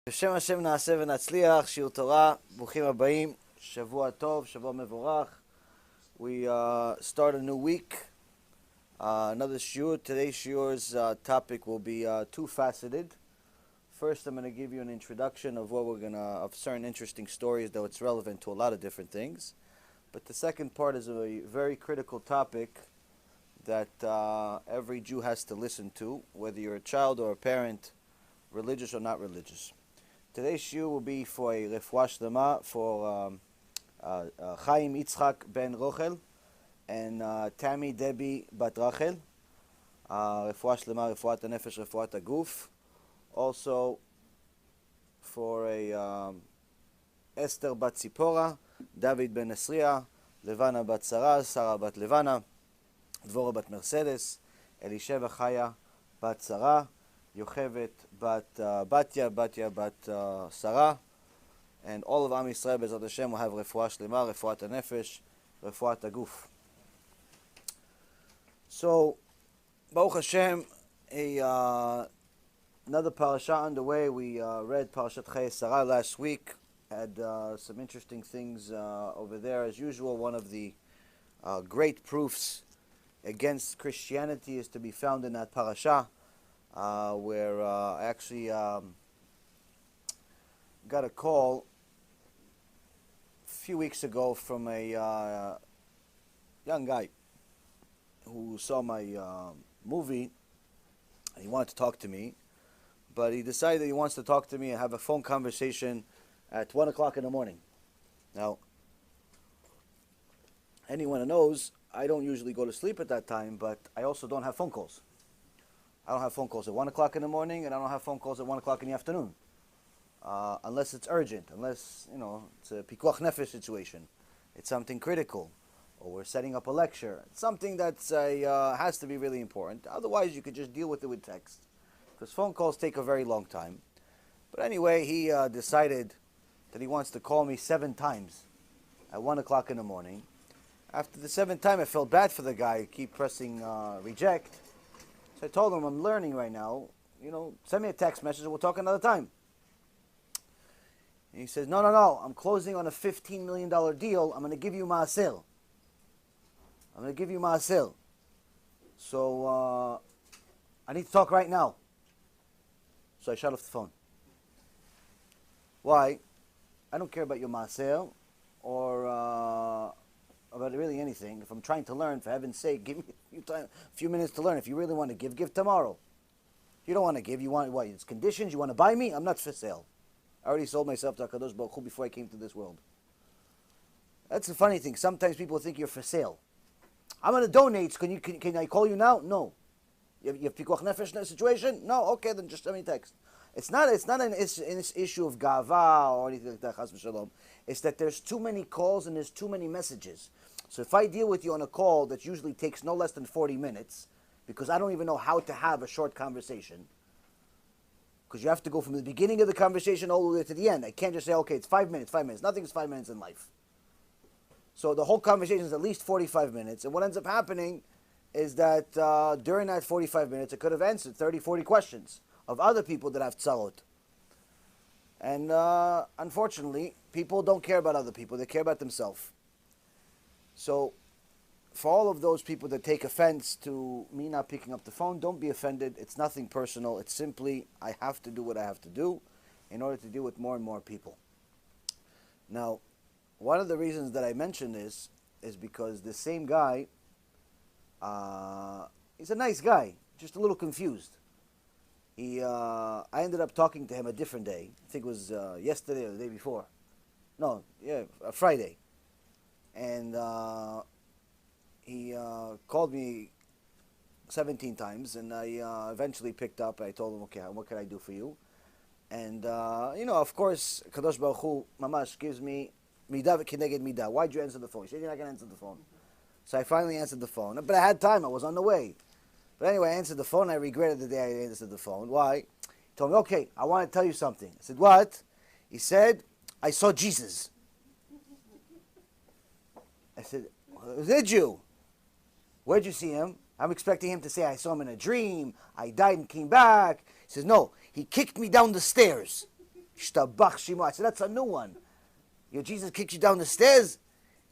בשם השם נעשה ונצליח, שיעור תורה, ברוכים הבאים, שבוע טוב, שבוע מבורך. We start a new week, another shiur. Today's shiur's topic will be two-faceted. First, I'm going to give you an introduction of of certain interesting stories, though it's relevant to a lot of different things. But the second part is a very critical topic that every Jew has to listen to, whether you're a child or a parent, religious or not religious. Today's shiur will be for a refuah shlema for Chaim Yitzchak ben Rochel and Tammy Debbie bat Rachel. Refuah shlema, refuat hanefesh, refuat haguf. Also for a Esther bat Tzipora, David ben Esriya, Levana bat Sarah, Sarah bat Levana, Dvora bat Mercedes, Elisha Chaya bat Sarah, Yochevet bat Batya, Batya bat Sarah, and all of Am Yisrael Bezrat Hashem will have refuah shlema, refuat hanefesh, refuat haguf. So, Baruch Hashem, another parasha underway. We read Parashat Chayei Sarah last week. Had some interesting things over there. As usual, one of the great proofs against Christianity is to be found in that parasha. Where I actually got a call a few weeks ago from a young guy who saw my movie, and he wanted to talk to me, but he decided that he wants to talk to me and have a phone conversation at 1 o'clock in the morning. Now, anyone who knows, I don't usually go to sleep at that time, but I also don't have phone calls. I don't have phone calls at 1 o'clock in the morning, and I don't have phone calls at 1 o'clock in the afternoon. Unless it's urgent, unless, it's a pikuach nefesh situation. It's something critical, or we're setting up a lecture. It's something that has to be really important. Otherwise, you could just deal with it with text, because phone calls take a very long time. But anyway, he decided that he wants to call me 7 times at 1 o'clock in the morning. After the 7th time, I felt bad for the guy. I keep pressing reject. So I told him, I'm learning right now. Send me a text message and we'll talk another time. And he says, no, I'm closing on a $15 million deal. I'm going to give you ma'asel. So I need to talk right now. So I shut off the phone. Why? I don't care about your ma'asel or about really anything. If I'm trying to learn, for heaven's sake, give me a few minutes to learn. If you really want to give tomorrow. If you don't want to give, you want what? It's conditions. You want to buy me? I'm not for sale. I already sold myself to HaKadosh Baruch Hu before I came to this world. That's the funny thing. Sometimes people think you're for sale. I'm going to donate. Can I call you now? No. You have pikuach nefesh situation? No. Okay, then just send me a text. It's not an issue of gava or anything like that. Chas v'shalom. It's that there's too many calls and there's too many messages. So if I deal with you on a call that usually takes no less than 40 minutes, because I don't even know how to have a short conversation, because you have to go from the beginning of the conversation all the way to the end. I can't just say, okay, it's 5 minutes. Nothing is 5 minutes in life. So the whole conversation is at least 45 minutes. And what ends up happening is that during that 45 minutes, I could have answered 30, 40 questions of other people that have tzarot. And unfortunately, people don't care about other people. They care about themselves. So for all of those people that take offense to me not picking up the phone, don't be offended. It's nothing personal. It's simply, I have to do what I have to do in order to deal with more and more people. Now, one of the reasons that I mention this is because the same guy, he's a nice guy, just a little confused. I ended up talking to him a different day. I think it was yesterday or the day before. Friday. And he called me 17 times, and I eventually picked up. I told him, okay, what can I do for you? And, of course, Kadosh Baruch Hu, Mamash, gives me midah v'keneged midah. Why'd you answer the phone? He said, you're not going to answer the phone. So I finally answered the phone. But I had time. I was on the way. But anyway, I answered the phone. I regretted the day I answered the phone. Why? He told me, okay, I want to tell you something. I said, what? He said, I saw Jesus. I said, did you? Where'd you see him? I'm expecting him to say, I saw him in a dream, I died and came back. He says, no, he kicked me down the stairs. Shtabach Shimo. I said, that's a new one. Your Jesus kicks you down the stairs?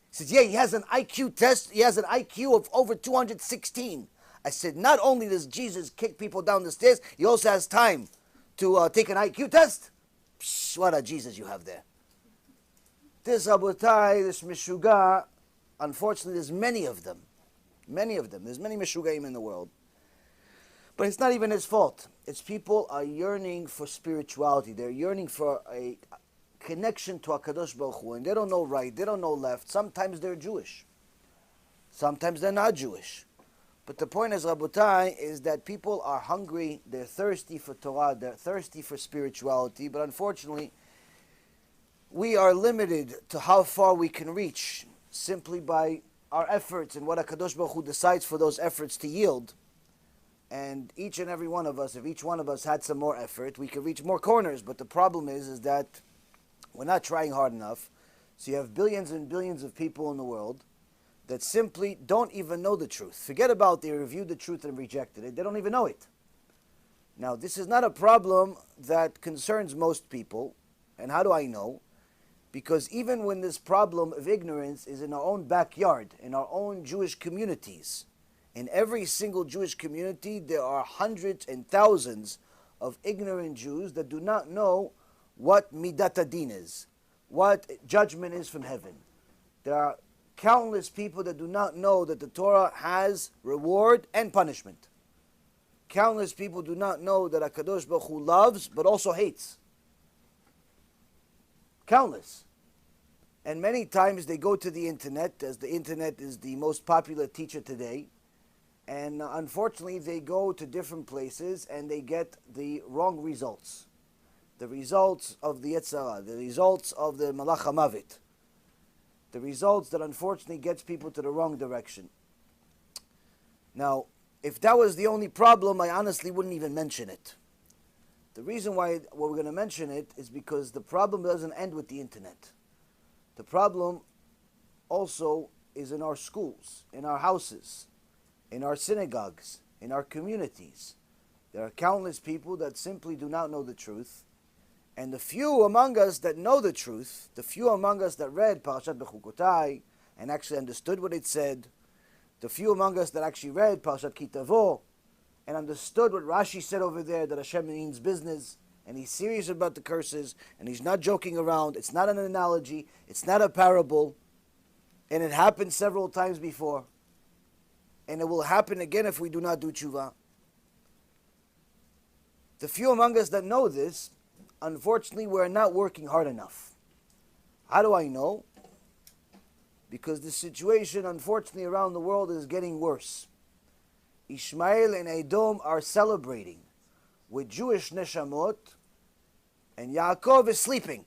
He says, yeah, he has an IQ test. He has an IQ of over 216. I said, not only does Jesus kick people down the stairs, he also has time to take an IQ test. Psh, what a Jesus you have there. This Rabotai, this Meshuga, unfortunately, there's many of them. Many of them. There's many Meshugaim in the world. But it's not even his fault. It's people are yearning for spirituality. They're yearning for a connection to HaKadosh Baruch Hu. And they don't know right, they don't know left. Sometimes they're Jewish. Sometimes they're not Jewish. But the point is, Rabotai, is that people are hungry, they're thirsty for Torah, they're thirsty for spirituality, but unfortunately, we are limited to how far we can reach simply by our efforts and what HaKadosh Baruch Hu decides for those efforts to yield. And each and every one of us, if each one of us had some more effort, we could reach more corners. But the problem is that we're not trying hard enough. So you have billions and billions of people in the world that simply don't even know the truth. Forget about they reviewed the truth and rejected it. They don't even know it. Now, this is not a problem that concerns most people. And how do I know? Because even when this problem of ignorance is in our own backyard, in our own Jewish communities, in every single Jewish community, there are hundreds and thousands of ignorant Jews that do not know what midat adin is, what judgment is from heaven. There are countless people that do not know that the Torah has reward and punishment. Countless people do not know that HaKadosh Baruch Hu loves but also hates. Countless. And many times they go to the internet, as the internet is the most popular teacher today, and unfortunately they go to different places and they get the wrong results. The results of the Yetzirah, the results of the Malach HaMavit, the results that unfortunately gets people to the wrong direction. Now, if that was the only problem, I honestly wouldn't even mention it. The reason why we're going to mention it is because the problem doesn't end with the internet. The problem also is in our schools, in our houses, in our synagogues, in our communities. There are countless people that simply do not know the truth. And the few among us that know the truth, the few among us that read Parashat Bechukotai and actually understood what it said, the few among us that actually read Parashat Kitavo and understood what Rashi said over there, that Hashem means business, and he's serious about the curses, and he's not joking around, it's not an analogy, it's not a parable, and it happened several times before, and it will happen again if we do not do tshuva. The few among us that know this, unfortunately, we're not working hard enough. How do I know? Because the situation, unfortunately, around the world is getting worse. Ishmael and Edom are celebrating with Jewish neshamot, and Yaakov is sleeping.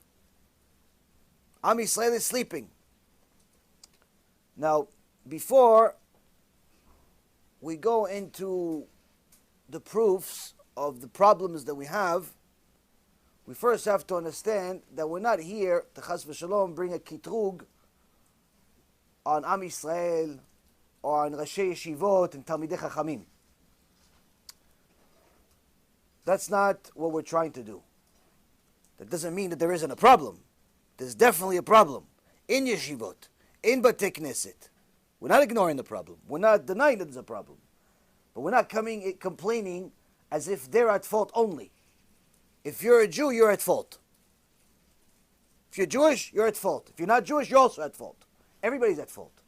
Am Yisrael is sleeping. Now, before we go into the proofs of the problems that we have, we first have to understand that we're not here to chas v'shalom bring a kitrug on Am Yisrael or on Rashi Yeshivot and Talmidei Chachamim. That's not what we're trying to do. That doesn't mean that there isn't a problem. There's definitely a problem in Yeshivot, in Batei Knesset. We're not ignoring the problem. We're not denying that there's a problem. But we're not complaining as if they're at fault only. If you're a Jew, you're at fault. If you're Jewish, you're at fault. If you're not Jewish, you're also at fault. Everybody's at fault.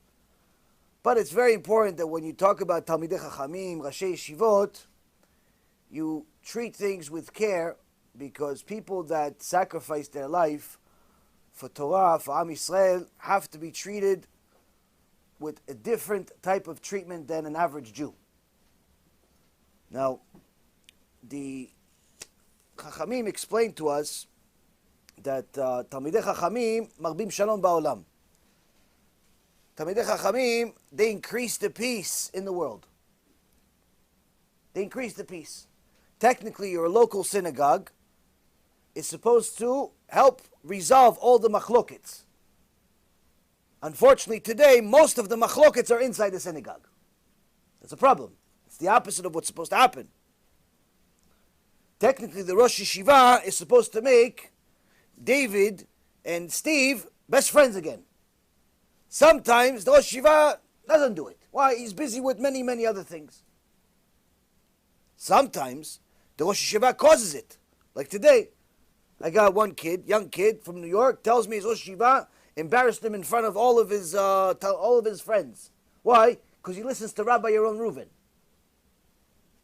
But it's very important that when you talk about Talmidei Chachamim, Rashi Yeshivot, you treat things with care, because people that sacrifice their life for Torah, for Am Yisrael, have to be treated with a different type of treatment than an average Jew. Now, the Chachamim explained to us that Talmidei Chachamim marbim shalom ba'olam. Talmidei Chachamim, they increase the peace in the world. They increase the peace. Technically, your local synagogue is supposed to help resolve all the machlokets. Unfortunately, today, most of the machlokets are inside the synagogue. That's a problem. It's the opposite of what's supposed to happen. Technically, the Rosh Yeshiva is supposed to make David and Steve best friends again. Sometimes the Rosh Yeshiva doesn't do it. Why? He's busy with many, many other things. Sometimes the Rosh Yeshiva causes it. Like today, I got one kid, young kid from New York, tells me his Rosh Yeshiva embarrassed him in front of all of his friends. Why? Because he listens to Rabbi Yaron Reuven.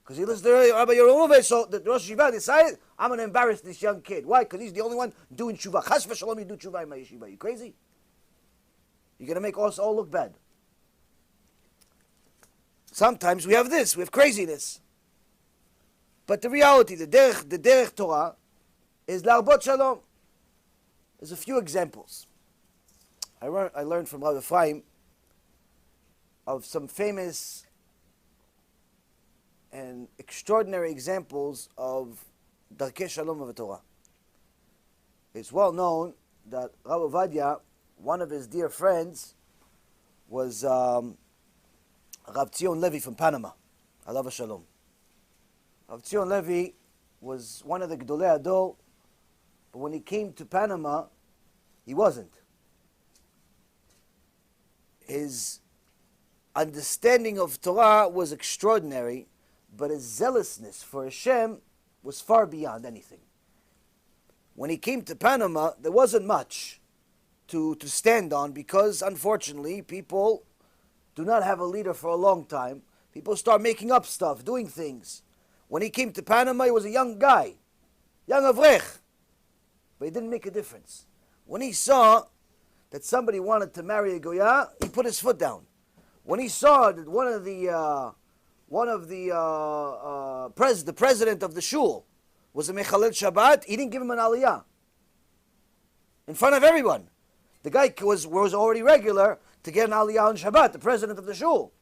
Because he listens to Rabbi Yaron Reuven, so the Rosh Yeshiva decided, I'm going to embarrass this young kid. Why? Because he's the only one doing tshuva. Chas v'shalom, you do tshuva in my yeshiva. You crazy? You're going to make us all look bad. Sometimes we have this, we have craziness. But the reality, the derech Torah, is la'arbot shalom. There's a few examples. I learned from Rabbi Ephraim of some famous and extraordinary examples of darkei shalom of the Torah. It's well known that Rabbi Ovadia, one of his dear friends, was Rav Tzion Levi from Panama. Alav Shalom. Rav Tzion Levi was one of the Gedolei Ador, but when he came to Panama, he wasn't. His understanding of Torah was extraordinary, but his zealousness for Hashem was far beyond anything. When he came to Panama, there wasn't much to stand on because, unfortunately, people do not have a leader for a long time. People start making up stuff, doing things. When he came to Panama, he was a young guy, young avrech, but it didn't make a difference. When he saw that somebody wanted to marry a goya, he put his foot down. When he saw that the president of the shul was a mechalel Shabbat, he didn't give him an aliyah in front of everyone. The guy was already regular to get an aliyah on Shabbat, the president of the shul.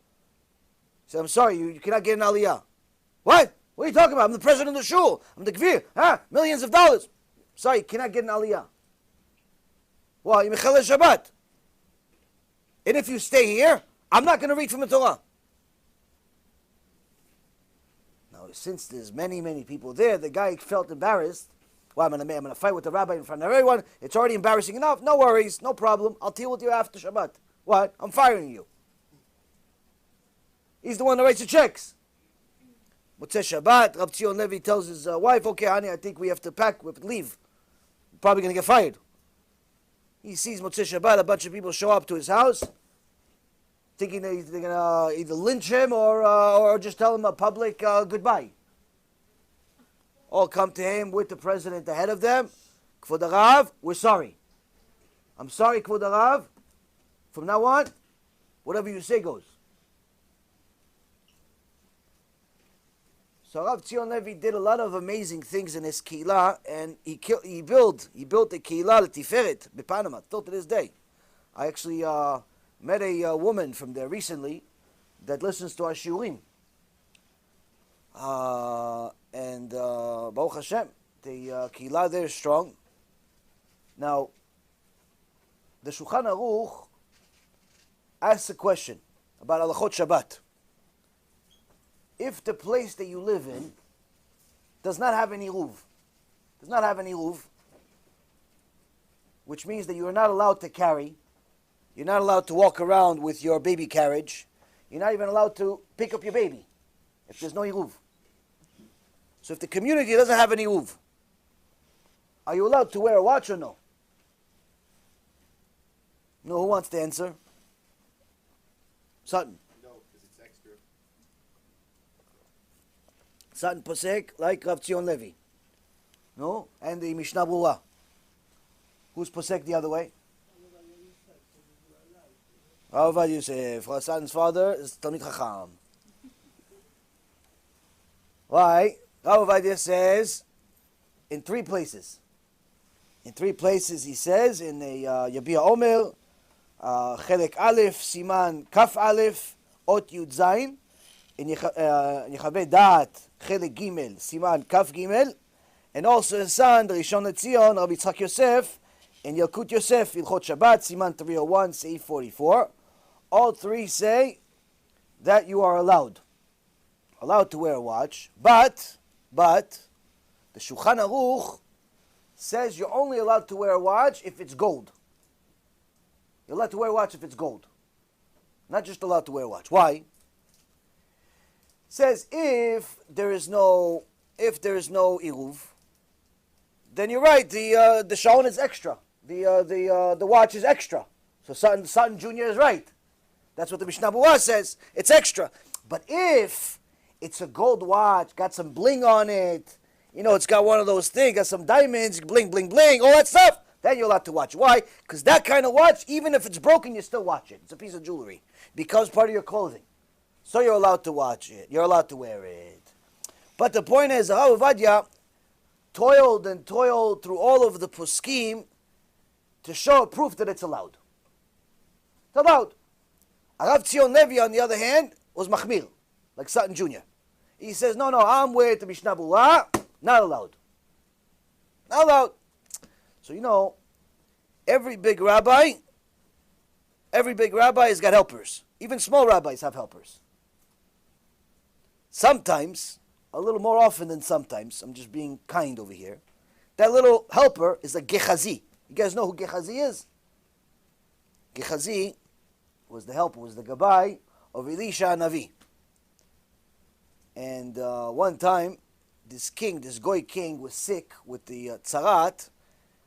He said, I'm sorry, you cannot get an aliyah. What? What are you talking about? I'm the president of the shul. I'm the gvir. Millions of dollars. Sorry, you cannot get an aliyah. Why? You're mechalel Shabbat. And if you stay here, I'm not going to read from the Torah. Now, since there's many, many people there, the guy felt embarrassed. Well, I'm going to fight with the rabbi in front of everyone. It's already embarrassing enough. No worries, no problem. I'll deal with you after Shabbat. What? I'm firing you. He's the one that writes the checks. Motzei Shabbat, Rav Tzion Levi tells his wife, okay, honey, I think we have to pack, we have to leave. We're probably going to get fired. He sees Motzei Shabbat, a bunch of people show up to his house, thinking that they're going to either lynch him or just tell him a public goodbye. All come to him with the president ahead of them. Kvod Harav, we're sorry. I'm sorry, Kvod Harav. From now on, whatever you say goes. So Rav Tzion Levi did a lot of amazing things in his keilah, and he built the keilah Tiferet in Panama till to this day. I actually met a woman from there recently that listens to our shiurim. And Baruch Hashem, the keilah there is strong. Now, the Shulchan Aruch asks a question about halachot Shabbat. If the place that you live in does not have any ruv, which means that you are not allowed to carry, you're not allowed to walk around with your baby carriage, you're not even allowed to pick up your baby if there's no ruv. So if the community doesn't have any ruv, are you allowed to wear a watch or no? No, who wants to answer? Sutton. Sutton Posek, like Rav Tzion Levi. No? And the Mishnah Berurah. Who's Posek the other way? Rav Ovadia Yosef. Sutton's father is Talmid Chacham. Why? Rav Ovadia says in three places. In three places he says, in the Yabia Omer, Chelek Aleph, Siman Kaf Aleph, Ot Yud Zayin, in Yechaveh Da'at, Chelek Gimel, Siman Kaf Gimel, and also his son, the Rishon LeZion, Rabbi Yitzchak Yosef, in Yalkut Yosef, Ilchot Shabbat, Siman 301, Seif 44. All three say that you are allowed to wear a watch, but the Shulchan Aruch says you're only allowed to wear a watch if it's gold. You're allowed to wear a watch if it's gold. Not just allowed to wear a watch. Why? Says if there is no iruv, then you're right. The shaon is extra. The watch is extra. So Sutton Jr. is right. That's what the Mishnah Berurah says. It's extra. But if it's a gold watch, got some bling on it, it's got one of those things, got some diamonds, bling, bling, bling, all that stuff, then you're allowed to watch. Why? Because that kind of watch, even if it's broken, you still watch it. It's a piece of jewelry. It becomes part of your clothing. So you're allowed to watch it. You're allowed to wear it. But the point is, Rav Ovadia toiled and toiled through all of the poskim to show proof that it's allowed. It's allowed. Rav Tzion Levi, on the other hand, was machmir, like Sutton Jr. He says, no, I'm with the Mishnah Berurah, not allowed. Not allowed. So, every big rabbi has got helpers. Even small rabbis have helpers. Sometimes, a little more often than sometimes, I'm just being kind over here, that little helper is a Gehazi. You guys know who Gehazi is? Gehazi was the helper, was the gabbai of Elisha and Navi. And one time, this goy king, was sick with the tzarat,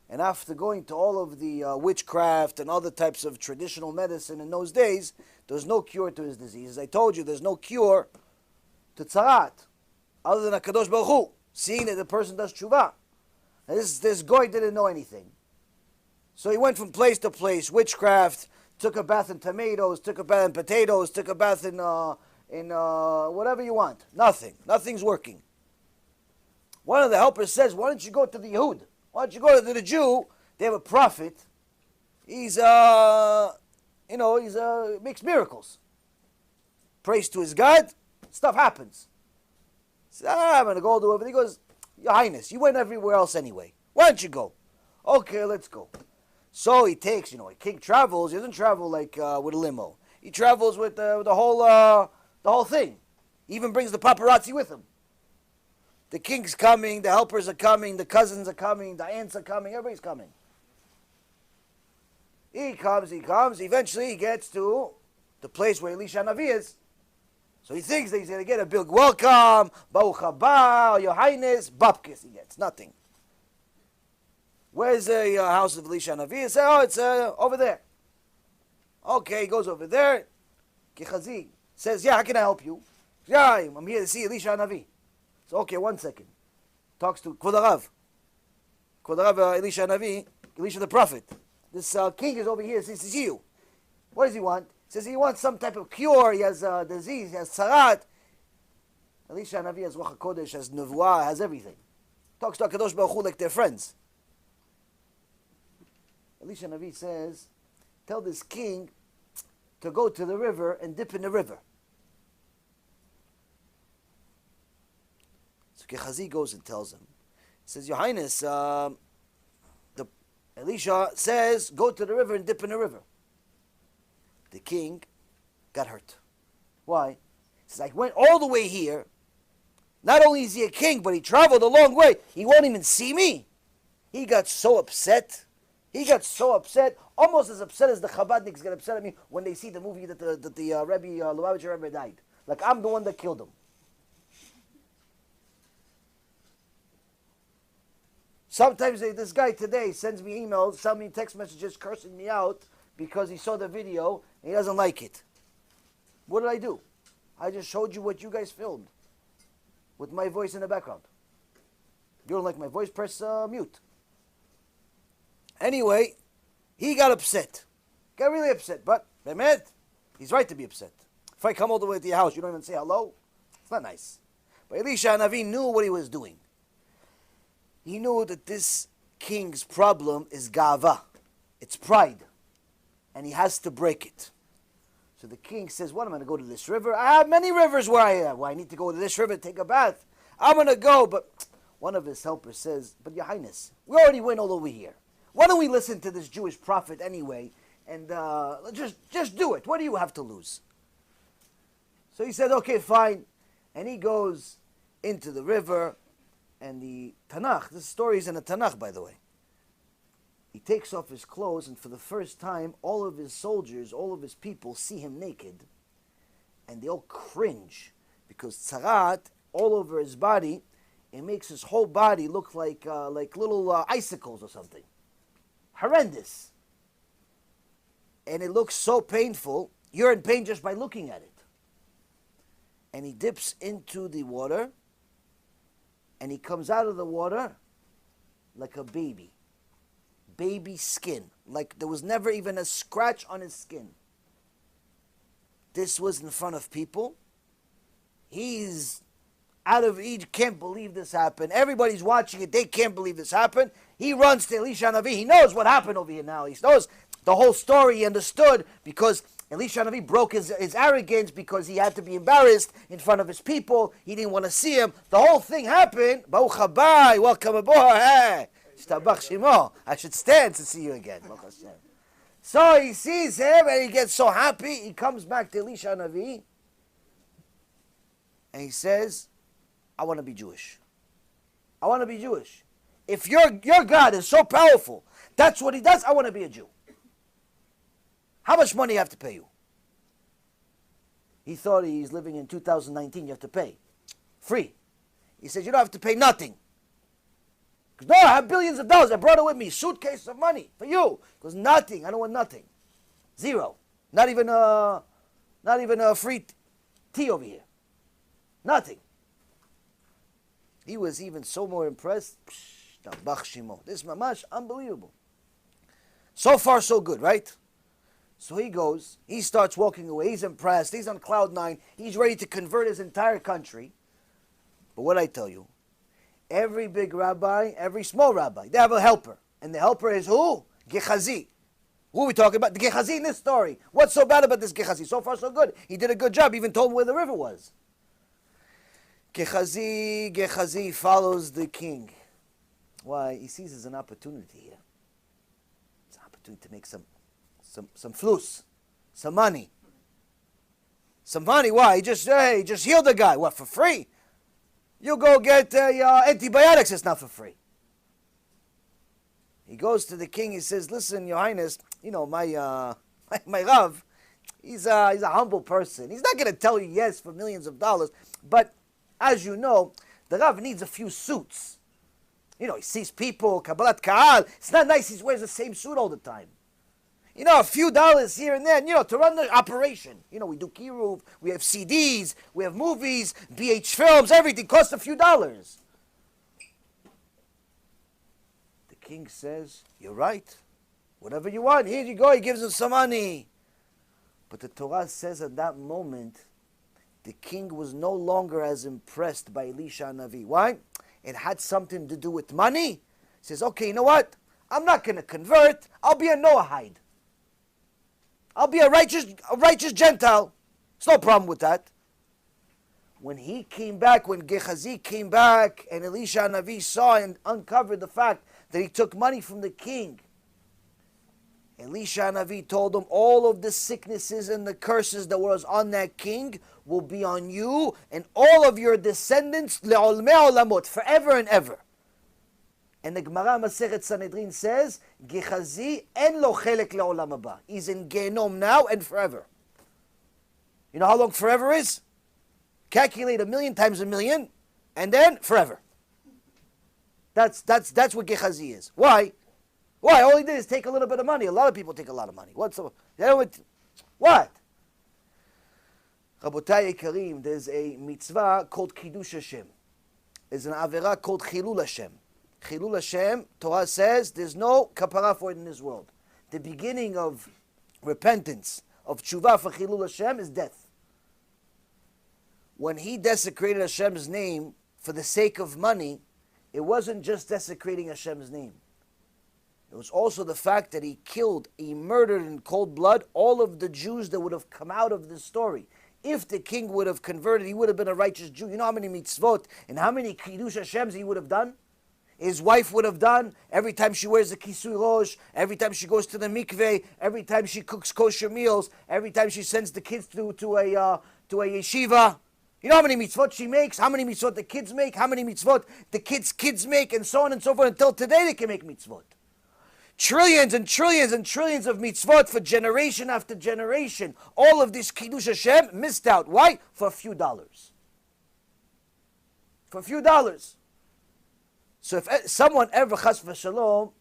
and after going to all of the witchcraft and other types of traditional medicine in those days, there was no cure to his disease. As I told you, there's no cure to tzarat, other than HaKadosh Baruch Hu, seeing that the person does tshuva. This goy didn't know anything. So he went from place to place, witchcraft, took a bath in tomatoes, took a bath in potatoes, took a bath in whatever you want. Nothing's working. One of the helpers says, why don't you go to the Yehud? Why don't you go to the Jew? They have a prophet. He's makes miracles. Prays to his God, stuff happens. He says, I'm going to go to over there. He goes, Your Highness, you went everywhere else anyway. Why don't you go? Okay, let's go. So he takes, a king travels. He doesn't travel like with a limo. He travels with the whole thing. He even brings the paparazzi with him. The king's coming, the helpers are coming, the cousins are coming, the aunts are coming, everybody's coming. He comes, eventually he gets to the place where Elisha Navi is. So he thinks that he's going to get a big welcome, Baruch haba, Your Highness, Bapkis. He gets nothing. Where's the house of Elisha Navi? He says, it's over there. Okay, he goes over there. Gehazi says, how can I help you? Yeah, I'm here to see Elisha Navi. So, okay, 1 second. Talks to Kvod Harav, Elisha Navi, Elisha the prophet. This king is over here, says to see you. What does he want? He says he wants some type of cure. He has a disease, he has tzarat. Elisha Navi has Ruach HaKodesh, has Nevuah, has everything. Talks to HaKadosh Baruch Hu like they're friends. Elisha Navi says, tell this king to go to the river and dip in the river. So Gehazi goes and tells him. He says, Your Highness, Elisha says, go to the river and dip in the river. The king got hurt. Why? He says, I went all the way here. Not only is he a king, but he traveled a long way. He won't even see me. He got so upset. Almost as upset as the Chabadniks get upset at me when they see the movie that the Lubavitcher Rebbe died. Like I'm the one that killed him. Sometimes this guy today sends me emails, sends me text messages cursing me out because he saw the video and he doesn't like it. What did I do? I just showed you what you guys filmed with my voice in the background. You don't like my voice? Press mute. Anyway, he got upset. Got really upset. But, Bemet, he's right to be upset. If I come all the way to your house, you don't even say hello? It's not nice. But Elisha Navi knew what he was doing. He knew that this king's problem is gava. It's pride. And he has to break it. So the king says, what, am I going to go to this river? I have many rivers where I am. Well, I need to go to this river to take a bath. I'm going to go. But one of his helpers says, but Your Highness, we already went all over here. Why don't we listen to this Jewish prophet anyway? And just do it. What do you have to lose? So he said, okay, fine. And he goes into the river. And the Tanakh, this story is in the Tanakh, by the way. He takes off his clothes, and for the first time, all of his soldiers, all of his people see him naked, and they all cringe, because tzarat, all over his body, it makes his whole body look like little icicles or something. Horrendous. And it looks so painful, you're in pain just by looking at it. And he dips into the water, and he comes out of the water like a baby. Baby skin. Like there was never even a scratch on his skin. This was in front of people. He's out of Egypt, can't believe this happened. Everybody's watching it, they can't believe this happened. He runs to Elisha Navi. He knows what happened over here now. He knows the whole story. He understood because Elisha Navi broke his arrogance because he had to be embarrassed in front of his people. He didn't want to see him. The whole thing happened. Baruch haba, welcome aboard. Hey, Shtabach Shimo. I should stand to see you again. So he sees him and he gets so happy. He comes back to Elisha Navi and he says, I want to be Jewish. I want to be Jewish. If your God is so powerful, that's what he does, I want to be a Jew. How much money do I have to pay you? He thought he's living in 2019, you have to pay. Free. He says, you don't have to pay nothing. Because no, I have billions of dollars. I brought it with me. Suitcase of money for you. Because nothing. I don't want nothing. Zero. Not even a free tea over here. Nothing. He was even so more impressed. This is mamash unbelievable. So far, so good, right? So he goes, he starts walking away, he's impressed, he's on cloud nine, he's ready to convert his entire country. But what I tell you, every big rabbi, every small rabbi, they have a helper. And the helper is who? Gehazi. Who are we talking about? The Gehazi in this story. What's so bad about this Gehazi? So far so good. He did a good job, even told him where the river was. Gehazi follows the king. Why? He sees there's an opportunity here. It's an opportunity to make some flus, some money. Some money, why? He just healed the guy. What, for free? You go get antibiotics, it's not for free. He goes to the king, he says, listen, your highness, you know, my Rav, he's a humble person. He's not going to tell you yes for millions of dollars, but as you know, the Rav needs a few suits. You know, he sees people, Kabbalat Ka'al. It's not nice he wears the same suit all the time. You know, a few dollars here and there, you know, to run the operation. You know, we do Kiruv, we have CDs, we have movies, BH films, everything costs a few dollars. The king says, you're right. Whatever you want, here you go. He gives him some money. But the Torah says at that moment, the king was no longer as impressed by Elisha Navi. Why? It had something to do with money. He says, okay, you know what? I'm not going to convert. I'll be a Noahide. I'll be a righteous Gentile. There's no problem with that. When he came back, when Gehazi came back, and Elisha Navi saw and uncovered the fact that he took money from the king, Elisha Navi told him all of the sicknesses and the curses that was on that king will be on you and all of your descendants le'olmei olamot, forever and ever. And the Gemara Masechet Sanhedrin says, Gehazi en lo chelek le'olam haba. He's in Gehenom now and forever. You know how long forever is? Calculate 1,000,000 times 1,000,000, and then forever. That's what Gehazi is. Why? Why? All he did is take a little bit of money. A lot of people take a lot of money. What? Rabotai Karim, there's a mitzvah called Kiddush Hashem. There's an avera called Chilul Hashem. Chilul Hashem, Torah says, there's no kapara for it in this world. The beginning of repentance, of tshuva for Chilul Hashem is death. When he desecrated Hashem's name for the sake of money, it wasn't just desecrating Hashem's name. It was also the fact that he murdered in cold blood all of the Jews that would have come out of this story. If the king would have converted, he would have been a righteous Jew. You know how many mitzvot and how many Kiddush Hashems he would have done? His wife would have done every time she wears a kisui rosh, every time she goes to the mikveh, every time she cooks kosher meals, every time she sends the kids to a yeshiva. You know how many mitzvot she makes, how many mitzvot the kids make, how many mitzvot the kids make, and so on and so forth, until today they can make mitzvot. Trillions and trillions and trillions of mitzvot for generation after generation. All of this Kiddush Hashem missed out. Why? For a few dollars. For a few dollars. So if someone ever, chas v'shalom,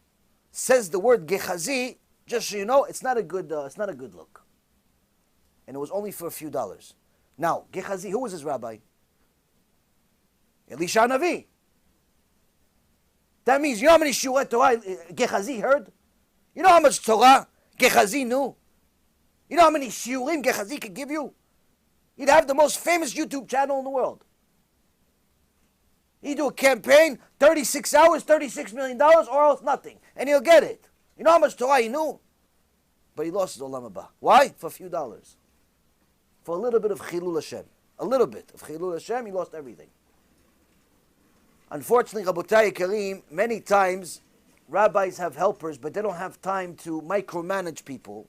says the word Gehazi, just so you know, it's not a good look. And it was only for a few dollars. Now, Gehazi, who was his rabbi? Elisha Navi. That means, you know how many shiurei Torah Gehazi heard? You know how much Torah Gehazi knew? You know how many shiurim Gehazi could give you? He'd have the most famous YouTube channel in the world. He'd do a campaign, 36 hours, $36 million, or else nothing. And he'll get it. You know how much Torah he knew? But he lost his olam haba. Why? For a few dollars. For a little bit of Chilul Hashem. A little bit of Chilul Hashem, he lost everything. Unfortunately, Rabotai Kareem, many times rabbis have helpers, but they don't have time to micromanage people.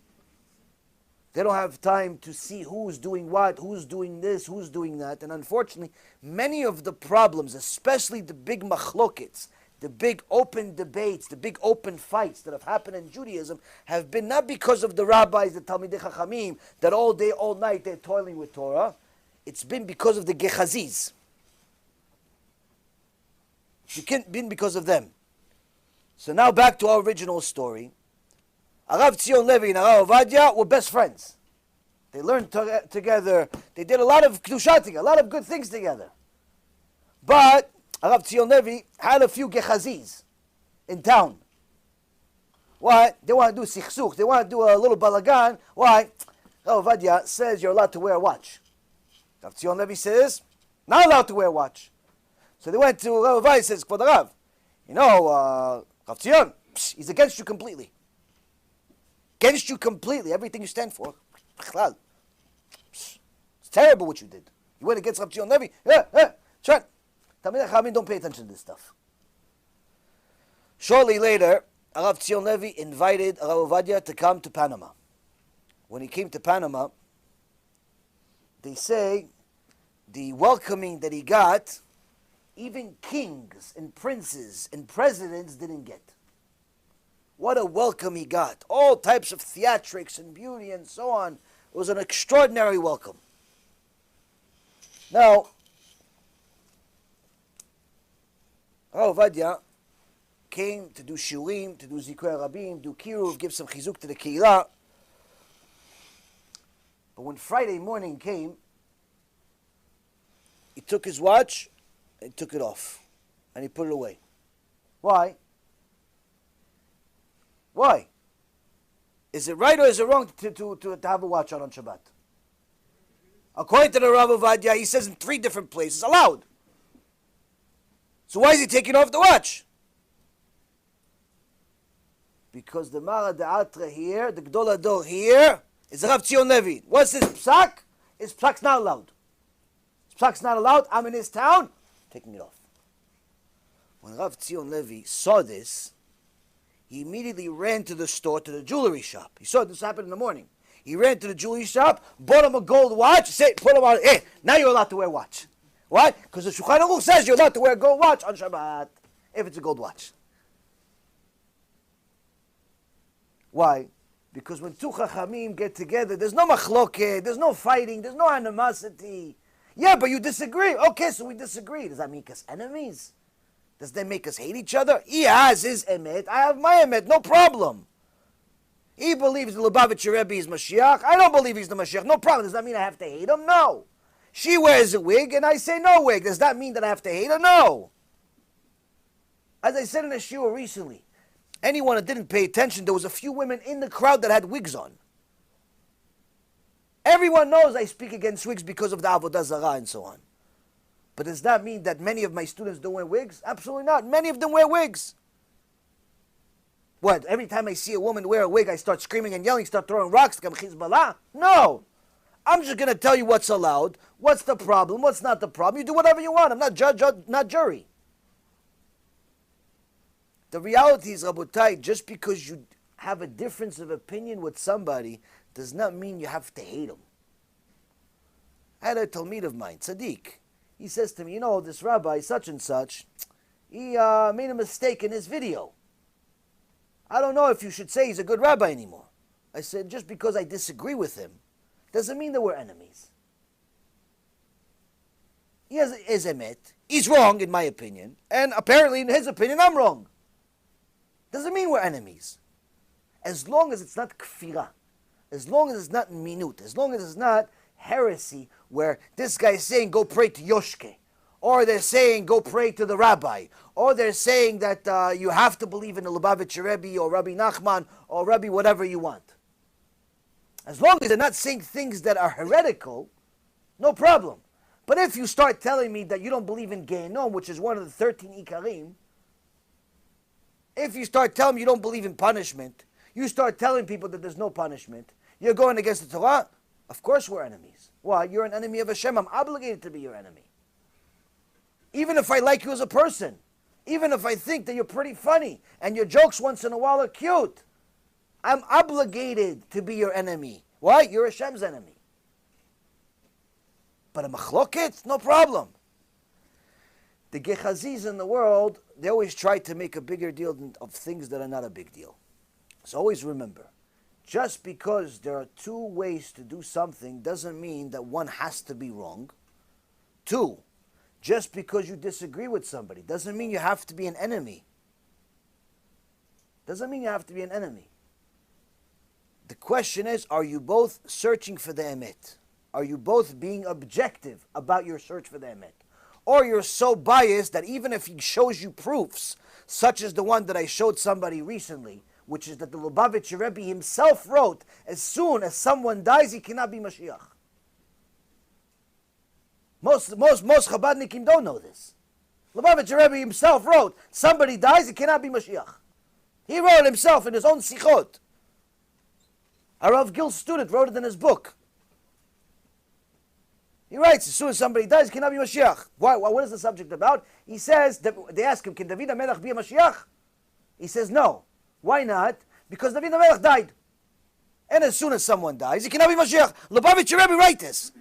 They don't have time to see who's doing what, who's doing this, who's doing that. And unfortunately, many of the problems, especially the big machlokets, the big open debates, the big open fights that have happened in Judaism have been not because of the rabbis, the Talmidei Chachamim, that all day, all night they're toiling with Torah. It's been because of the Gehazis. It's been because of them. So now back to our original story. Arav Tzion Levi and Arav Ovadia were best friends. They learned together. They did a lot of kedusha together, a lot of good things together. But Arav Tzion Levi had a few Gehazis in town. Why? They want to do sichsuch. They want to do a little balagan. Why? Arav Ovadia says you're allowed to wear a watch. Arav Tzion Levi says, not allowed to wear a watch. So they went to Rav Ovadia and says, Kvod Rav, you know, Rav Tzion, he's against you completely. Against you completely. Everything you stand for. It's terrible what you did. You went against Rav Tzion Levi. Try. Talmidei Chachamim don't pay attention to this stuff. Shortly later, Rav Tzion Levi invited Rav Ovadia to come to Panama. When he came to Panama, they say the welcoming that he got, even kings and princes and presidents didn't get. What a welcome he got. All types of theatrics and beauty and so on. It was an extraordinary welcome. Now, Rav Ovadia came to do shiurim, to do zikrei rabim, do kiruv, give some chizuk to the keilah. But when Friday morning came, he took his watch and took it off. And he put it away. Why? Why? Is it right or is it wrong to have a watch on Shabbat? According to the Rav Ovadia, he says in 3 different places, allowed. So why is he taking off the watch? Because the Mara De'atra here, the Gdol Ador here, is Rav Tzion Levi. What's his psak? His psak's not allowed. His psak's not allowed. I'm in his town. Taking it off. When Rav Tzion Levi saw this, he immediately ran to the store, to the jewelry shop. He saw this happen in the morning. He ran to the jewelry shop, bought him a gold watch, put him on, hey, now you're allowed to wear a watch. Why? Because the Shulchan Aruch says you're allowed to wear a gold watch on Shabbat, if it's a gold watch. Why? Because when 2 Chachamim get together, there's no machloket, there's no fighting, there's no animosity. Yeah, but you disagree. Okay, so we disagree. Does that make us enemies? Does that make us hate each other? He has his emet, I have my emet, no problem. He believes the Lubavitcher Rebbe is Mashiach. I don't believe he's the Mashiach. No problem. Does that mean I have to hate him? No. She wears a wig and I say no wig. Does that mean that I have to hate her? No. As I said in a shiur recently, anyone that didn't pay attention, there was a few women in the crowd that had wigs on. Everyone knows I speak against wigs because of the Avodah Zarah and so on. But does that mean that many of my students don't wear wigs? Absolutely not. Many of them wear wigs. What, every time I see a woman wear a wig, I start screaming and yelling, start throwing rocks, no. I'm just going to tell you what's allowed, what's the problem, what's not the problem. You do whatever you want. I'm not judge, not jury. The reality is, Rabotai, just because you have a difference of opinion with somebody does not mean you have to hate them. I had a Talmid of mine, Tzaddik. He says to me, you know, this rabbi, such and such, he made a mistake in his video. I don't know if you should say he's a good rabbi anymore. I said, just because I disagree with him doesn't mean that we're enemies. He has his emet. He's wrong, in my opinion. And apparently, in his opinion, I'm wrong. Doesn't mean we're enemies. As long as it's not kfirah, as long as it's not minut, as long as it's not heresy, where this guy is saying, go pray to Yoshke, or they're saying, go pray to the rabbi, or they're saying that you have to believe in the Lubavitcher Rebbe, or Rabbi Nachman, or Rabbi whatever you want. As long as they're not saying things that are heretical, no problem. But if you start telling me that you don't believe in Gehenom, which is one of the 13 Ikarim, if you start telling me you don't believe in punishment, you start telling people that there's no punishment, you're going against the Torah, of course we're enemies. Why? You're an enemy of Hashem. I'm obligated to be your enemy. Even if I like you as a person, even if I think that you're pretty funny, and your jokes once in a while are cute, I'm obligated to be your enemy. Why? You're Hashem's enemy. But a machloket, no problem. The Gehazis in the world, they always try to make a bigger deal of things that are not a big deal. So always remember, just because there are two ways to do something doesn't mean that one has to be wrong. Two, just because you disagree with somebody doesn't mean you have to be an enemy. Doesn't mean you have to be an enemy. The question is, are you both searching for the emet? Are you both being objective about your search for the emet? Or you're so biased that even if he shows you proofs, such as the one that I showed somebody recently, which is that the Lubavitcher Rebbe himself wrote, as soon as someone dies, he cannot be Mashiach. Most Chabadnikim don't know this. Lubavitcher Rebbe himself wrote, somebody dies, he cannot be Mashiach. He wrote it himself in his own Sichot. Arav Gil's student wrote it in his book. He writes, as soon as somebody dies, he cannot be Mashiach. Why? What is the subject about? He says, they ask him, can David HaMelech be a Mashiach? He says, no. Why not? Because David HaMelech died. And as soon as someone dies, he cannot be Mashiach. Lubavitcher Rebbe write this.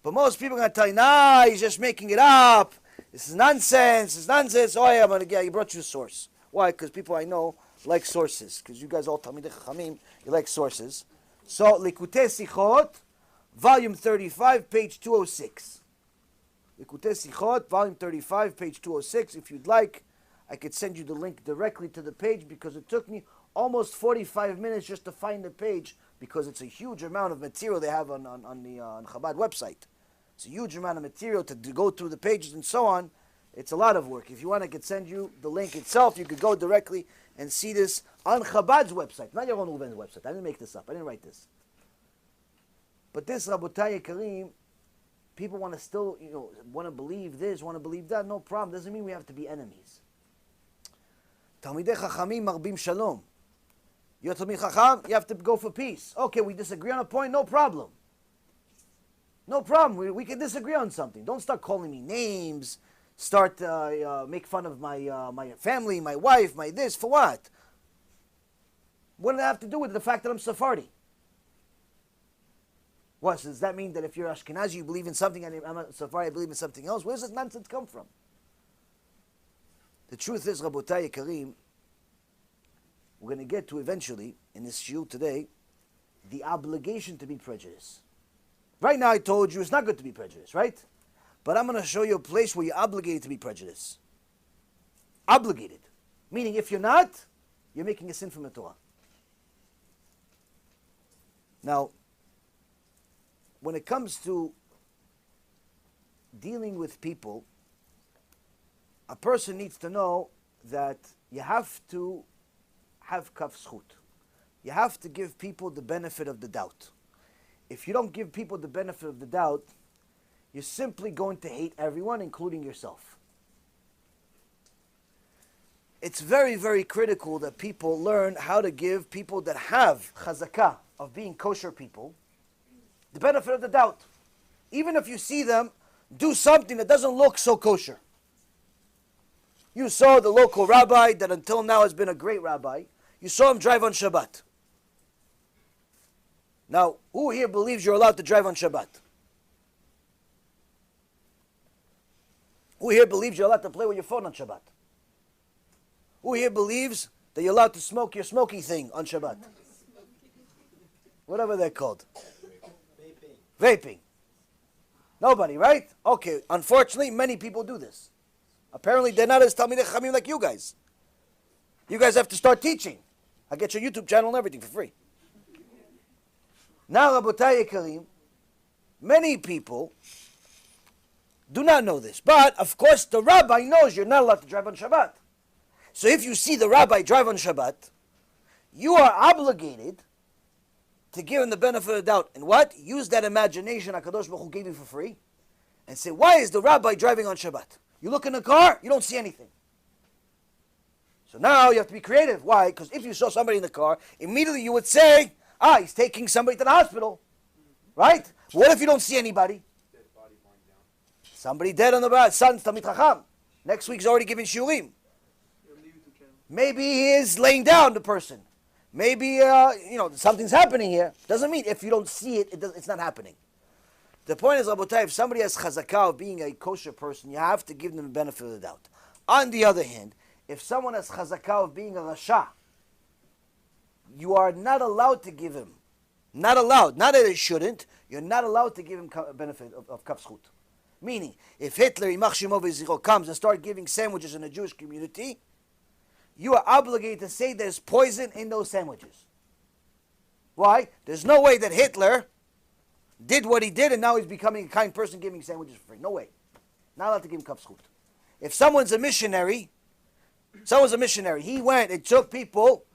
But most people are going to tell you, nah, he's just making it up. This is nonsense. It's nonsense. Oh, yeah, he brought you a source. Why? Because people I know like sources. Because you guys all Talmidei Chachamim, you like sources. So, Likutei Sichot, Volume 35, page 206. Likutei Sichot, Volume 35, page 206. If you'd like, I could send you the link directly to the page because it took me almost 45 minutes just to find the page because it's a huge amount of material they have on the Chabad website. It's a huge amount of material to go through the pages and so on. It's a lot of work. If you want, I could send you the link itself. You could go directly and see this on Chabad's website, not Yaron Reuven's website. I didn't make this up. I didn't write this. But this, Rabotai Karim, people want to still, want to believe this, want to believe that. No problem. Doesn't mean we have to be enemies. Talmidei Chachamim marbim shalom. You're Talmid Chacham, you have to go for peace. Okay, we disagree on a point, no problem. No problem. We can disagree on something. Don't start calling me names. Start make fun of my family, my wife, my this. For what? What does that have to do with the fact that I'm Sephardi? What, does that mean that if you're Ashkenazi, you believe in something, and I'm a Sephardi, I believe in something else? Where does this nonsense come from? The truth is, Rabotai Karim, we're going to get to eventually, in this shiur today, the obligation to be prejudiced. Right now I told you it's not good to be prejudiced, right? But I'm going to show you a place where you're obligated to be prejudiced. Obligated. Meaning if you're not, you're making a sin from the Torah. Now, when it comes to dealing with people, a person needs to know that you have to have kaf zchut. You have to give people the benefit of the doubt. If you don't give people the benefit of the doubt, you're simply going to hate everyone, including yourself. It's very, very critical that people learn how to give people that have chazakah of being kosher people the benefit of the doubt. Even if you see them do something that doesn't look so kosher. You saw the local rabbi that until now has been a great rabbi. You saw him drive on Shabbat. Now, who here believes you're allowed to drive on Shabbat? Who here believes you're allowed to play with your phone on Shabbat? Who here believes that you're allowed to smoke your smoky thing on Shabbat? Whatever they're called. Vaping. Nobody, right? Okay, unfortunately, many people do this. Apparently, they're not as Talmidei Chachamim like you guys. You guys have to start teaching. I get your YouTube channel and everything for free. Now, Rabotai Yekarim, many people do not know this. But, of course, the rabbi knows you're not allowed to drive on Shabbat. So if you see the rabbi drive on Shabbat, you are obligated to give him the benefit of the doubt. And what? Use that imagination HaKadosh Baruch Hu gave you for free and say, why is the rabbi driving on Shabbat? You look in the car, you don't see anything. So now you have to be creative. Why? Because if you saw somebody in the car, immediately you would say, he's taking somebody to the hospital. Right? What if you don't see anybody? Dead body lying down. Somebody dead on the bed. Son's Talmid Chacham. Next week's already giving shiurim. Maybe he is laying down, the person. Maybe, something's happening here. Doesn't mean if you don't see it, it's not happening. The point is, Rabotai, if somebody has chazakah of being a kosher person, you have to give them the benefit of the doubt. On the other hand, if someone has chazakah of being a rasha, you are not allowed to give him. Not allowed. Not that it shouldn't. You're not allowed to give him a benefit of kaf zchut. Meaning, if Hitler, Yimach Shemo v'Zichro, comes and starts giving sandwiches in the Jewish community, you are obligated to say there's poison in those sandwiches. Why? There's no way that Hitler did what he did and now he's becoming a kind person giving sandwiches for free. No way. Not allowed to give him kaf zchut. If someone's a missionary, he went and took people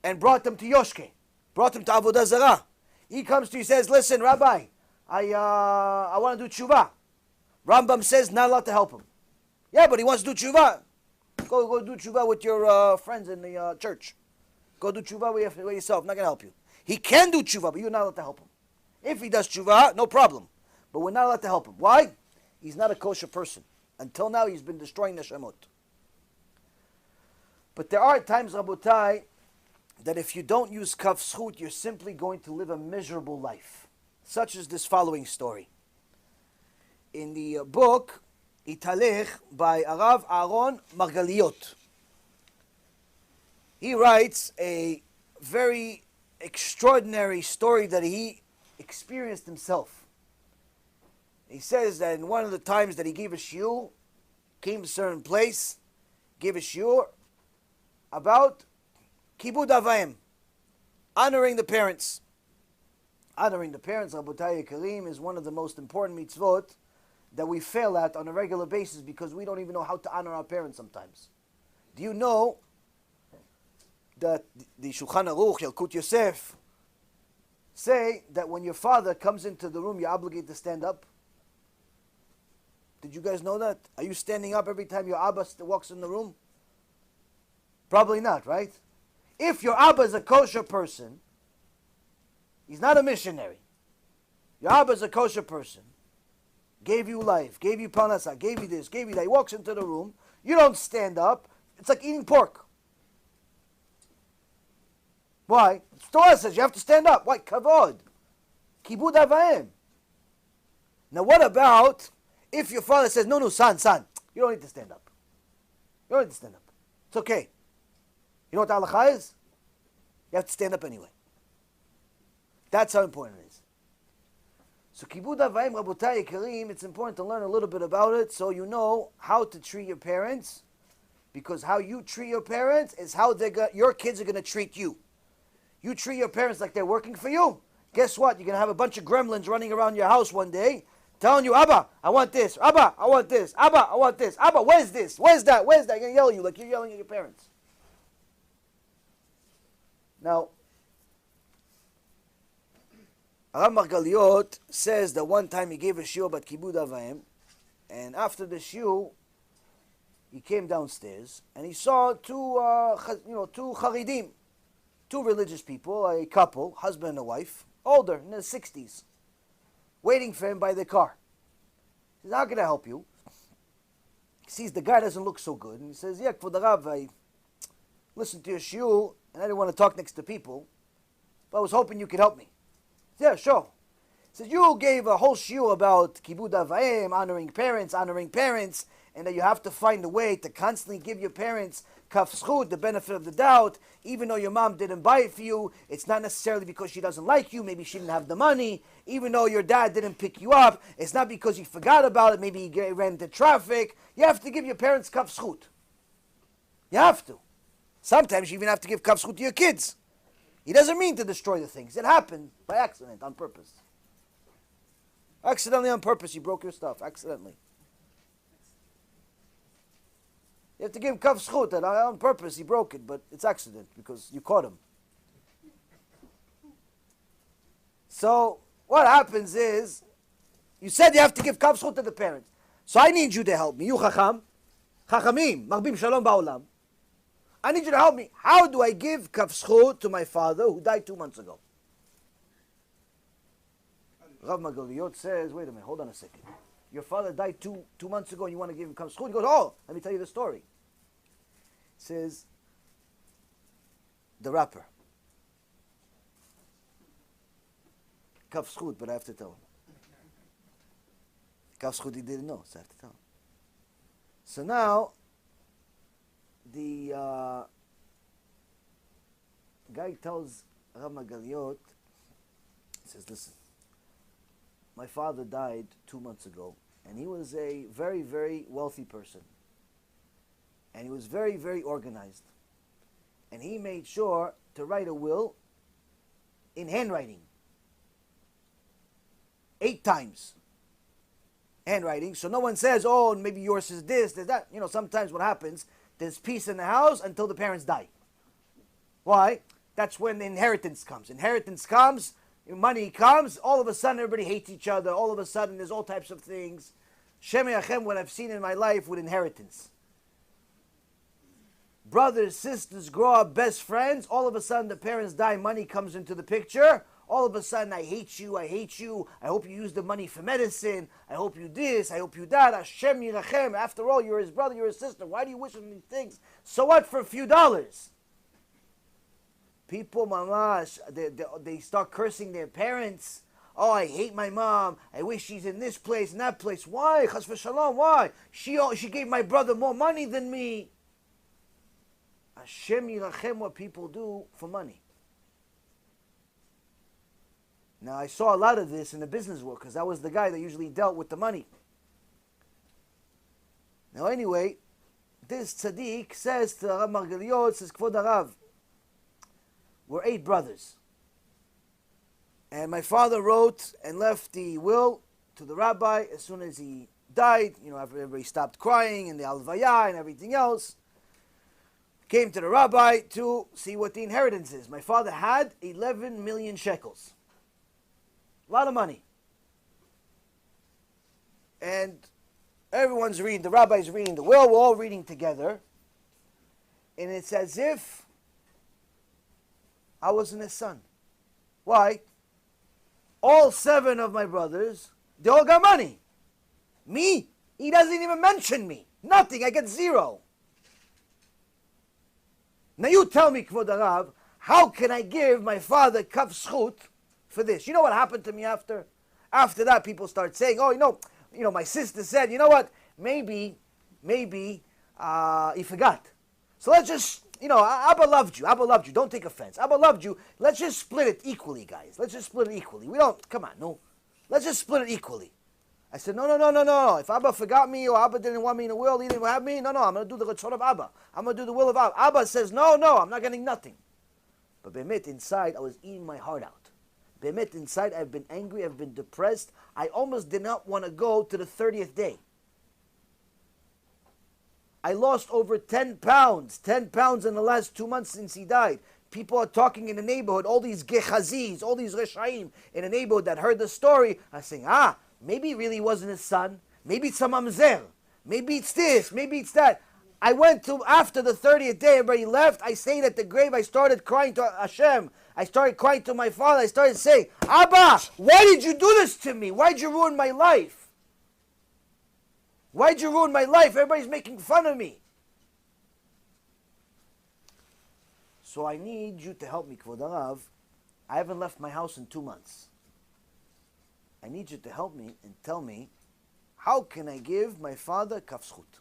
and brought them to Yoshke, brought them to Avodah Zarah. He comes to you, he says, listen, Rabbi, I want to do tshuva. Rambam says not allowed to help him. Yeah, but he wants to do tshuva. Go do tshuva with your friends in the church. Go do tshuva with yourself. I'm not going to help you. He can do tshuva, but you're not allowed to help him. If he does tshuva, no problem. But we're not allowed to help him. Why? He's not a kosher person. Until now, he's been destroying neshama. But there are times, Rabotai, that if you don't use kaf zchut, you're simply going to live a miserable life. Such as this following story. In the book, Italech, by Arav Aaron Margaliot, he writes a very extraordinary story that he experienced himself. He says that in one of the times that he gave a shiur, came to a certain place, gave a shiur about kibud avaim, honoring the parents. Honoring the parents, Rabotai Karim, is one of the most important mitzvot that we fail at on a regular basis because we don't even know how to honor our parents sometimes. Do you know that the Shulchan Aruch, Yalkut Yosef, say that when your father comes into the room, you're obligated to stand up? Did you guys know that? Are you standing up every time your Abba walks in the room? Probably not, right? If your Abba is a kosher person, he's not a missionary. Your Abba is a kosher person. Gave you life, gave you parnasah, gave you this, gave you that. He walks into the room. You don't stand up. It's like eating pork. Why? Torah says you have to stand up. Why? Kavod. Kibud avaim. Now what about if your father says, no, son, you don't need to stand up. You don't need to stand up. It's okay. You know what halacha is? You have to stand up anyway. That's how important it is. So kibud avaim, Rabotai Karim, it's important to learn a little bit about it so you know how to treat your parents, because how you treat your parents is how your kids are going to treat you. You treat your parents like they're working for you, guess what? You're going to have a bunch of gremlins running around your house one day telling you, Abba, I want this. Abba, I want this. Abba, I want this. Abba, where's this? Where's that? Where's that? They're going to yell at you like you're yelling at your parents. Now, Arav Margaliot says that one time he gave a shiur about kibud avaim, and after the shiur, he came downstairs and he saw two Haridim, two religious people, a couple, husband and a wife, older, in their 60s, waiting for him by the car. He says, how can I help you? He sees the guy doesn't look so good, and he says, yeah, for the Rav, I listened to your shiur, and I didn't want to talk next to people, but I was hoping you could help me. Yeah, sure. He says, you gave a whole shiur about kibud avayim, honoring parents, and that you have to find a way to constantly give your parents kaf zchut, the benefit of the doubt, even though your mom didn't buy it for you. It's not necessarily because she doesn't like you. Maybe she didn't have the money. Even though your dad didn't pick you up, it's not because he forgot about it. Maybe he ran into traffic. You have to give your parents kaf zchut. You have to. Sometimes you even have to give kaf zchut to your kids. He doesn't mean to destroy the things. It happened by accident, on purpose. Accidentally, on purpose, you broke your stuff. Accidentally. You have to give him kaf zchut that on purpose he broke it, but it's accident because you caught him. So what happens is, you said you have to give kaf zchut to the parents. So I need you to help me. You chacham, chachamim, marbim shalom ba'olam. I need you to help me. How do I give kaf zchut to my father who died 2 months ago? Rav Magaliot says, wait a minute, hold on a second. Your father died two months ago and you want to give him kaf zchut? He goes, oh, let me tell you the story. He says, the rapper. Kaf zchut, but I have to tell him. Kaf zchut he didn't know, so I have to tell him. So now, the guy tells Rav Magaliot, he says, listen, my father died 2 months ago, and he was a very, very wealthy person. And he was very, very organized. And he made sure to write a will in handwriting. 8 times. Handwriting. So no one says, oh, maybe yours is this, there's that. You know, sometimes what happens, there's peace in the house until the parents die. Why? That's when the inheritance comes. Inheritance comes, money comes, all of a sudden everybody hates each other. All of a sudden there's all types of things. Shem Yachem, what I've seen in my life with inheritance. Brothers, sisters grow up best friends. All of a sudden the parents die, money comes into the picture. All of a sudden I hate you. I hope you use the money for medicine. I hope you this, I hope you that. Hashem Yirachem. After all, you're his brother, you're his sister. Why do you wish him these things? So what for a few dollars? People, mamash, they start cursing their parents. Oh, I hate my mom. I wish she's in this place and that place. Why? Chas v'shalom. Why? She gave my brother more money than me. Hashem Yirachem, what people do for money. Now, I saw a lot of this in the business world because I was the guy that usually dealt with the money. Now, anyway, this tzaddik says to Rav Margaliot, says, Kvod Harav, we're 8 brothers. And my father wrote and left the will to the rabbi as soon as he died. You know, everybody stopped crying and the alvaya and everything else. Came to the rabbi to see what the inheritance is. My father had 11 million shekels. A lot of money. And everyone's reading, the rabbi's reading the will, we're all reading together. And it's as if I wasn't his son. Why? All 7 of my brothers, they all got money. Me? He doesn't even mention me. Nothing, I get 0. Now you tell me, Kvod Harav, how can I give my father kaf zchut for this? You know what happened to me after? After that, people start saying, oh, you know, my sister said, you know what, maybe he forgot. So let's just, Abba loved you, don't take offense. Abba loved you, let's just split it equally, guys. Let's just split it equally. Let's just split it equally. I said, no. If Abba forgot me or Abba didn't want me in the will, he didn't have me, no, I'm going to do the Ratzon of Abba. I'm going to do the will of Abba. Abba says, no, I'm not getting nothing. But Be'emet, inside, I was eating my heart out. Be'emet, inside, I've been angry, I've been depressed. I almost did not want to go to the 30th day. I lost over 10 pounds. 10 pounds in the last 2 months since he died. People are talking in the neighborhood, all these Gehazis, all these Reshaim in the neighborhood that heard the story are saying, maybe it really wasn't his son. Maybe it's some mamzer. Maybe it's this. Maybe it's that. I went to, after the 30th day, everybody left. I stayed at the grave. I started crying to Hashem. I started crying to my father. I started saying, Abba, why did you do this to me? Why did you ruin my life? Why did you ruin my life? Everybody's making fun of me. So I need you to help me, Kvod Harav. I haven't left my house in 2 months. I need you to help me and tell me, how can I give my father kaf zchut?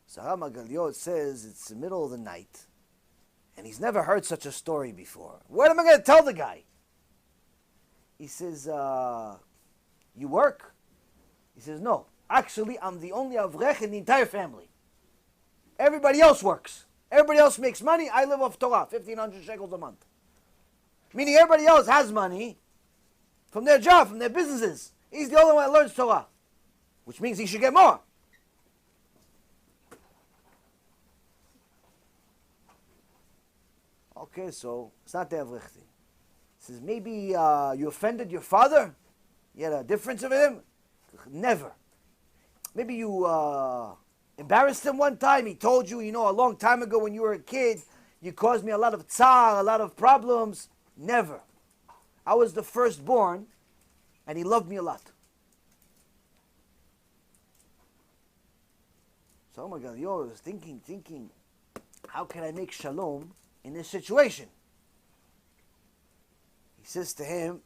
So Rabbi Yaron says it's the middle of the night, and he's never heard such a story before. What am I going to tell the guy? He says, you work? He says, no. Actually, I'm the only avrech in the entire family. Everybody else works. Everybody else makes money. I live off Torah, 1,500 shekels a month. Meaning everybody else has money from their job, from their businesses. He's the only one that learns Torah, which means he should get more. Okay, so it's not the avrech thing. He says, maybe you offended your father? You had a difference with him? Never. Maybe you embarrassed him one time. He told you, a long time ago when you were a kid, you caused me a lot of tsar, a lot of problems. Never. I was the firstborn, and he loved me a lot. So, oh my God, I was thinking, how can I make shalom in this situation? He says to him,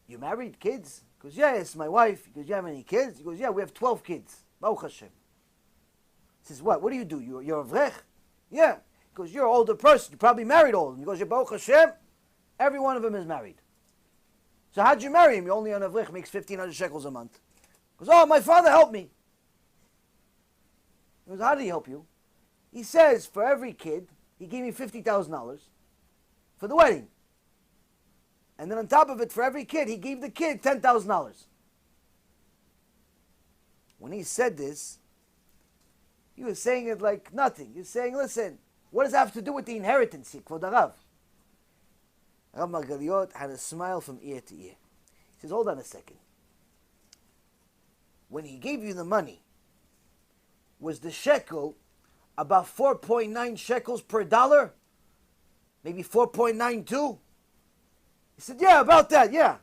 you married, kids? He goes, yeah, it's my wife. He goes, you have any kids? He goes, yeah, we have 12 kids. Baruch Hashem. He says, what do you do? You're a vrech? Yeah. He goes, you're an older person. You probably married all of them. He goes, yeah, Baruch Hashem. Every one of them is married. So how'd you marry him? You're only on a vrech, makes 1,500 shekels a month. He goes, oh, my father helped me. He goes, how did he help you? He says, for every kid, he gave me $50,000 for the wedding. And then on top of it, for every kid, he gave the kid $10,000. When he said this, he was saying it like nothing. He was saying, listen, what does that have to do with the inheritance? Kvod Harav. Rav Margaliot had a smile from ear to ear. He says, hold on a second. When he gave you the money, was the shekel about 4.9 shekels per dollar? Maybe 4.92? He said, yeah, about that, yeah.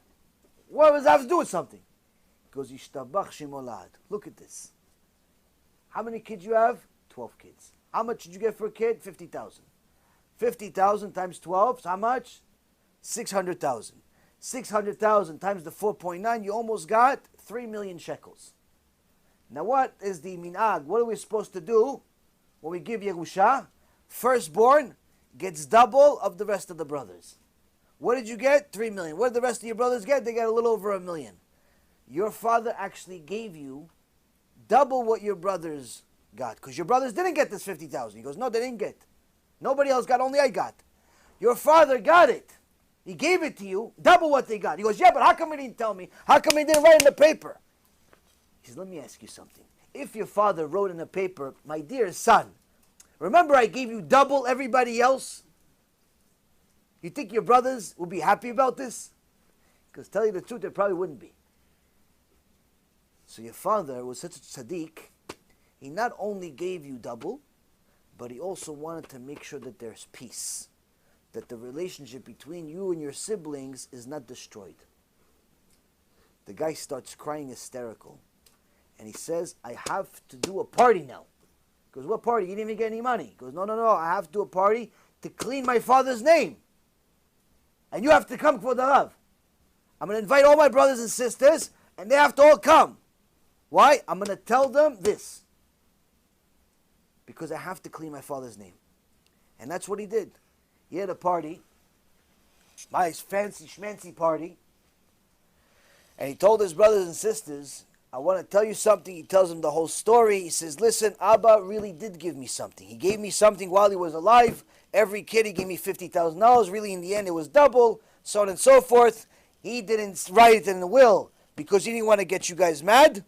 What does that have to do with something? He goes, Yishtabach Shemolad. Look at this. How many kids you have? 12 kids. How much did you get for a kid? 50,000. 50,000 times 12, so how much? 600,000. 600,000 times the 4.9, you almost got 3 million shekels. Now what is the minag? What are we supposed to do when we give Yerusha? Firstborn gets double of the rest of the brothers. What did you get? 3 million. What did the rest of your brothers get? They got a little over 1 million. Your father actually gave you double what your brothers got. Because your brothers didn't get this 50,000. He goes, no, they didn't get. Nobody else got, only I got. Your father got it. He gave it to you, double what they got. He goes, yeah, but how come he didn't tell me? How come he didn't write in the paper? He says, let me ask you something. If your father wrote in the paper, my dear son, remember I gave you double everybody else? You think your brothers will be happy about this? Because tell you the truth, they probably wouldn't be. So your father was such a tzaddik, he not only gave you double, but he also wanted to make sure that there's peace, that the relationship between you and your siblings is not destroyed. The guy starts crying hysterical, and he says, I have to do a party now. He goes, what party? You didn't even get any money. He goes, no, I have to do a party to clean my father's name. And you have to come, Kvod Harav. I'm going to invite all my brothers and sisters, and they have to all come. Why? I'm going to tell them this. Because I have to clean my father's name. And that's what he did. He had a party, nice, fancy, schmancy party. And he told his brothers and sisters, I want to tell you something. He tells them the whole story. He says, listen, Abba really did give me something. He gave me something while he was alive. Every kid, he gave me $50,000. Really, in the end, it was double, so on and so forth. He didn't write it in the will because he didn't want to get you guys mad.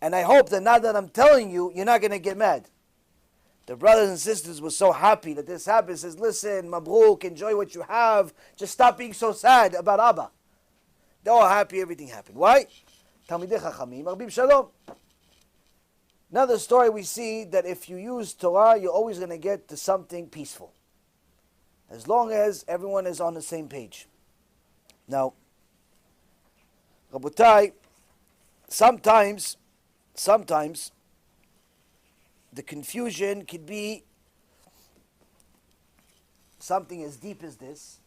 And I hope that now that I'm telling you, you're not going to get mad. The brothers and sisters were so happy that this happened. He says, listen, Mabruk, enjoy what you have. Just stop being so sad about Abba. They're all happy, everything happened. Why? Talmidei Chachamim, Arbim Shalom. Another story we see that if you use Torah, you're always going to get to something peaceful. As long as everyone is on the same page. Now, Rabotai, sometimes the confusion could be something as deep as this,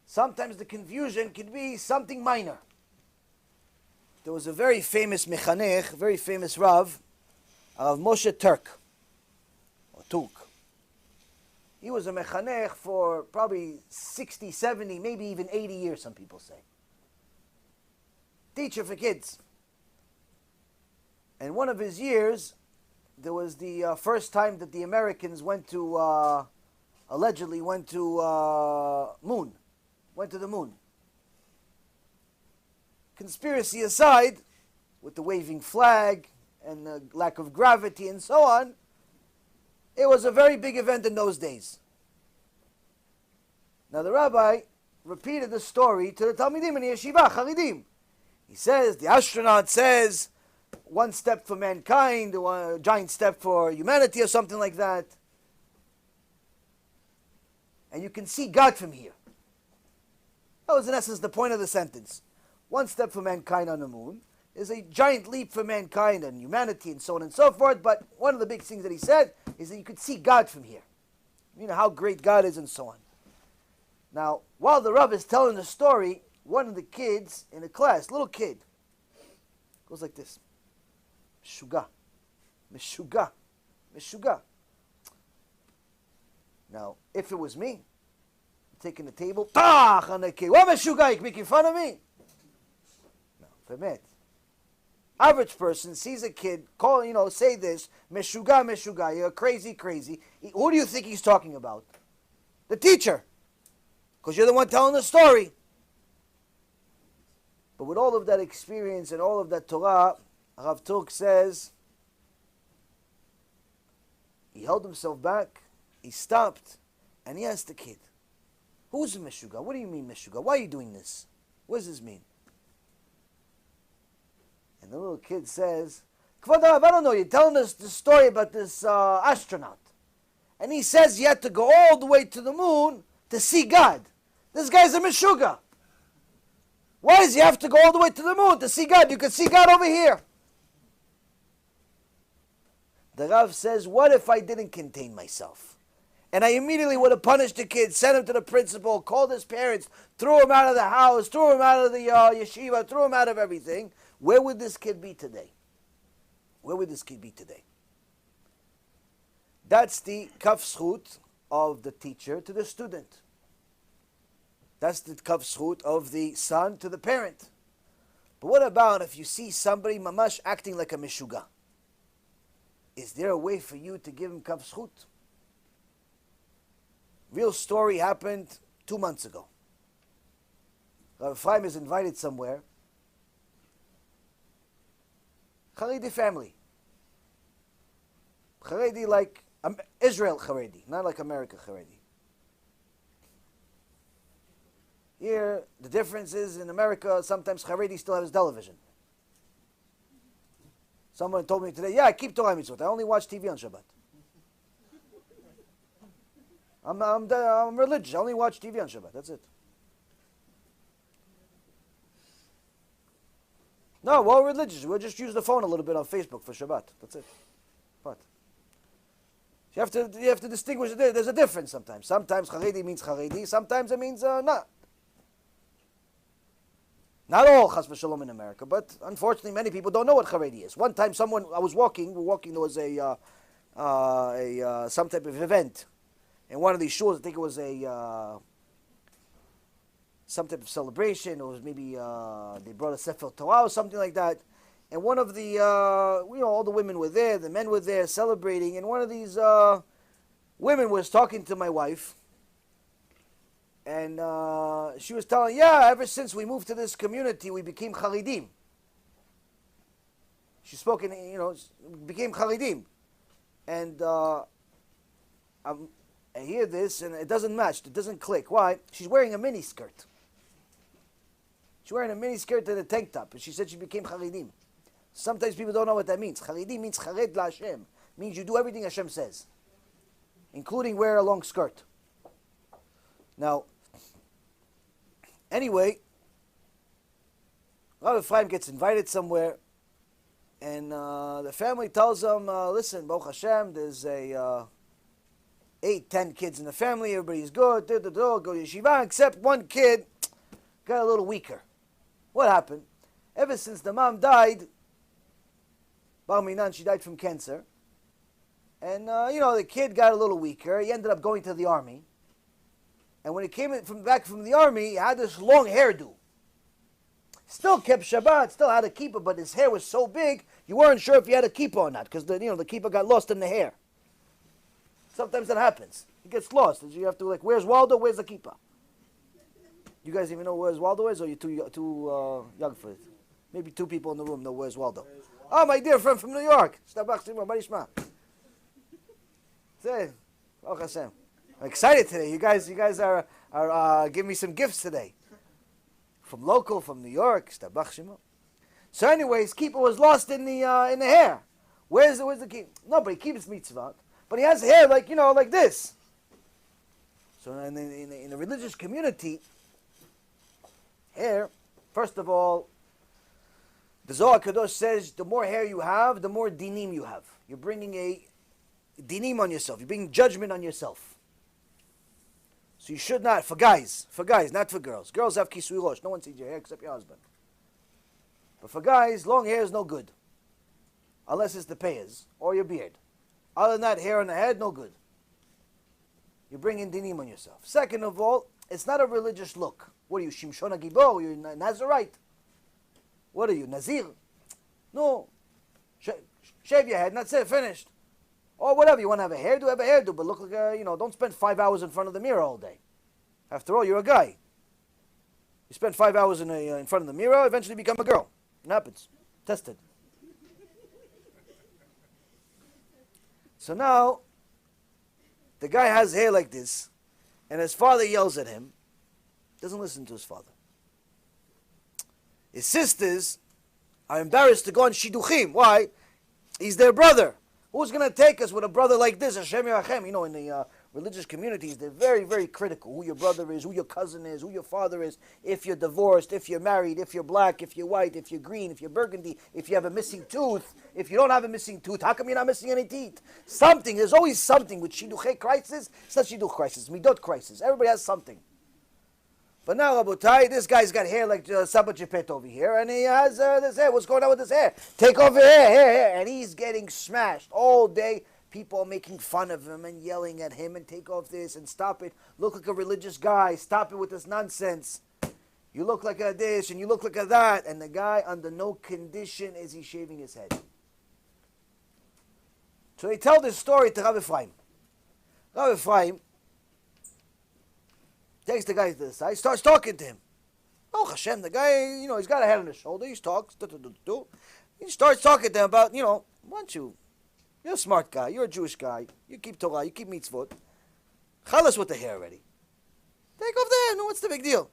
sometimes the confusion can be something minor. There was a very famous mechanech, very famous Rav Moshe Turk, or Turk. He was a mechanech for probably 60, 70, maybe even 80 years, some people say. Teacher for kids. And one of his years, there was the first time that the Americans went to, allegedly went to the moon. Conspiracy aside, with the waving flag and the lack of gravity and so on, it was a very big event in those days. Now the rabbi repeated the story to the Talmidim in the Yeshiva, Charidim. He says, the astronaut says, one step for mankind, a giant step for humanity or something like that. And you can see God from here. That was in essence the point of the sentence. One step for mankind on the moon is a giant leap for mankind and humanity and so on and so forth. But one of the big things that he said is that you could see God from here. You know how great God is and so on. Now, while the Rav is telling the story, one of the kids in the class, little kid, goes like this. Meshuga. Meshuga. Meshuga. Now, if it was me, taking the table, tach on the kid. What Meshuga? You making fun of me? No, Bemet. Average person sees a kid call, say this, Meshuga, Meshuga, you're crazy, crazy. Who do you think he's talking about? The teacher. Because you're the one telling the story. But with all of that experience and all of that Torah, Rav Turk says, he held himself back, he stopped, and he asked the kid, who's a Meshuga? What do you mean Meshuga? Why are you doing this? What does this mean? And the little kid says, Kvod Rav, I don't know, you're telling us the story about this astronaut. And he says he had to go all the way to the moon to see God. This guy's a Meshuga. Why does he have to go all the way to the moon to see God? You can see God over here. The Rav says, what if I didn't contain myself? And I immediately would have punished the kid, sent him to the principal, called his parents, threw him out of the house, threw him out of the yeshiva, threw him out of everything. Where would this kid be today? Where would this kid be today? That's the kaf zchut of the teacher to the student. That's the kaf zchut of the son to the parent. But what about if you see somebody mamash acting like a meshuga? Is there a way for you to give him kaf zchut? Real story happened 2 months ago. Rabbi Chaim is invited somewhere. Haredi family. Haredi like Israel Haredi, not like America Haredi. Here, the difference is in America, sometimes Haredi still has television. Someone told me today, I keep Torah mitzvot. I only watch TV on Shabbat. I'm religious. I only watch TV on Shabbat. That's it. No, we're religious. We'll just use the phone a little bit on Facebook for Shabbat. That's it. What? You have to distinguish. There's a difference sometimes. Sometimes Haredi means Haredi. Sometimes it means not. Not all Chas v'Shalom in America, but unfortunately many people don't know what Haredi is. One time I was walking, there was some type of event. In one of these shuls, I think it was some type of celebration, or it was maybe they brought a Sefer Torah or something like that. And one of the, all the women were there, the men were there celebrating, and one of these women was talking to my wife, and she was telling, ever since we moved to this community, we became Haredim. She spoke in, became Haredim. And I hear this, and it doesn't match. It doesn't click. Why? She's wearing a mini skirt. She's wearing a mini skirt and a tank top, and she said she became Haredim. Sometimes people don't know what that means. Haredim means Chared la Hashem. Means you do everything Hashem says, including wear a long skirt. Now, anyway, Rabbi Ephraim gets invited somewhere, and the family tells him, listen, Baruch Hashem, there's a 8, 10 kids in the family, everybody's good, go to yeshiva, except one kid got a little weaker. What happened? Ever since the mom died, Bar Minan, she died from cancer, and the kid got a little weaker. He ended up going to the army, and when he came back from the army, he had this long hairdo. Still kept Shabbat, still had a kippah, but his hair was so big, you weren't sure if he had a kippah or not, because the kippah got lost in the hair. Sometimes that happens. It gets lost. You have to, where's Waldo? Where's the kippah? You guys even know where's Waldo is, or you're too young for it? Maybe 2 people in the room know where's Waldo. Oh, my dear friend from New York. I'm excited today. You guys are giving me some gifts today. From local, from New York. So anyways, kippah was lost in the hair. Where's the kippah? Nobody keeps mitzvah, but he has hair like this. So in the religious community, hair, first of all, the Zohar Kadosh says the more hair you have, the more dinim you have. You're bringing a dinim on yourself. You're bringing judgment on yourself. So you should not, for guys, not for girls. Girls have kisui rosh. No one sees your hair except your husband. But for guys, long hair is no good. Unless it's the payas or your beard. Other than that, hair on the head, no good. You're bringing dinim on yourself. Second of all, it's not a religious look. What are you, Shimshon HaGibor? You're Nazarite. What are you, Nazir? No. Shave your head and that's it, finished. Or whatever, you want to have a hairdo, but look like don't spend 5 hours in front of the mirror all day. After all, you're a guy. You spend 5 hours in front of the mirror, eventually become a girl. It happens. Tested. So now, the guy has hair like this, and his father yells at him. Doesn't listen to his father. His sisters are embarrassed to go on shiduchim. Why? He's their brother. Who's going to take us with a brother like this? Hashem Yerachem. In the religious communities, they're very, very critical. Who your brother is, who your cousin is, who your father is, if you're divorced, if you're married, if you're black, if you're white, if you're green, if you're burgundy, if you have a missing tooth, if you don't have a missing tooth, how come you're not missing any teeth? Something. There's always something with shiduchei crisis. It's not shiduch crisis, midot crisis. Everybody has something. But now, Rabotai, this guy's got hair like Saba Chipet over here, and he has this hair. What's going on with his hair? Take off your hair. And he's getting smashed all day. People are making fun of him and yelling at him and take off this and stop it. Look like a religious guy. Stop it with this nonsense. You look like a this and you look like a that. And the guy, under no condition is he shaving his head. So they tell this story to Rabbi Ephraim. Rabbi Ephraim takes the guy to the side, starts talking to him. Oh, Hashem, the guy, he's got a head on his shoulder. He talks. He starts talking to him about, why don't you? You're a smart guy. You're a Jewish guy. You keep Torah. You keep mitzvot. Chalas with the hair already. Take off the hair. No, what's the big deal?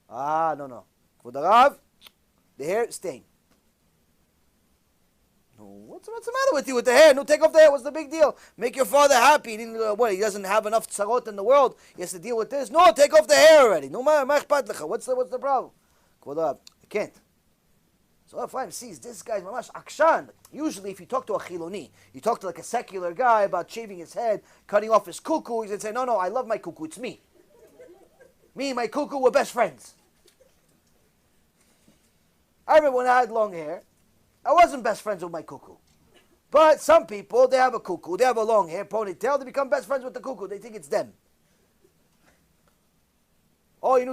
No. Kvod Harav, the hair, staying. No, what's the matter with you with the hair? No, take off the hair. What's the big deal? Make your father happy. He doesn't have enough tzarot in the world. He has to deal with this. No, take off the hair already. No, what's the problem? Kvod Harav, I can't. So Ephraim sees this guy's mamash akshan. Usually, if you talk to a chiloni, you talk to a secular guy about shaving his head, cutting off his cuckoo, he's going to say, no, I love my cuckoo, it's me. Me and my cuckoo, we're best friends. I remember when I had long hair, I wasn't best friends with my cuckoo. But some people, they have a cuckoo, they have a long hair, ponytail, they become best friends with the cuckoo, they think it's them. All you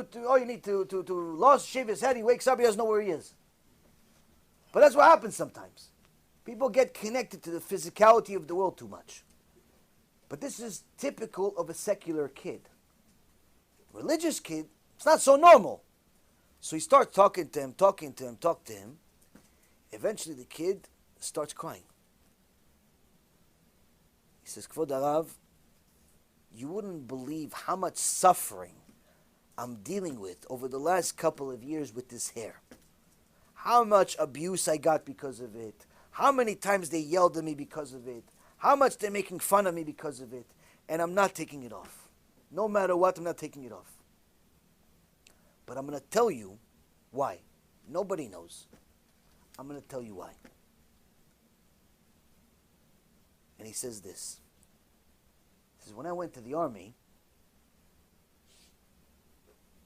need to shave his head, he wakes up, he doesn't know where he is. But that's what happens sometimes. People get connected to the physicality of the world too much. But this is typical of a secular kid. Religious kid, it's not so normal. So he starts talking to him. Eventually the kid starts crying. He says, Kvod Harav, you wouldn't believe how much suffering I'm dealing with over the last couple of years with this hair. How much abuse I got because of it. How many times they yelled at me because of it. How much they're making fun of me because of it. And I'm not taking it off. No matter what, I'm not taking it off. But I'm going to tell you why. Nobody knows. I'm going to tell you why. And he says this. He says, when I went to the army,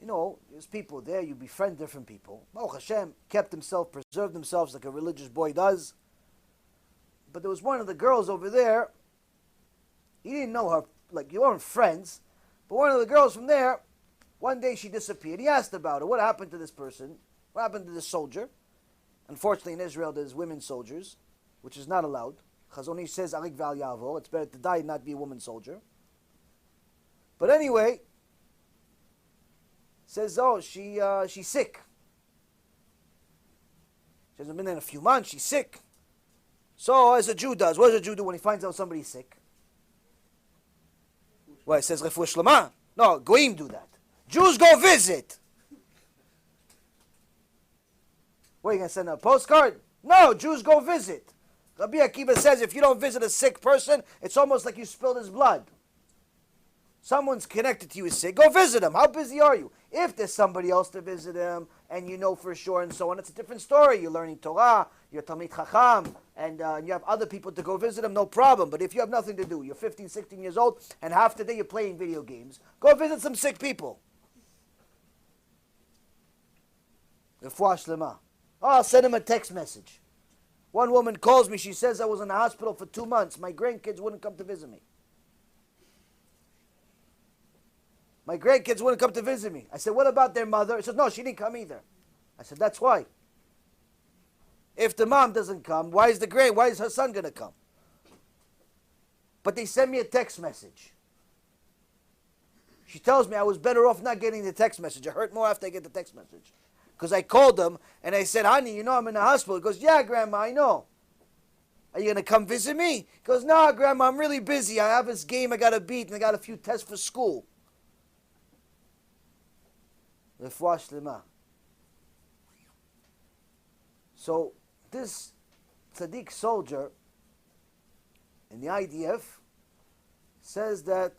you know, there's people there, you befriend different people. Baruch Hashem kept himself, preserved themselves like a religious boy does. But there was one of the girls over there, he didn't know her, like you weren't friends, but one of the girls from there, one day she disappeared. He asked about her. What happened to this person? What happened to this soldier? Unfortunately, in Israel, there's women soldiers, which is not allowed. Chazon Ish says, Arik Val Yavo, it's better to die and not be a woman soldier. But anyway, says, oh, she's sick. She hasn't been there in a few months, she's sick. So, as a Jew does, what does a Jew do when he finds out somebody's sick? Well, it says, Refuah Shlema. No, Goyim do that. Jews go visit. What, are you going to send a postcard? No, Jews go visit. Rabbi Akiva says if you don't visit a sick person, it's almost like you spilled his blood. Someone's connected to you is sick, go visit him. How busy are you? If there's somebody else to visit him, and you know for sure and so on, it's a different story. You're learning Torah, you're Talmid Chacham, and you have other people to go visit him, no problem. But if you have nothing to do, you're 15, 16 years old, and half the day you're playing video games, go visit some sick people. Refuah Shlema. Oh, I'll send him a text message. One woman calls me, she says I was in the hospital for 2 months. My grandkids wouldn't come to visit me. My grandkids wouldn't come to visit me. I said, what about their mother? She said, no, she didn't come either. I said, that's why. If the mom doesn't come, why is her son going to come? But they sent me a text message. She tells me I was better off not getting the text message. It hurt more after I get the text message. Because I called them and I said, honey, you know I'm in the hospital. He goes, yeah, Grandma, I know. Are you going to come visit me? He goes, no, Grandma, I'm really busy. I have this game I got to beat and I got a few tests for school. Refuah Shlema. So this tzaddik soldier in the IDF says that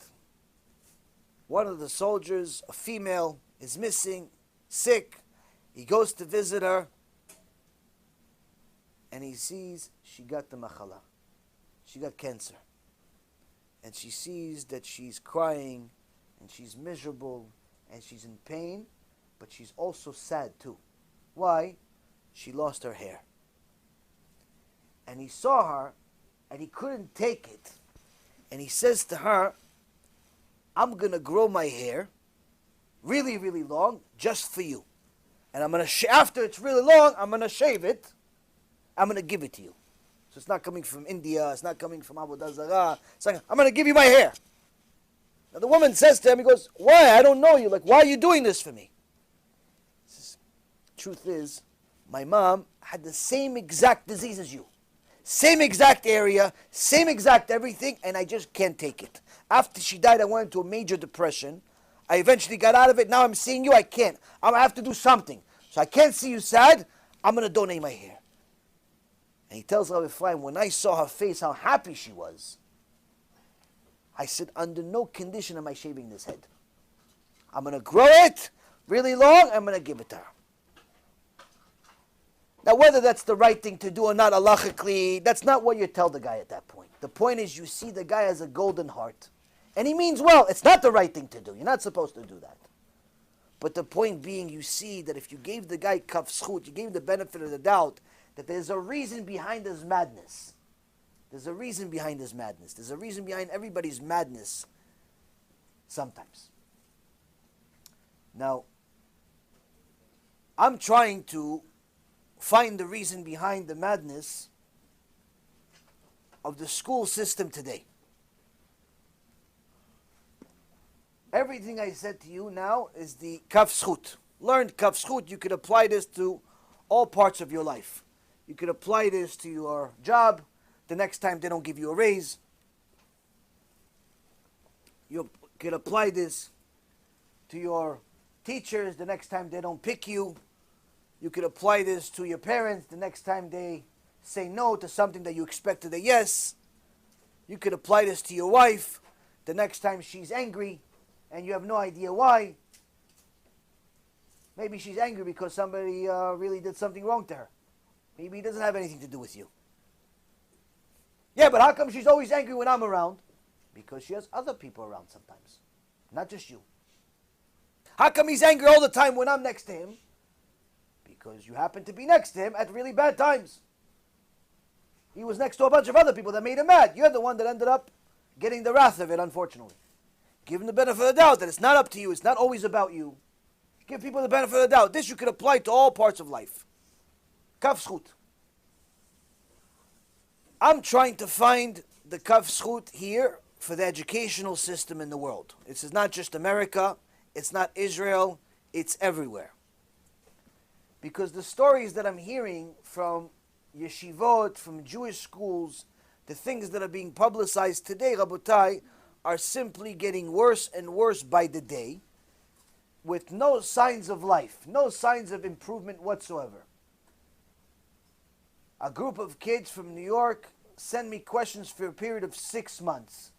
one of the soldiers, a female, is missing, sick. He goes to visit her and he sees she got the machala. She got cancer. And she sees that she's crying and she's miserable and she's in pain, but she's also sad too. Why? She lost her hair. And he saw her and he couldn't take it. And he says to her, I'm going to grow my hair really, really long just for you. And I'm going to, after it's really long, I'm going to shave it. I'm going to give it to you. So it's not coming from India. It's not coming from Avodah Zarah. It's like, I'm going to give you my hair. Now the woman says to him, he goes, why? I don't know you. Like, why are you doing this for me? He says, truth is, my mom had the same exact disease as you. Same exact area, same exact everything, and I just can't take it. After she died, I went into a major depression. I eventually got out of it. Now I'm seeing you. I can't. I'm going to have to do something. So I can't see you sad. I'm going to donate my hair. And he tells Rabbi Ephraim, when I saw her face, how happy she was, I said, under no condition am I shaving this head. I'm going to grow it really long. I'm going to give it to her. Now, whether that's the right thing to do or not, halachically, that's not what you tell the guy at that point. The point is you see the guy has a golden heart. And he means well. It's not the right thing to do. You're not supposed to do that. But the point being, you see that if you gave the guy kaf zchut, you gave him the benefit of the doubt, that there's a reason behind his madness. There's a reason behind his madness. There's a reason behind everybody's madness sometimes. Now, I'm trying to find the reason behind the madness of the school system today. Everything I said to you now is the kaf zchut. Learned kaf zchut, you could apply this to all parts of your life. You could apply this to your job. The next time they don't give you a raise. You could apply this to your teachers. The next time they don't pick you. You could apply this to your parents the next time they say no to something that you expected a yes. You could apply this to your wife the next time she's angry and you have no idea why. Maybe she's angry because somebody really did something wrong to her. Maybe it doesn't have anything to do with you. Yeah, but how come she's always angry when I'm around? Because she has other people around sometimes, not just you. How come he's angry all the time when I'm next to him? Because you happen to be next to him at really bad times. He was next to a bunch of other people that made him mad. You're the one that ended up getting the wrath of it, unfortunately. Give him the benefit of the doubt that it's not up to you. It's not always about you. Give people the benefit of the doubt. This you could apply to all parts of life. Kaf zchut. I'm trying to find the kaf zchut here for the educational system in the world. This is not just America. It's not Israel. It's everywhere. Because the stories that I'm hearing from yeshivot, from Jewish schools, the things that are being publicized today, Rabotai, are simply getting worse and worse by the day, with no signs of life, no signs of improvement whatsoever. A group of kids from New York send me questions for a period of 6 months.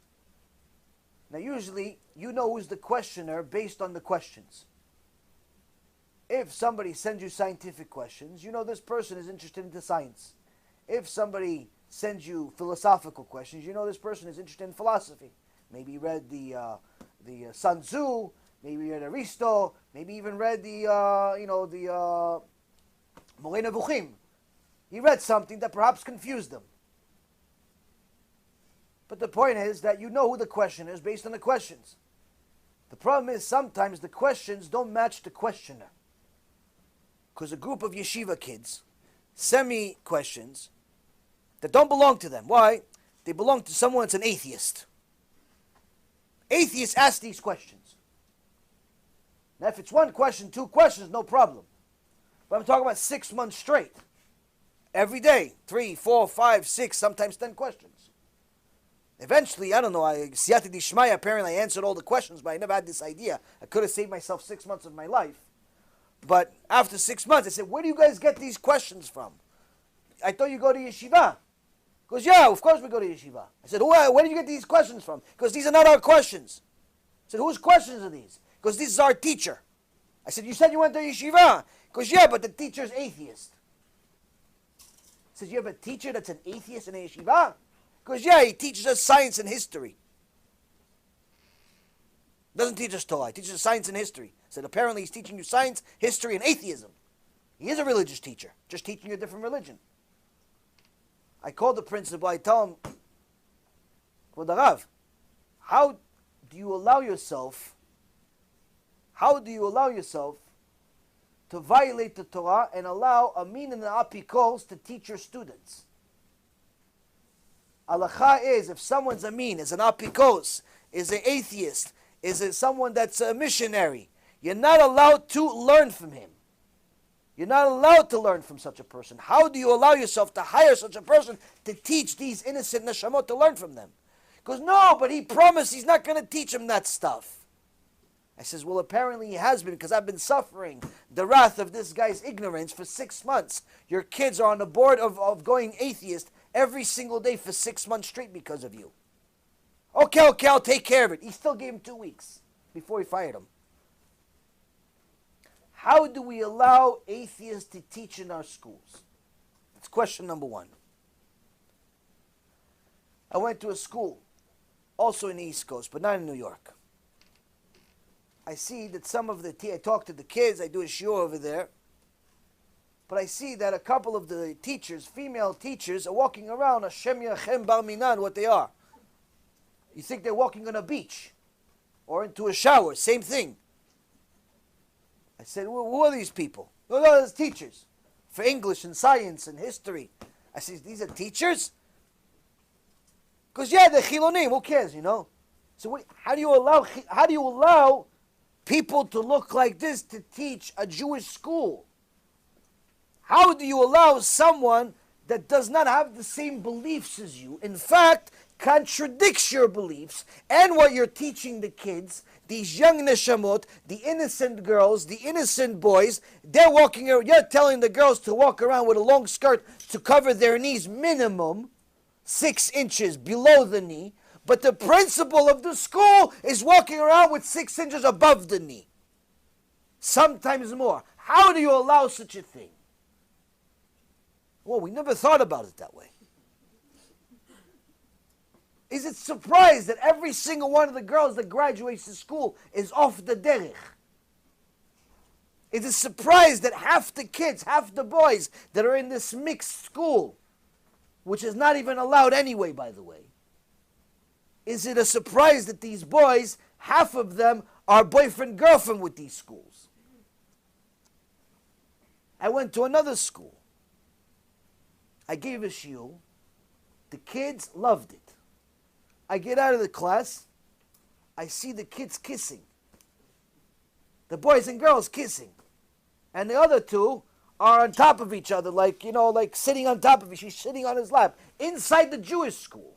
Now usually, you know who's the questioner based on the questions. If somebody sends you scientific questions, you know this person is interested in science. If somebody sends you philosophical questions, you know this person is interested in philosophy. Maybe he read the Sun Tzu, maybe read Aristo, maybe even read the Moreh Nevuchim. He read something that perhaps confused him. But the point is that you know who the questioner is based on the questions. The problem is sometimes the questions don't match the questioner. Because a group of yeshiva kids send me questions that don't belong to them. Why? They belong to someone that's an atheist. Atheists ask these questions. Now if it's one question, 2 questions, no problem. But I'm talking about 6 months straight. Every day, 3, 4, 5, 6, sometimes 10 questions. Eventually, I don't know, Siyata Dishmaya, apparently I answered all the questions, but I never had this idea. I could have saved myself 6 months of my life. But after 6 months, I said, where do you guys get these questions from? I thought you go to yeshiva. He goes, yeah, of course we go to yeshiva. I said, where did you get these questions from? Because these are not our questions. I said, whose questions are these? Because this is our teacher. I said, you said you went to yeshiva. He goes, yeah, but the teacher's atheist. I said, you have a teacher that's an atheist in a yeshiva? Because, yeah, he teaches us science and history. Doesn't teach us Torah. He teaches us science and history. I said, apparently he's teaching you science, history, and atheism. He is a religious teacher, just teaching you a different religion. I called the principal. I tell him, Kvod Harav, how do you allow yourself to violate the Torah and allow Amin and Apikos to teach your students? Halacha is, if someone's Amin, is an Apikos, is an atheist, is it someone that's a missionary, you're not allowed to learn from him. You're not allowed to learn from such a person. How do you allow yourself to hire such a person to teach these innocent neshamot to learn from them? Because no, but he promised he's not going to teach them that stuff. I says, well, apparently he has been, because I've been suffering the wrath of this guy's ignorance for 6 months. Your kids are on the board of going atheist every single day for 6 months straight because of you. Okay, I'll take care of it. He still gave him 2 weeks before he fired him. How do we allow atheists to teach in our schools? That's question number 1. I went to a school, also in the East Coast, but not in New York. I see that some of the, I talk to the kids, I do a shiur over there, but I see that a couple of the teachers, female teachers, are walking around, Hashem Yachem Bar Minan, what they are. You think they're walking on a beach or into a shower, same thing. I said, well, who are these people? No, they're teachers for English and science and history. I said, these are teachers? Because yeah, they're chilonim, who cares, you know? So how do you allow people to look like this to teach a Jewish school? How do you allow someone that does not have the same beliefs as you, in fact, contradicts your beliefs and what you're teaching the kids, these young neshamot, the innocent girls, the innocent boys, they're walking around, you're telling the girls to walk around with a long skirt to cover their knees minimum 6 inches below the knee, but the principal of the school is walking around with 6 inches above the knee. Sometimes more. How do you allow such a thing? Well, we never thought about it that way. Is it surprised that every single one of the girls that graduates to school is off the derech? Is it surprised that half the kids, half the boys that are in this mixed school, which is not even allowed anyway, by the way, is it a surprise that these boys, half of them are boyfriend-girlfriend with these schools? I went to another school. I gave a shiur. The kids loved it. I get out of the class. I see the kids kissing. The boys and girls kissing. And the other two are on top of each other, like, like sitting on top of each. She's sitting on his lap. Inside the Jewish school.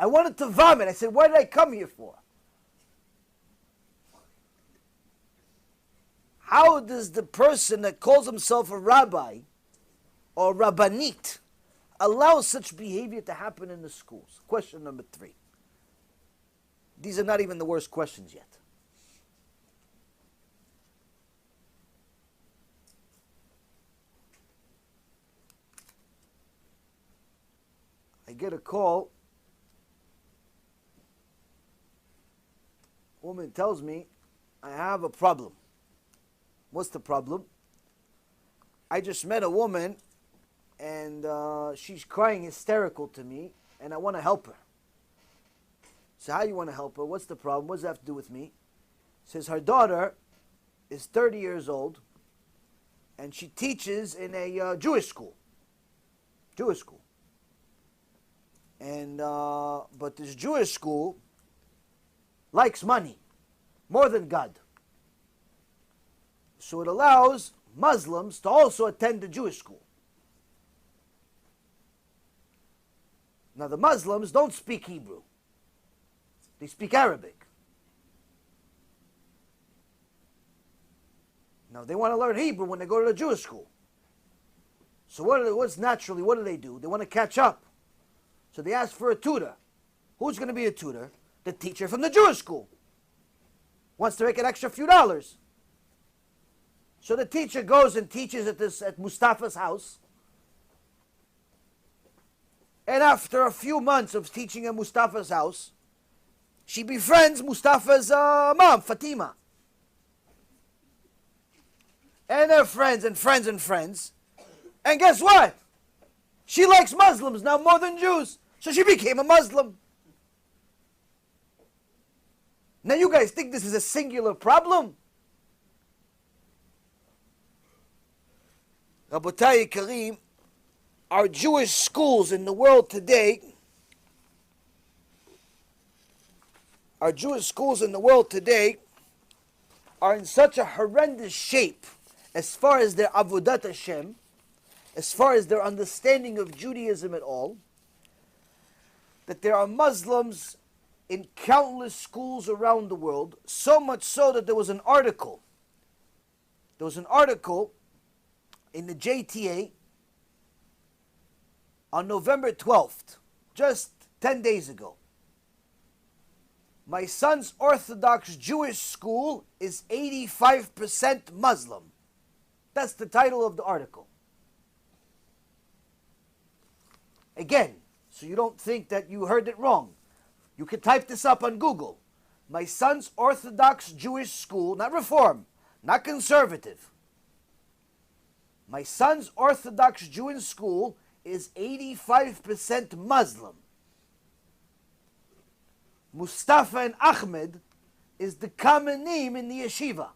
I wanted to vomit. I said, what did I come here for? How does the person that calls himself a rabbi or rabbanit allow such behavior to happen in the schools? Question number 3. These are not even the worst questions yet. I get a call. A woman tells me, I have a problem. What's the problem? I just met a woman and she's crying hysterical to me and I want to help her. So how you want to help her? What's the problem? What does that have to do with me? Says her daughter is 30 years old and she teaches in a Jewish school. Jewish school. And but this Jewish school likes money more than God. So it allows Muslims to also attend the Jewish school. Now the Muslims don't speak Hebrew. They speak Arabic. Now they want to learn Hebrew when they go to the Jewish school. So what do they do? They want to catch up. So they ask for a tutor. Who's going to be a tutor? The teacher from the Jewish school. Wants to make an extra few dollars. So the teacher goes and teaches at Mustafa's house. And after a few months of teaching at Mustafa's house, she befriends Mustafa's mom, Fatima. And they're friends and friends and friends. And guess what? She likes Muslims now more than Jews. So she became a Muslim. Now you guys think this is a singular problem? Rabotai Kareem, our Jewish schools in the world today, are in such a horrendous shape as far as their avodat Hashem, as far as their understanding of Judaism at all, that there are Muslims in countless schools around the world, so much so that there was an article in the JTA on November 12th, just 10 days ago. My son's Orthodox Jewish school is 85% Muslim. That's the title of the article. Again, so you don't think that you heard it wrong. You can type this up on Google. My son's Orthodox Jewish school, not Reform, not conservative. My son's Orthodox Jewish school is 85% Muslim. Mustafa and Ahmed is the common name in the yeshiva.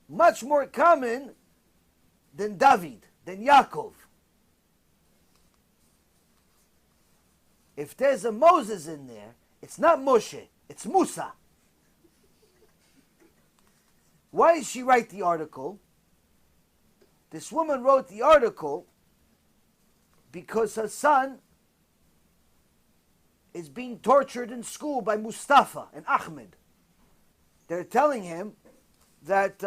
Much more common than David, than Yaakov. If there's a Moses in there, it's not Moshe, it's Musa. Why did she write the article? This woman wrote the article because her son is being tortured in school by Mustafa and Ahmed. They're telling him that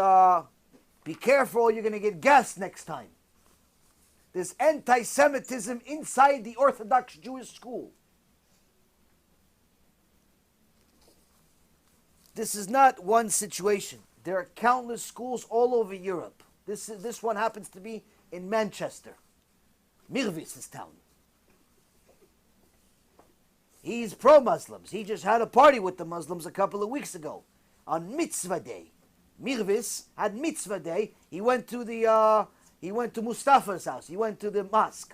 be careful, you're going to get gassed next time. There's anti-Semitism inside the Orthodox Jewish school. This is not one situation. There are countless schools all over Europe. This one happens to be in Manchester. Mirvis' town. He's pro-Muslims. He just had a party with the Muslims a couple of weeks ago on Mitzvah Day. Mirvis had Mitzvah Day. He went to Mustafa's house. He went to the mosque.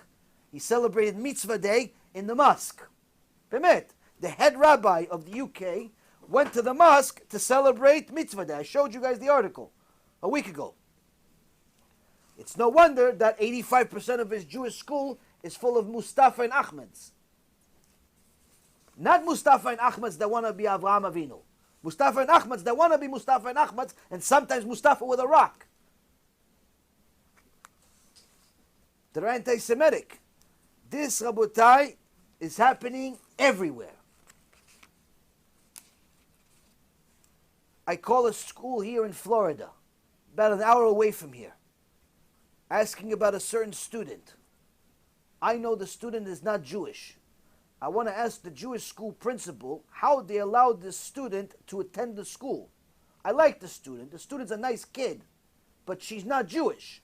He celebrated Mitzvah Day in the mosque. Bemet, the head rabbi of the UK went to the mosque to celebrate Mitzvah Day. I showed you guys the article a week ago. It's no wonder that 85% of his Jewish school is full of Mustafa and Ahmeds. Not Mustafa and Ahmeds that want to be Avraham Avinu. Mustafa and Ahmeds that want to be Mustafa and Ahmeds, and sometimes Mustafa with a rock. They're anti-Semitic. This, Rabotai, is happening everywhere. I call a school here in Florida, about an hour away from here, asking about a certain student. I know the student is not Jewish. I want to ask the Jewish school principal how they allowed this student to attend the school. I like the student. The student's a nice kid, but she's not Jewish.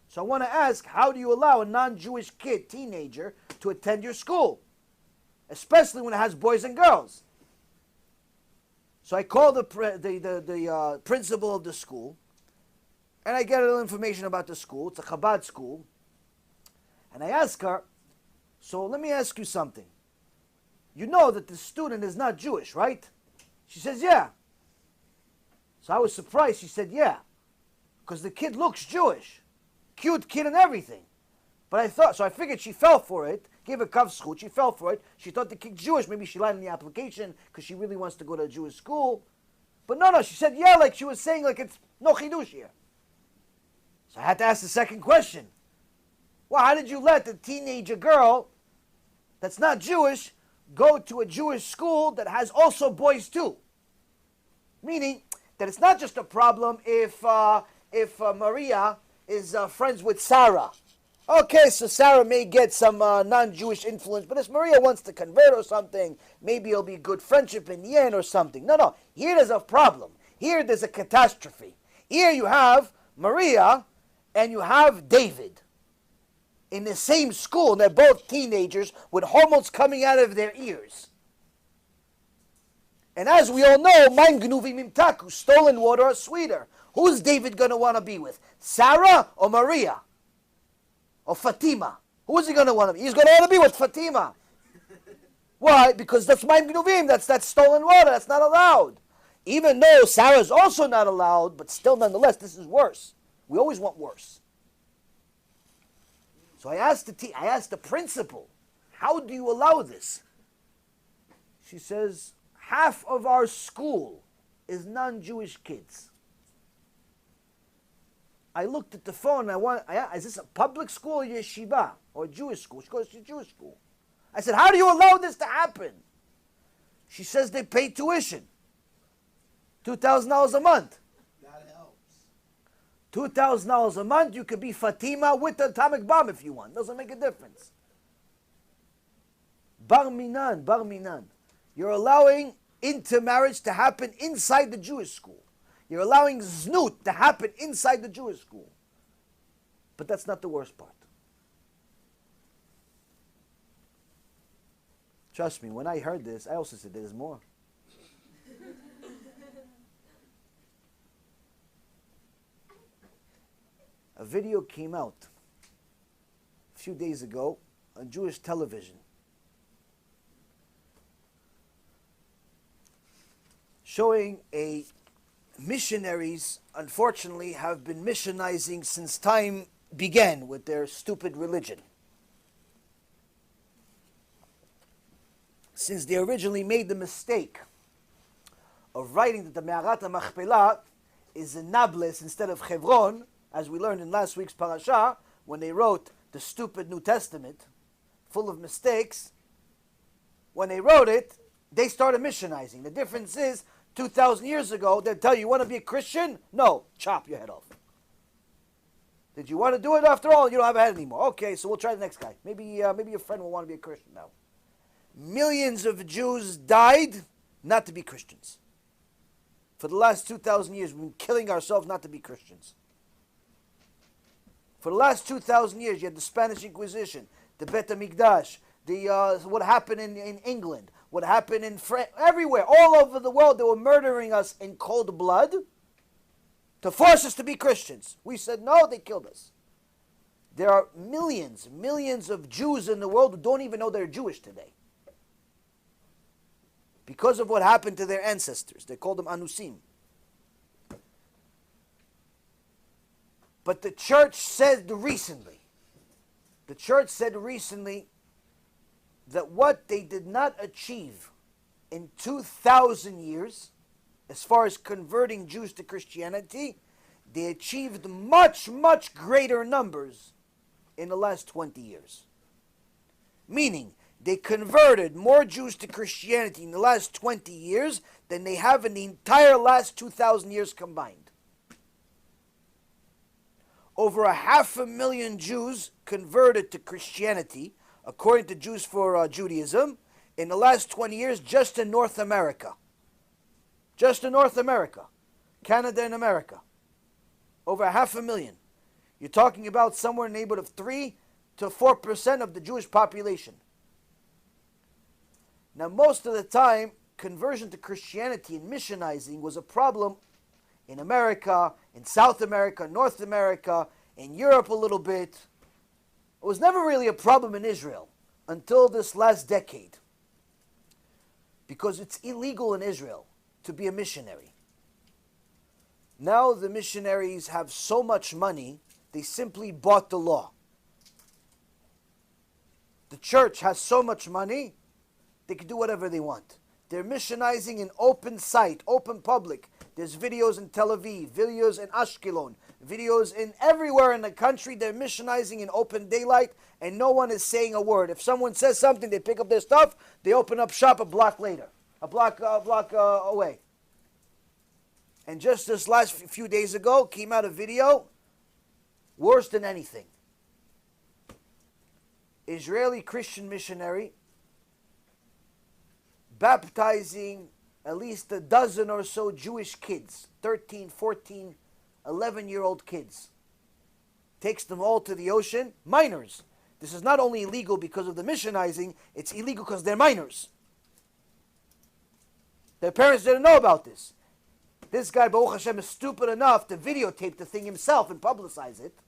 So I want to ask, how do you allow a non-Jewish kid, teenager, to attend your school? Especially when it has boys and girls. So I call the principal of the school, and I get a little information about the school. It's a Chabad school. And I ask her, so let me ask you something. You know that the student is not Jewish, right? She says, yeah. So I was surprised. She said, yeah. Because the kid looks Jewish. Cute kid and everything. But I figured she fell for it. Gave her kav zchut. She fell for it. She thought the kid's Jewish. Maybe she lied in the application because she really wants to go to a Jewish school. But no, she said, yeah, like she was saying, like it's no chidush here. So I had to ask the second question. Well, how did you let the teenager girl that's not Jewish go to a Jewish school that has also boys too? Meaning that it's not just a problem if Maria is friends with Sarah. Okay, so Sarah may get some non-Jewish influence, but if Maria wants to convert or something, maybe it'll be good friendship in the end or something. No. Here there's a problem. Here there's a catastrophe. Here you have Maria and you have David in the same school, and they're both teenagers with hormones coming out of their ears. And as we all know, Maim Gnuvim Imtaku, stolen water is sweeter. Who's David going to want to be with? Sarah or Maria? Or Fatima? Who is he going to want to be? He's going to want to be with Fatima. Why? Because that's Maim Gnuvim, that's stolen water, that's not allowed. Even though Sarah's also not allowed, but still nonetheless, this is worse. We always want worse. So I asked the principal, how do you allow this? She says, half of our school is non-Jewish kids. I looked at the phone and is this a public school or yeshiva or a Jewish school? She goes, it's a Jewish school. I said, how do you allow this to happen? She says they pay tuition. $2,000 a month. $2,000 a month, you could be Fatima with the atomic bomb if you want. Doesn't make a difference. Bar minan. You're allowing intermarriage to happen inside the Jewish school. You're allowing znut to happen inside the Jewish school. But that's not the worst part. Trust me, when I heard this, I also said there's more. A video came out a few days ago on Jewish television showing missionaries, unfortunately, have been missionizing since time began with their stupid religion. Since they originally made the mistake of writing that the Me'arat HaMachpelah is in Nablus instead of Hebron, as we learned in last week's parasha, when they wrote the stupid New Testament, full of mistakes, when they wrote it, they started missionizing. The difference is, 2,000 years ago, they'd tell you, you want to be a Christian? No, chop your head off. Did you want to do it after all? You don't have a head anymore. Okay, so we'll try the next guy. Maybe your friend will want to be a Christian now. Millions of Jews died not to be Christians. For the last 2,000 years, we've been killing ourselves not to be Christians. For the last 2,000 years, you had the Spanish Inquisition, the Bet HaMikdash, what happened in England, what happened in France, everywhere, all over the world, they were murdering us in cold blood to force us to be Christians. We said no, they killed us. There are millions of Jews in the world who don't even know they're Jewish today. Because of what happened to their ancestors. They called them Anusim. But the church said recently that what they did not achieve in 2,000 years, as far as converting Jews to Christianity, they achieved much, much greater numbers in the last 20 years. Meaning, they converted more Jews to Christianity in the last 20 years than they have in the entire last 2,000 years combined. Over 500,000 Jews converted to Christianity, according to Jews for Judaism, in the last 20 years just in North America. Just in North America. Canada and America. Over 500,000. You're talking about somewhere in the neighborhood of 3 to 4% of the Jewish population. Now, most of the time, conversion to Christianity and missionizing was a problem in America, in South America, North America, in Europe a little bit. It was never really a problem in Israel until this last decade. Because it's illegal in Israel to be a missionary. Now the missionaries have so much money, they simply bought the law. The church has so much money, they can do whatever they want. They're missionizing in open sight, open public. There's videos in Tel Aviv, videos in Ashkelon, videos in everywhere in the country. They're missionizing in open daylight, and no one is saying a word. If someone says something, they pick up their stuff, they open up shop a block later, a block away. And just this last few days ago, came out a video, worse than anything. Israeli Christian missionary baptizing at least a dozen or so Jewish kids, 13, 14, 11-year-old kids. Takes them all to the ocean, minors. This is not only illegal because of the missionizing, it's illegal because they're minors. Their parents didn't know about this. This guy, Baruch Hashem, is stupid enough to videotape the thing himself and publicize it.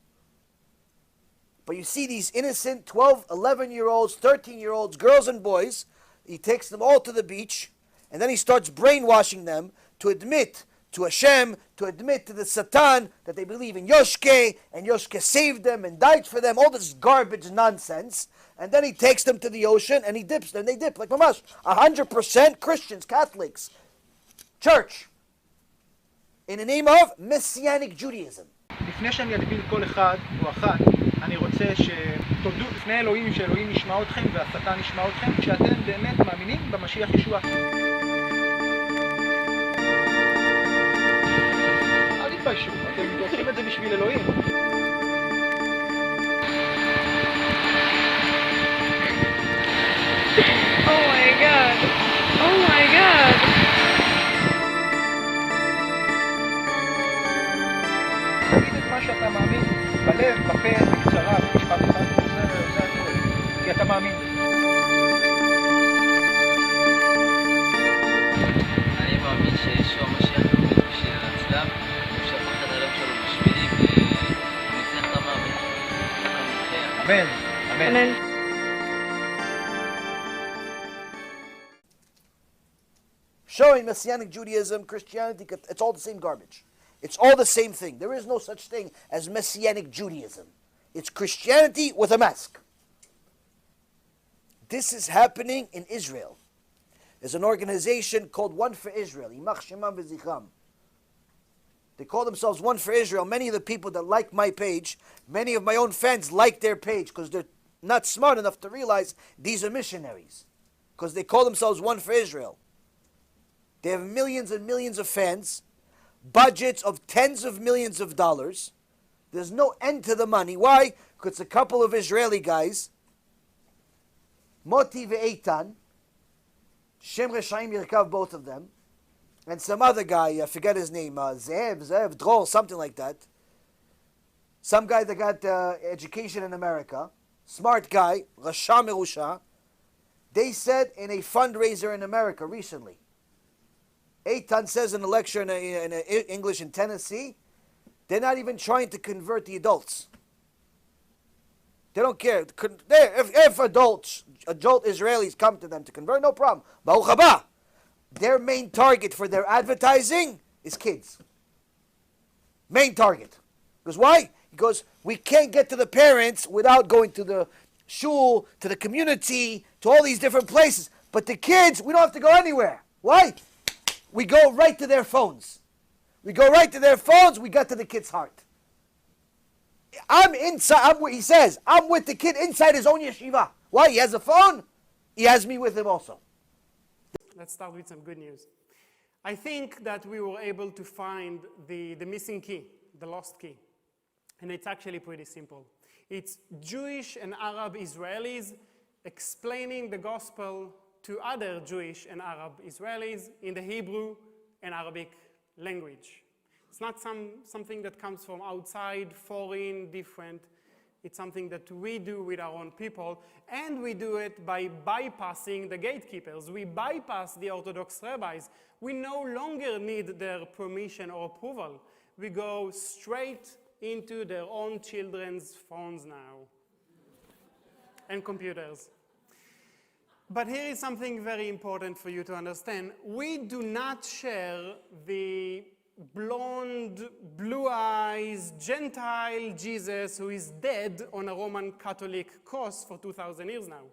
But you see these innocent 12, 11-year-olds, 13-year-olds, girls and boys, he takes them all to the beach, and then he starts brainwashing them to admit to Hashem, to admit to the Satan that they believe in Yoshke, and Yoshke saved them and died for them, all this garbage nonsense. And then he takes them to the ocean, and he dips them, they dip, like mamash, 100% Christians, Catholics, church, in the name of Messianic Judaism. לפני שאני אגביל כל אחד או אחת, אני רוצה שתודו לפני אלוהים שאלוהים ישמע אתכם והשטן ישמע אתכם כשאתם באמת מאמינים במשיח ישוע. אל תתביישו, אתם עושים את זה בשביל אלוהים. Oh my god. Oh my god. תגיד את מה שאתה מאמין, בלב, בפה, בקצרה, במשפט אחד, זה הכל, כי אתה מאמין בזה. אני מאמין שישוע המשיח עומד בשביל הצלב, הוא שפך את הלב שלו בשבילי והוא ניצח את המוות. אמן, אמן. Amen. Showing Messianic Judaism, Christianity, it's all the same garbage. It's all the same thing. There is no such thing as Messianic Judaism. It's Christianity with a mask. This is happening in Israel. There's an organization called One for Israel. Yimach Shemam V'Zichram. They call themselves One for Israel. Many of the people that like my page, many of my own fans like their page because they're not smart enough to realize these are missionaries. Because they call themselves One for Israel. They have millions and millions of fans, budgets of tens of millions of dollars. There's no end to the money. Why? Because it's a couple of Israeli guys, Moti ve'Eitan, Shem Reshaim Yirkav, both of them, and some other guy, I forget his name, Zev, Dror, something like that. some guy that got education in America, smart guy, Rasha Merusha, they said in a fundraiser in America recently, Eitan says in a lecture in English in Tennessee, they're not even trying to convert the adults. They don't care. If adult Israelis come to them to convert, no problem. Baruch haba. Their main target for their advertising is kids. Main target. Because why? Because we can't get to the parents without going to the shul, to the community, to all these different places. But the kids, we don't have to go anywhere. Why? We go right to their phones. We go right to their phones, we got to the kid's heart. He says, I'm with the kid inside his own yeshiva. Why? He has a phone. He has me with him also. Let's start with some good news. I think that we were able to find the missing key, the lost key. And it's actually pretty simple. It's Jewish and Arab Israelis explaining the gospel to other Jewish and Arab Israelis in the Hebrew and Arabic language. It's not something that comes from outside, foreign, different. It's something that we do with our own people, and we do it by bypassing the gatekeepers. We bypass the Orthodox rabbis. We no longer need their permission or approval. We go straight into their own children's phones now and computers. But here is something very important for you to understand. We do not share the blonde, blue eyes, Gentile Jesus who is dead on a Roman Catholic cross for 2,000 years now.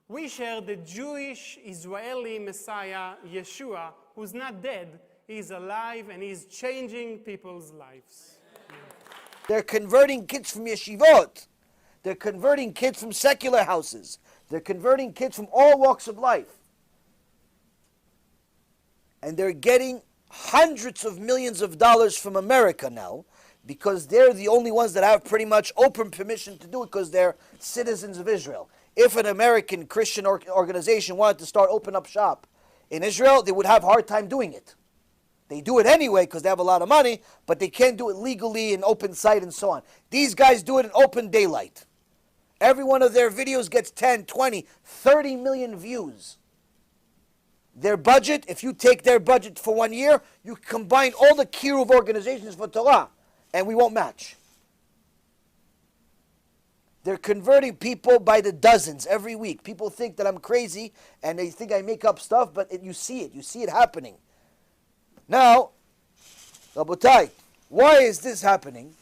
We share the Jewish Israeli Messiah, Yeshua, who's not dead, he's alive and he's changing people's lives. They're converting kids from yeshivot. They're converting kids from secular houses. They're converting kids from all walks of life. And they're getting hundreds of millions of dollars from America now, because they're the only ones that have pretty much open permission to do it because they're citizens of Israel. If an American Christian organization wanted to start open up shop in Israel, they would have a hard time doing it. They do it anyway because they have a lot of money, but they can't do it legally in open sight and so on. These guys do it in open daylight. Every one of their videos gets 10, 20, 30 million views. Their budget, if you take their budget for 1 year, you combine all the kiruv organizations for Torah, and we won't match. They're converting people by the dozens every week. People think that I'm crazy, and they think I make up stuff, but you see it happening. Now, Rabotai, why is this happening?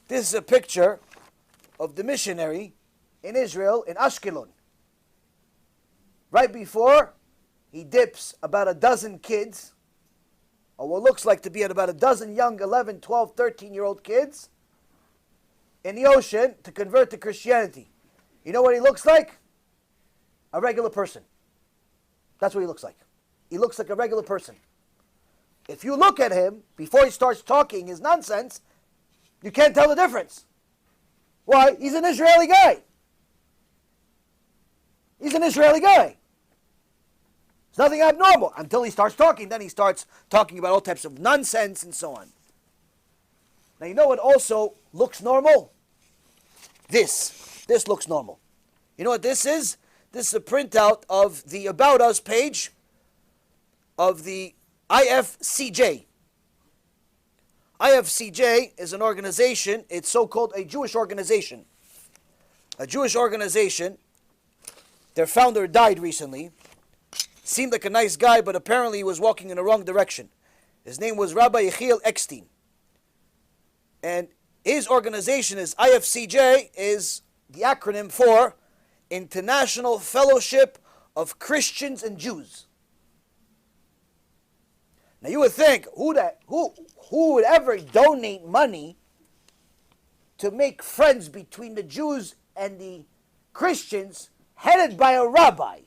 This is a picture of the missionary in Israel, in Ashkelon. Right before he dips about a dozen kids, or what looks like to be about a dozen young 11, 12, 13-year-old kids, in the ocean to convert to Christianity. You know what he looks like? A regular person. That's what he looks like. He looks like a regular person. If you look at him before he starts talking his nonsense, you can't tell the difference. Why? He's an Israeli guy. He's an Israeli guy. There's nothing abnormal until he starts talking. Then he starts talking about all types of nonsense and so on. Now you know what also looks normal? This. This looks normal. You know what this is? This is a printout of the About Us page of the IFCJ. IFCJ is an organization. It's so-called a Jewish organization. A Jewish organization. Their founder died recently. Seemed like a nice guy, but apparently he was walking in the wrong direction. His name was Rabbi Yechiel Eckstein. And his organization is IFCJ, is the acronym for International Fellowship of Christians and Jews. Now you would think, who would ever donate money to make friends between the Jews and the Christians headed by a rabbi?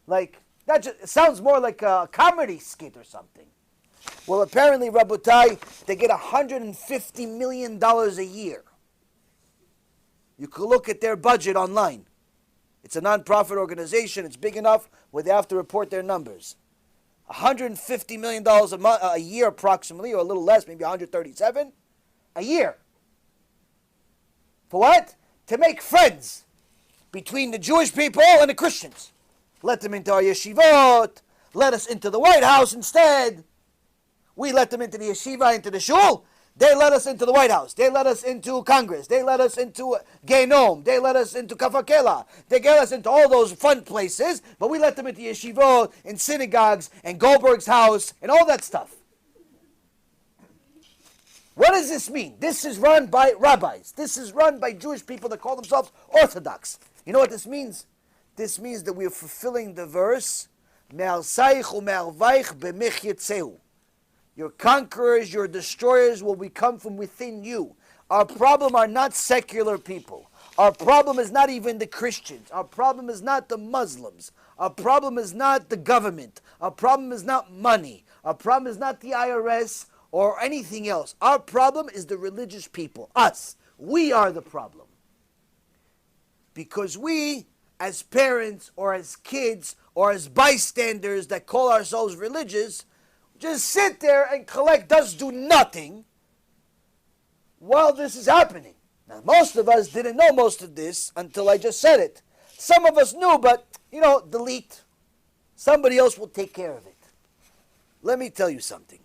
Like, that just, it sounds more like a comedy skit or something. Well, apparently, Rabotai, they get $150 million a year. You can look at their budget online. It's a non-profit organization. It's big enough where they have to report their numbers. $150 million a year approximately, or a little less, maybe 137 a year. For what? To make friends between the Jewish people and the Christians. Let them into our yeshivot. Let us into the White House instead. We let them into the yeshiva, into the shul. They let us into the White House. They let us into Congress. They let us into Genom. They let us into Kafakela. They get us into all those fun places, but we let them into yeshivot, and synagogues, and Goldberg's house, and all that stuff. What does this mean? This is run by rabbis. This is run by Jewish people that call themselves Orthodox. You know what this means? This means that we are fulfilling the verse, Me'alsaich u'me'alvaich b'mich. Your conquerors, your destroyers will become from within you. Our problem are not secular people. Our problem is not even the Christians. Our problem is not the Muslims. Our problem is not the government. Our problem is not money. Our problem is not the IRS or anything else. Our problem is the religious people. Us. We are the problem. Because we, as parents or as kids or as bystanders that call ourselves religious, just sit there and collect, just do nothing while this is happening. Now, most of us didn't know most of this until I just said it. Some of us knew, but, delete. Somebody else will take care of it. Let me tell you something.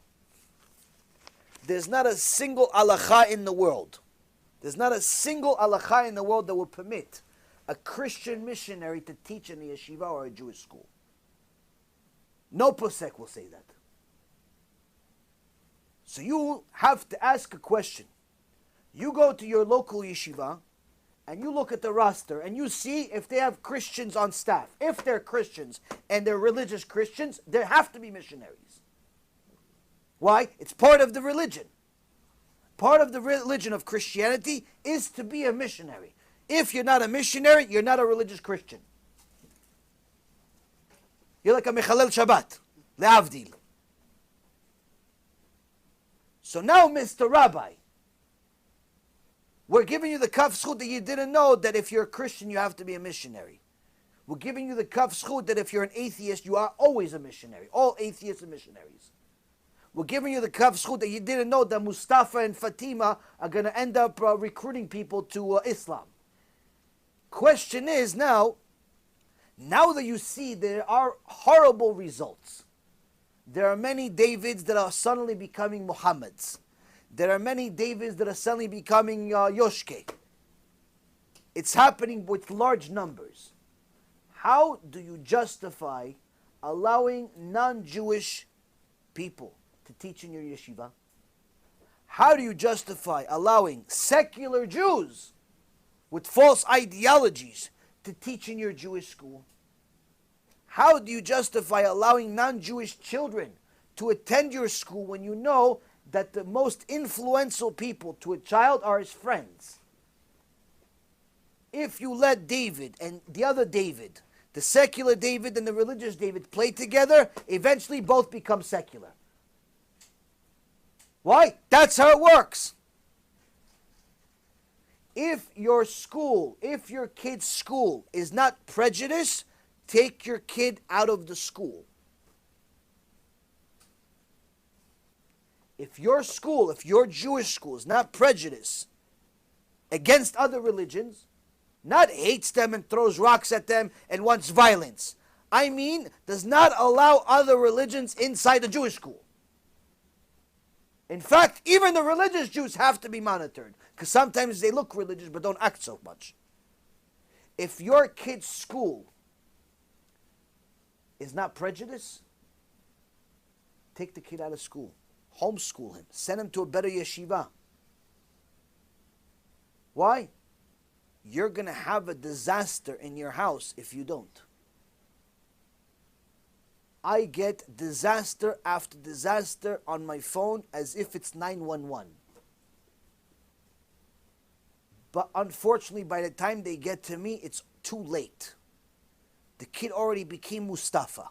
There's not a single halakha in the world. There's not a single halakha in the world that will permit a Christian missionary to teach in a yeshiva or a Jewish school. No posek will say that. So you have to ask a question. You go to your local yeshiva and you look at the roster and you see if they have Christians on staff. If they're Christians and they're religious Christians, there have to be missionaries. Why? It's part of the religion. Part of the religion of Christianity is to be a missionary. If you're not a missionary, you're not a religious Christian. You're like a Mechalel Shabbat. Le'avdil. So now, Mr. Rabbi, we're giving you the kaf zchut that you didn't know that if you're a Christian, you have to be a missionary. We're giving you the kaf zchut that if you're an atheist, you are always a missionary. All atheists are missionaries. We're giving you the kaf zchut that you didn't know that Mustafa and Fatima are going to end up recruiting people to Islam. Question is now that you see there are horrible results, there are many Davids that are suddenly becoming Muhammads. There are many Davids that are suddenly becoming Yoshke. It's happening with large numbers. How do you justify allowing non-Jewish people to teach in your yeshiva? How do you justify allowing secular Jews with false ideologies to teach in your Jewish school? How do you justify allowing non-Jewish children to attend your school when you know that the most influential people to a child are his friends? If you let David and the other David, the secular David and the religious David, play together, eventually both become secular. Why? That's how it works. If your school, if your kid's school is not prejudice, take your kid out of the school. If your school, if your Jewish school is not prejudice against other religions, not hates them and throws rocks at them and wants violence, I mean, does not allow other religions inside the Jewish school. In fact, even the religious Jews have to be monitored, because sometimes they look religious but don't act so much. If your kid's school is not prejudice, take the kid out of school. Homeschool him. Send him to a better yeshiva. Why? You're going to have a disaster in your house if you don't. I get disaster after disaster on my phone as if it's 911. But unfortunately, by the time they get to me, it's too late. The kid already became Mustafa.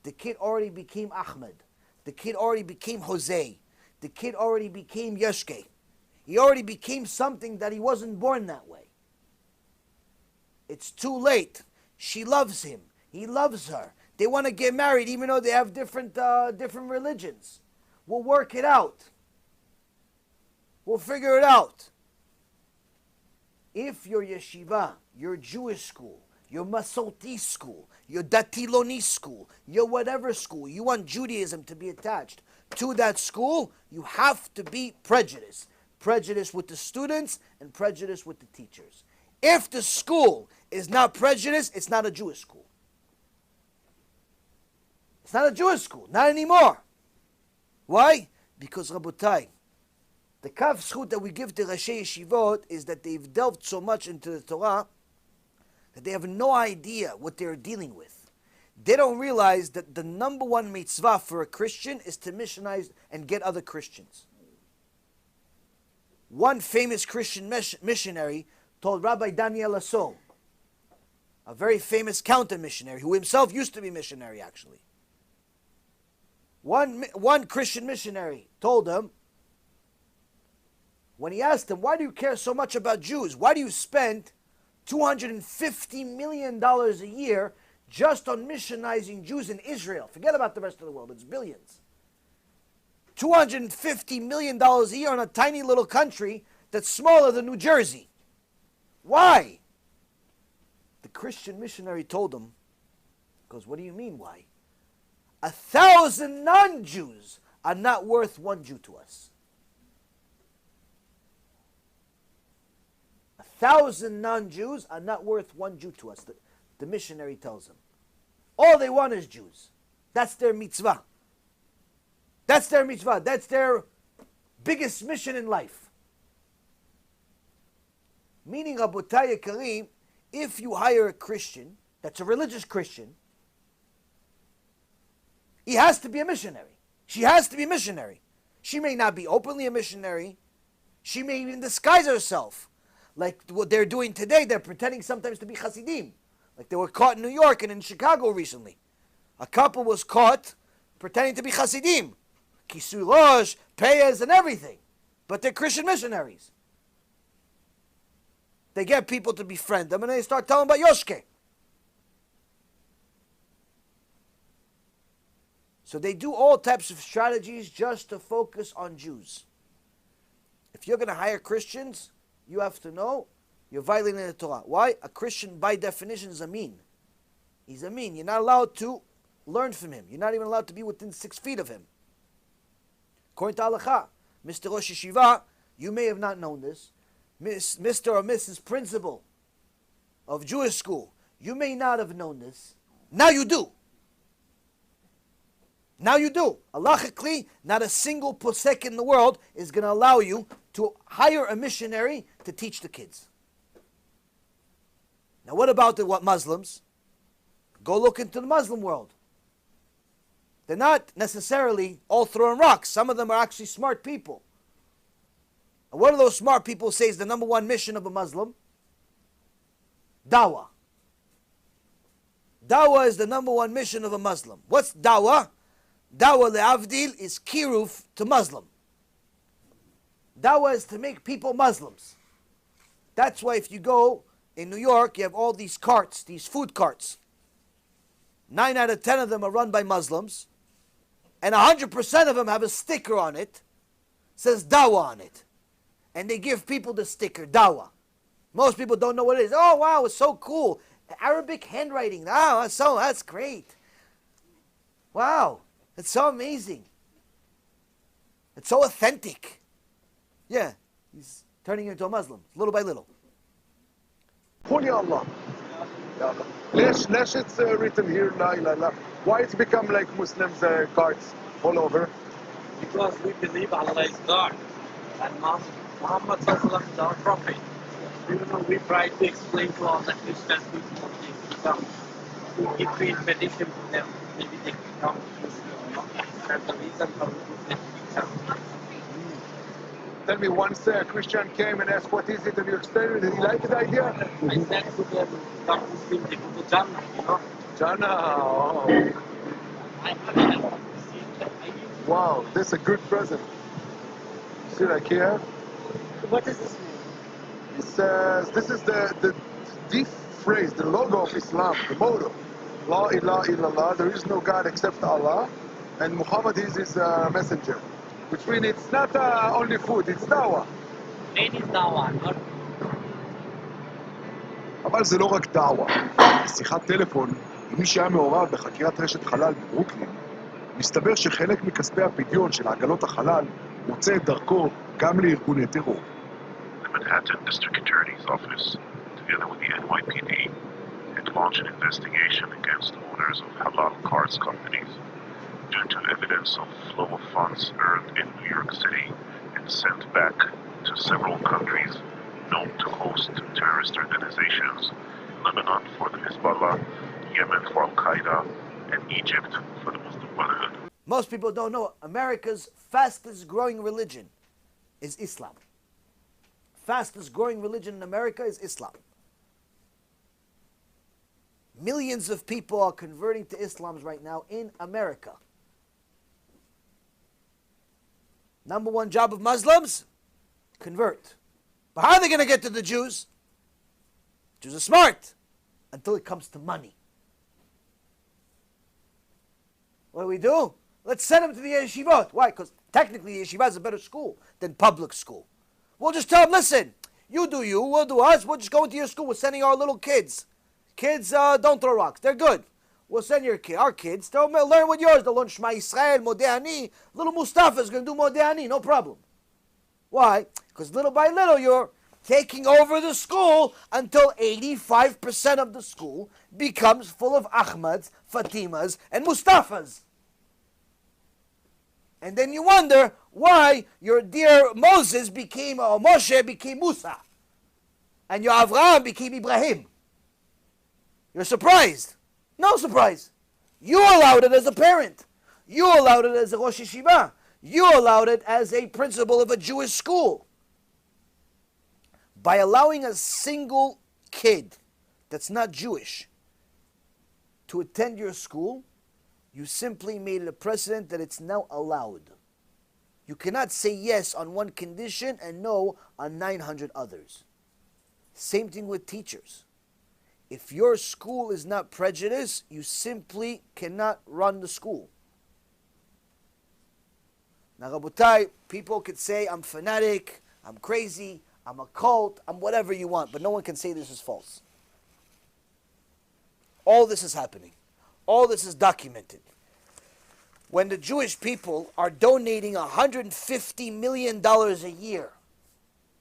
The kid already became Ahmed. The kid already became Jose. The kid already became Yeshke. He already became something that he wasn't born that way. It's too late. She loves him. He loves her. They want to get married even though they have different religions. We'll work it out. We'll figure it out. If your yeshiva, your Jewish school, your Masorti school, your Datiloni school, your whatever school, you want Judaism to be attached to that school, you have to be prejudiced. Prejudice with the students and prejudice with the teachers. If the school is not prejudiced, it's not a Jewish school. It's not a Jewish school, not anymore. Why? Because, Rabotai, the kav zchut that we give to Rashi Yeshivot is that they've delved so much into the Torah that they have no idea what they're dealing with. They don't realize that the number one mitzvah for a Christian is to missionize and get other Christians. One famous Christian missionary told Rabbi Daniel Asol, a very famous counter-missionary, who himself used to be missionary actually. One Christian missionary told him, when he asked him, why do you care so much about Jews? Why do you spend $250 million a year just on missionizing Jews in Israel? Forget about the rest of the world, it's billions. $250 million a year on a tiny little country that's smaller than New Jersey. Why? The Christian missionary told him, because what do you mean why? 1,000 non-Jews are not worth one Jew to us. 1,000 non-Jews are not worth one Jew to us, the missionary tells him. All they want is Jews. That's their mitzvah. That's their mitzvah. That's their biggest mission in life. Meaning, Rabotai Karim, if you hire a Christian, that's a religious Christian, he has to be a missionary. She has to be a missionary. She may not be openly a missionary. She may even disguise herself. Like what they're doing today, they're pretending sometimes to be Hasidim. Like they were caught in New York and in Chicago recently. A couple was caught pretending to be Hasidim. Kisui Rosh, Peyez, and everything. But they're Christian missionaries. They get people to befriend them and they start telling about Yoshke. So they do all types of strategies just to focus on Jews. If you're going to hire Christians, you have to know you're violating the Torah. Why? A Christian, by definition, is a mean. He's a mean. You're not allowed to learn from him. You're not even allowed to be within 6 feet of him. According to Halacha, Mr. Rosh Yeshiva, you may have not known this, Mr. or Mrs. Principal of Jewish school, you may not have known this. Now you do. Now you do. Halachically, not a single posek in the world is going to allow you to hire a missionary to teach the kids. Now what about the Muslims? Go look into the Muslim world. They're not necessarily all throwing rocks. Some of them are actually smart people. And what do those smart people say is the number one mission of a Muslim? Dawah. Dawah is the number one mission of a Muslim. What's dawah? Dawah le'avdil is kiruf to Muslim. Dawah is to make people Muslims. That's why if you go in New York, you have all these carts, these food carts. 9 out of 10 of them are run by Muslims. And 100% of them have a sticker on it. Says Dawah on it. And they give people the sticker, Dawah. Most people don't know what it is. Oh, wow, it's so cool. Arabic handwriting. Oh, that's great. Wow, it's so amazing. It's so authentic. Yeah, he's turning into a Muslim, little by little. قول يا الله يا الله ليش it's written here لا إله إلا why it's become like Muslims cards all over because we believe Allah is God and Muhammad Sallallahu is our prophet. Even though we try to explain to all the Christian people they become to give free meditation to them, maybe they become Muslim. That's the reason for Muslim become. Tell me, once a Christian came and asked what is it and you explained it, did he like the idea? I said to them, become Muslim, they go to Jannah, you know. Jannah, oh. Wow, this is a good present. See like here? What does this mean? It says, this is the phrase, the logo of Islam, the motto. La ilaha illallah, there is no God except Allah, and Muhammad is his messenger. Which means it's not only food, it's dawah. Name is Dawa, not אבל זה לא רק דעווה. בשיחת טלפון עם מי שהיה מעורב בחקירת רשת חלל בברוקלין, מסתבר שחלק מכספי הפדיון של עגלות החלל מוצא את דרכו גם לארגוני טרור. The Manhattan District Attorney's Office, together with the NYPD, had launched an investigation against owners of halal cards companies due to evidence of flow of funds earned in New York City and sent back to several countries known to host terrorist organizations: Lebanon for the Hezbollah, Yemen for Al-Qaeda, and Egypt for the Muslim Brotherhood. Most people don't know America's fastest growing religion is Islam. Fastest growing religion in America is Islam. Millions of people are converting to Islam right now in America. Number one job of Muslims? Convert. But how are they going to get to the Jews? Jews are smart until it comes to money. What do? Let's send them to the yeshivot. Why? Because technically the yeshiva is a better school than public school. We'll just tell them, listen, you do you, we'll do us, we'll just go into your school. We're sending our little kids. Kids don't throw rocks. They're good. We'll send our kids. They'll learn with yours. They'll learn Shema Yisrael, Modeh Ani. Little Mustafa is going to do Modeh Ani, no problem. Why? Because little by little you're taking over the school until 85% of the school becomes full of Ahmads, Fatimas, and Mustafas. And then you wonder why your dear Moses became, or Moshe became Musa. And your Avraham became Ibrahim. You're surprised. No surprise. You allowed it as a parent. You allowed it as a Rosh Yeshiva. You allowed it as a principal of a Jewish school. By allowing a single kid that's not Jewish to attend your school, you simply made it a precedent that it's now allowed. You cannot say yes on one condition and no on 900 others. Same thing with teachers. If your school is not prejudiced, you simply cannot run the school. Now, Rabotai, people could say, I'm fanatic, I'm crazy, I'm a cult, I'm whatever you want, but no one can say this is false. All this is happening. All this is documented. When the Jewish people are donating $150 million a year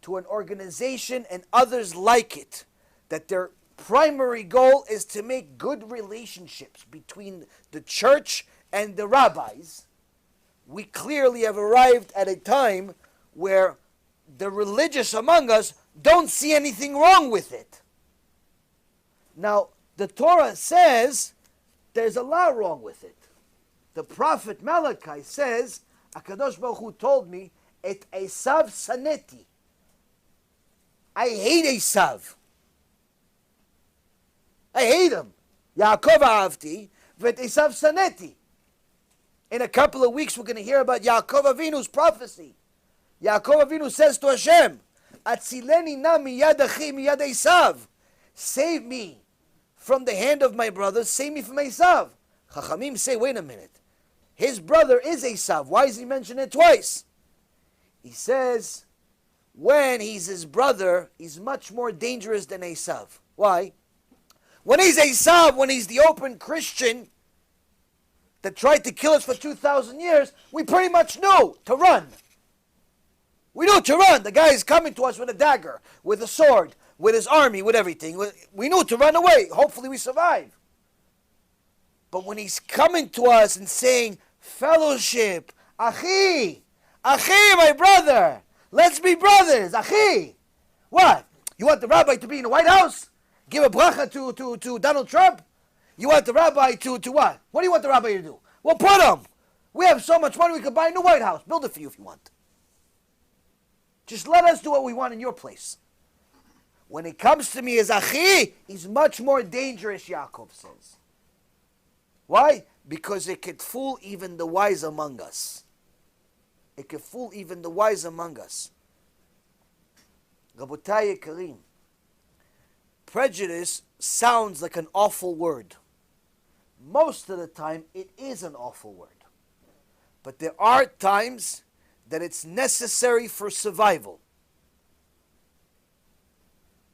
to an organization and others like it, that their primary goal is to make good relationships between the church and the rabbis, we clearly have arrived at a time where the religious among us don't see anything wrong with it. Now, the Torah says there's a lot wrong with it. The prophet Malachi says, HaKadosh Baruch Hu told me, Et Esav saneti. I hate Esav. I hate him. Yaakov ahavti, vet Esav saneti. In a couple of weeks, we're going to hear about Yaakov Avinu's prophecy. Yaakov Avinu says to Hashem, Atzileni na miyad achi miyad Esav. Save me from the hand of my brother, save me from Esav. Chachamim say, wait a minute. His brother is Esav. Why does he mention it twice? He says, when he's his brother, he's much more dangerous than Esav. Why? When he's Esav, when he's the open Christian that tried to kill us for 2,000 years, we pretty much knew to run. We knew to run. The guy is coming to us with a dagger, with a sword, with his army, with everything. We knew to run away. Hopefully we survive. But when he's coming to us and saying, fellowship, Achi, my brother, let's be brothers, Achi. What? You want the rabbi to be in the White House? Give a bracha to Donald Trump? You want the rabbi to what? What do you want the rabbi to do? Well, put him. We have so much money we could buy a new White House. Build it for you if you want. Just let us do what we want in your place. When it comes to me as Achi, he's much more dangerous, Yaakov says. Why? Because it could fool even the wise among us. It could fool even the wise among us. Rabotai Karim, prejudice sounds like an awful word. most of the time it is an awful word. But there are times that it's necessary for survival.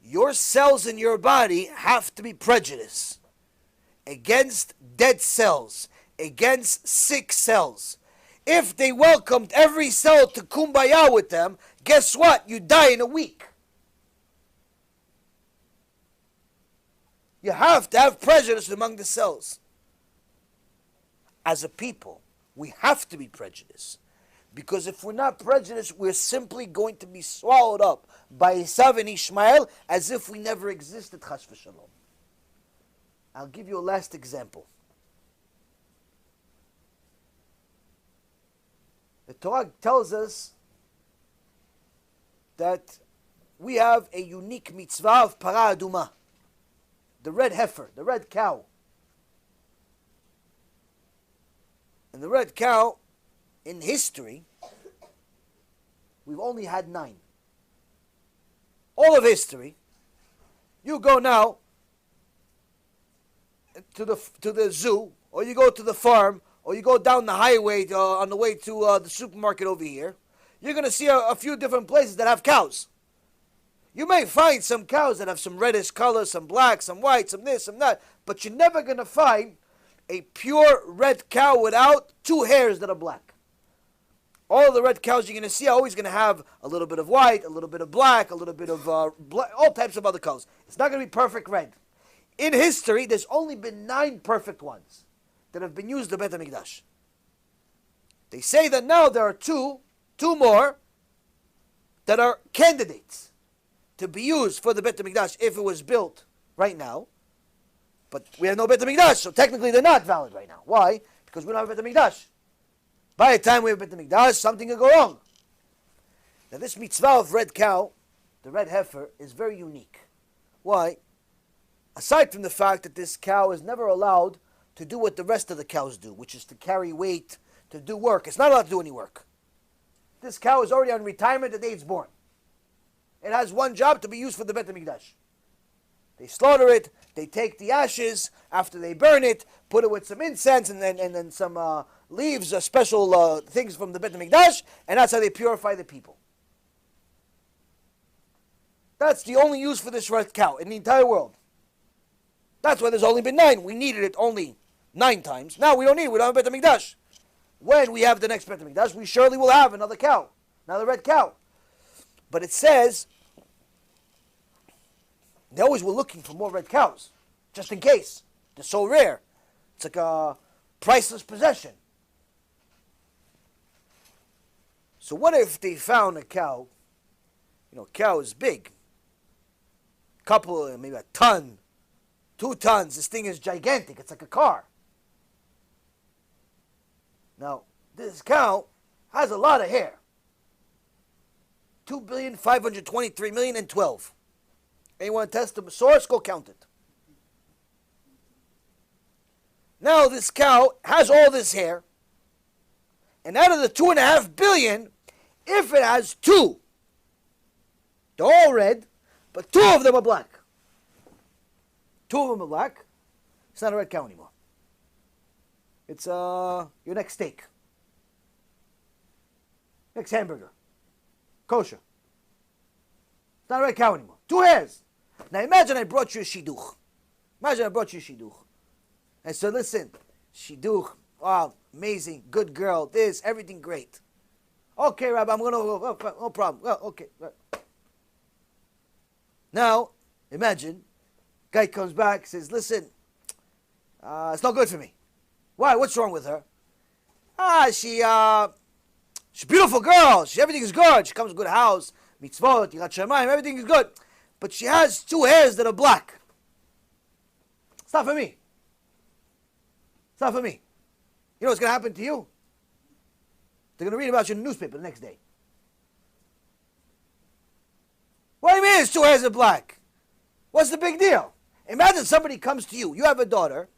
Your cells in your body have to be prejudiced against dead cells, against sick cells. If they welcomed every cell to kumbaya with them, guess what? You die in a week. You have to have prejudice among the cells. As a people, we have to be prejudiced. Because if we're not prejudiced, we're simply going to be swallowed up by Esav and Ishmael as if we never existed, chas v'shalom. I'll give you a last example. The Torah tells us that we have a unique mitzvah of para aduma, the red heifer, the red cow. And the red cow, in history, we've only had 9. All of history. You go now to the zoo, or you go to the farm, or you go down the highway on the way to the supermarket over here. You're going to see a few different places that have cows. You may find some cows that have some reddish color, some black, some white, some this, some that, but you're never going to find a pure red cow without 2 hairs that are black. All the red cows you're going to see are always going to have a little bit of white, a little bit of black, a little bit of black, all types of other colors. It's not going to be perfect red. In history, there's only been 9 perfect ones that have been used in the Beit HaMikdash. They say that now there are two more that are candidates to be used for the Beit HaMikdash if it was built right now. But we have no Beit HaMikdash, so technically they're not valid right now. Why? Because we don't have a Beit HaMikdash. By the time we have Beit HaMikdash, something will go wrong. Now this mitzvah of red cow, the red heifer, is very unique. Why? Aside from the fact that this cow is never allowed to do what the rest of the cows do, which is to carry weight, to do work. It's not allowed to do any work. This cow is already on retirement the day it's born. It has one job, to be used for the Beit HaMikdash. They slaughter it, they take the ashes, after they burn it, put it with some incense and then some leaves, special things from the Beit HaMikdash, and that's how they purify the people. That's the only use for this red cow in the entire world. That's why there's only been 9. We needed it only 9 times. Now we don't need it, we don't have Beit HaMikdash. When we have the next Beit HaMikdash, we surely will have another cow, another red cow. But it says, they always were looking for more red cows, just in case. They're so rare. It's like a priceless possession. So what if they found a cow? You know, cow is big. Couple, maybe a ton, 2 tons. This thing is gigantic. It's like a car. Now, this cow has a lot of hair. 2,523,000,012. Anyone test the source? Go count it. Now this cow has all this hair, and out of the 2.5 billion, if it has 2, they're all red, but 2 of them are black. 2 of them are black. It's not a red cow anymore. It's your next steak, next hamburger, kosher. It's not a red cow anymore. 2 hairs. Now imagine I brought you a shidduch. Imagine I brought you a shidduch. I said, listen, shidduch, wow, amazing, good girl, this, everything great. Okay, Rabbi, I'm going to, no problem. Well, okay. Now, imagine, guy comes back, says, listen, it's not good for me. Why? What's wrong with her? She's a beautiful girl. Everything is good. She comes to a good house, mitzvot, yirat shamayim, everything is good. But she has 2 hairs that are black. It's not for me. It's not for me. You know what's going to happen to you? They're going to read about you in the newspaper the next day. What do you mean it's 2 hairs are black? What's the big deal? Imagine somebody comes to you. You have a daughter.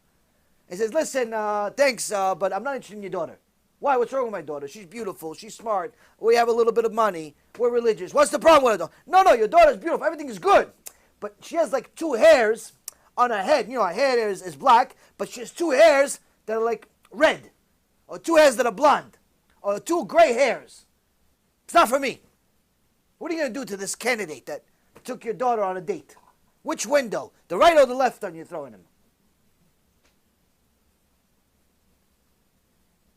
And says, listen, thanks, but I'm not interested in your daughter. Why? What's wrong with my daughter? She's beautiful. She's smart. We have a little bit of money. We're religious. What's the problem with her? No, your daughter's beautiful. Everything is good. But she has like 2 hairs on her head. You know, her hair is black, but she has two hairs that are like red, or two hairs that are blonde, or two gray hairs. It's not for me. What are you going to do to this candidate that took your daughter on a date? Which window? The right or the left one you're throwing him?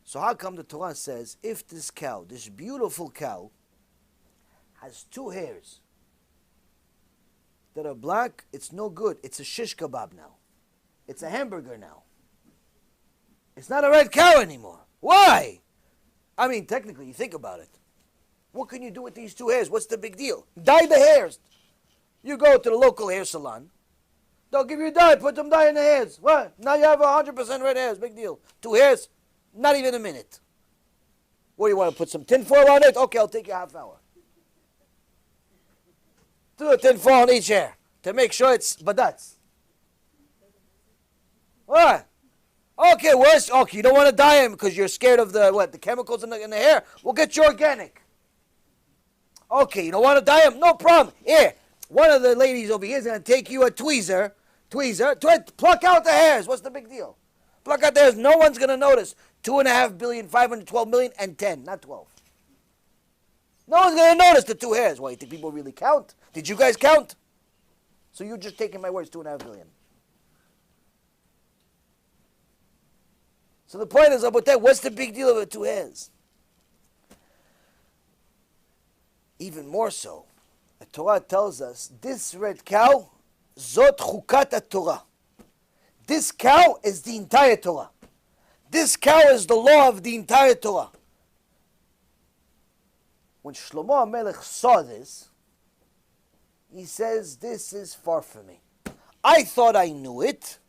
So how come the Torah says, if this cow, this beautiful cow, has two hairs that are black, it's no good. It's a shish kebab now. It's a hamburger now. It's not a red cow anymore. Why? I mean, technically, you think about it. What can you do with these two hairs? What's the big deal? Dye the hairs. You go to the local hair salon. They'll give you a dye. Put some dye in the hairs. What? Now you have 100% red hairs. Big deal. Two hairs. Not even a minute. What do you want to put some tinfoil on it? Okay, I'll take you a half hour. Do a tinfoil on each hair to make sure it's badats. What? Okay, worse. Okay, you don't want to dye him because you're scared of the chemicals in the hair. We'll get you organic. Okay, you don't want to dye him? No problem. Here, one of the ladies over here is going to take you a tweezer, pluck out the hairs. What's the big deal? Pluck out the hairs. No one's going to notice. 2.5 billion, 512 million, and 10, not 12. No one's going to notice the two hairs. Why, you think people really count? Did you guys count? So you're just taking my words, 2.5 billion. So the point is, what's the big deal of the two hairs? Even more so, the Torah tells us, this red cow, zot chukat Torah. This cow is the entire Torah. This cow is the law of the entire Torah. When Shlomo HaMelech saw this, he says, this is far from me. I thought I knew it,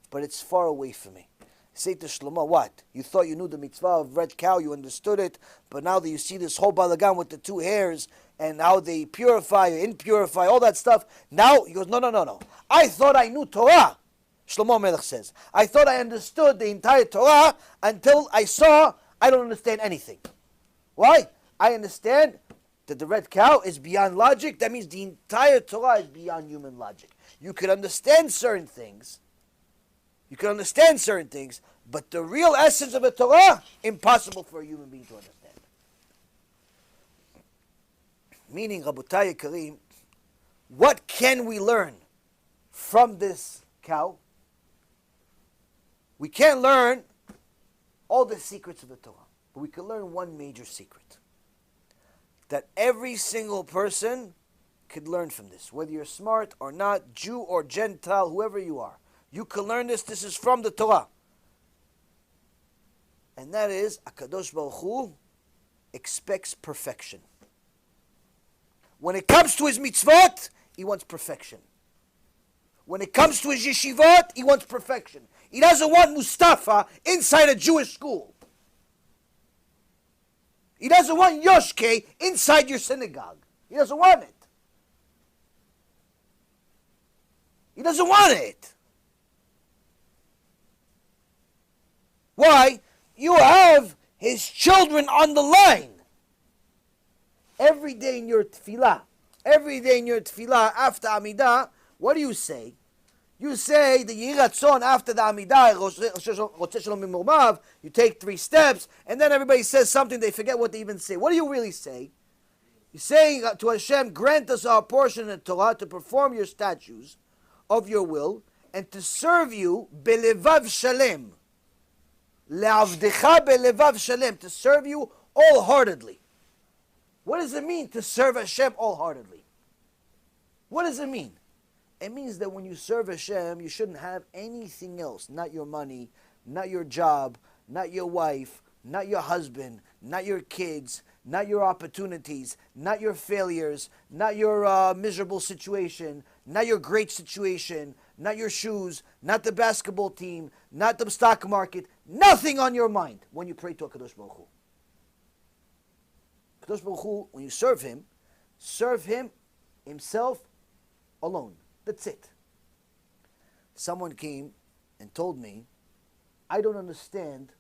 but it's far away from me. Say to Shlomo, what? You thought you knew the mitzvah of red cow, you understood it, but now that you see this whole balagan with the two hairs, and how they purify or impurify, all that stuff, now, he goes, no. I thought I knew Torah, Shlomo Melech says. I thought I understood the entire Torah until I saw I don't understand anything. Why? I understand that the red cow is beyond logic. That means the entire Torah is beyond human logic. You could understand certain things, but the real essence of a Torah, impossible for a human being to understand. Meaning, Rabotai Kareem, what can we learn from this cow? We can't learn all the secrets of the Torah, but we can learn one major secret. That every single person could learn from this, whether you're smart or not, Jew or Gentile, whoever you are. You can learn this. This is from the Torah. And that is, HaKadosh Baruch Hu expects perfection. When it comes to his mitzvot, he wants perfection. When it comes to his yeshivot, he wants perfection. He doesn't want Mustafa inside a Jewish school. He doesn't want Yoshke inside your synagogue. He doesn't want it. He doesn't want it. Why? You have his children on the line. Every day in your tefillah, after Amidah, what do you say? You say the Yiratzon after the Amidah, you take 3 steps, and then everybody says something, they forget what they even say. What do you really say? You're saying to Hashem, grant us our portion in Torah to perform your statutes of your will, and to serve you belevav shalem. Le'avdecha belevav shalem, to serve you wholeheartedly. What does it mean to serve Hashem wholeheartedly? What does it mean? It means that when you serve Hashem, you shouldn't have anything else. Not your money, not your job, not your wife, not your husband, not your kids, not your opportunities, not your failures, not your miserable situation, not your great situation, not your shoes, not the basketball team, not the stock market. Nothing on your mind when you pray to HaKadosh Baruch Hu. HaKadosh Baruch Hu, when you serve him himself alone. That's it. Someone came and told me, I don't understand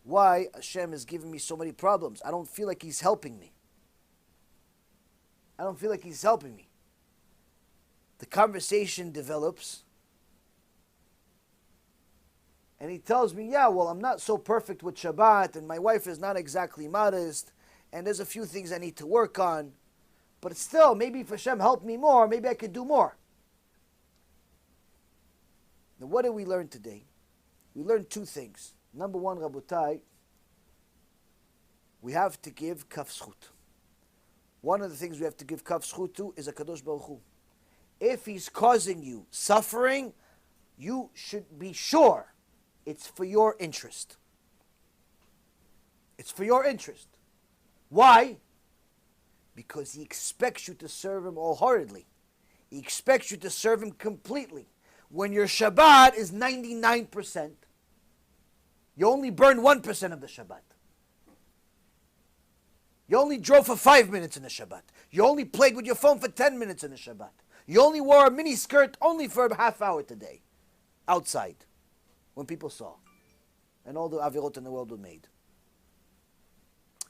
why Hashem is giving me so many problems. I don't feel like he's helping me. The conversation develops and he tells me, yeah, well, I'm not so perfect with Shabbat, and my wife is not exactly modest, and there's a few things I need to work on, but still, maybe if Hashem helped me more, maybe I could do more. Now, what did we learn today? We learned two things. Number one, Rabotai, we have to give kaf zchut. One of the things we have to give kaf zchut to is a Kadosh Baruch Hu. If he's causing you suffering, you should be sure it's for your interest. It's for your interest. Why? Because he expects you to serve him wholeheartedly. He expects you to serve him completely. When your Shabbat is 99%, you only burn 1% of the Shabbat. You only drove for 5 minutes in the Shabbat. You only played with your phone for 10 minutes in the Shabbat. You only wore a mini skirt only for a half hour today, outside, when people saw, and all the avirot in the world were made.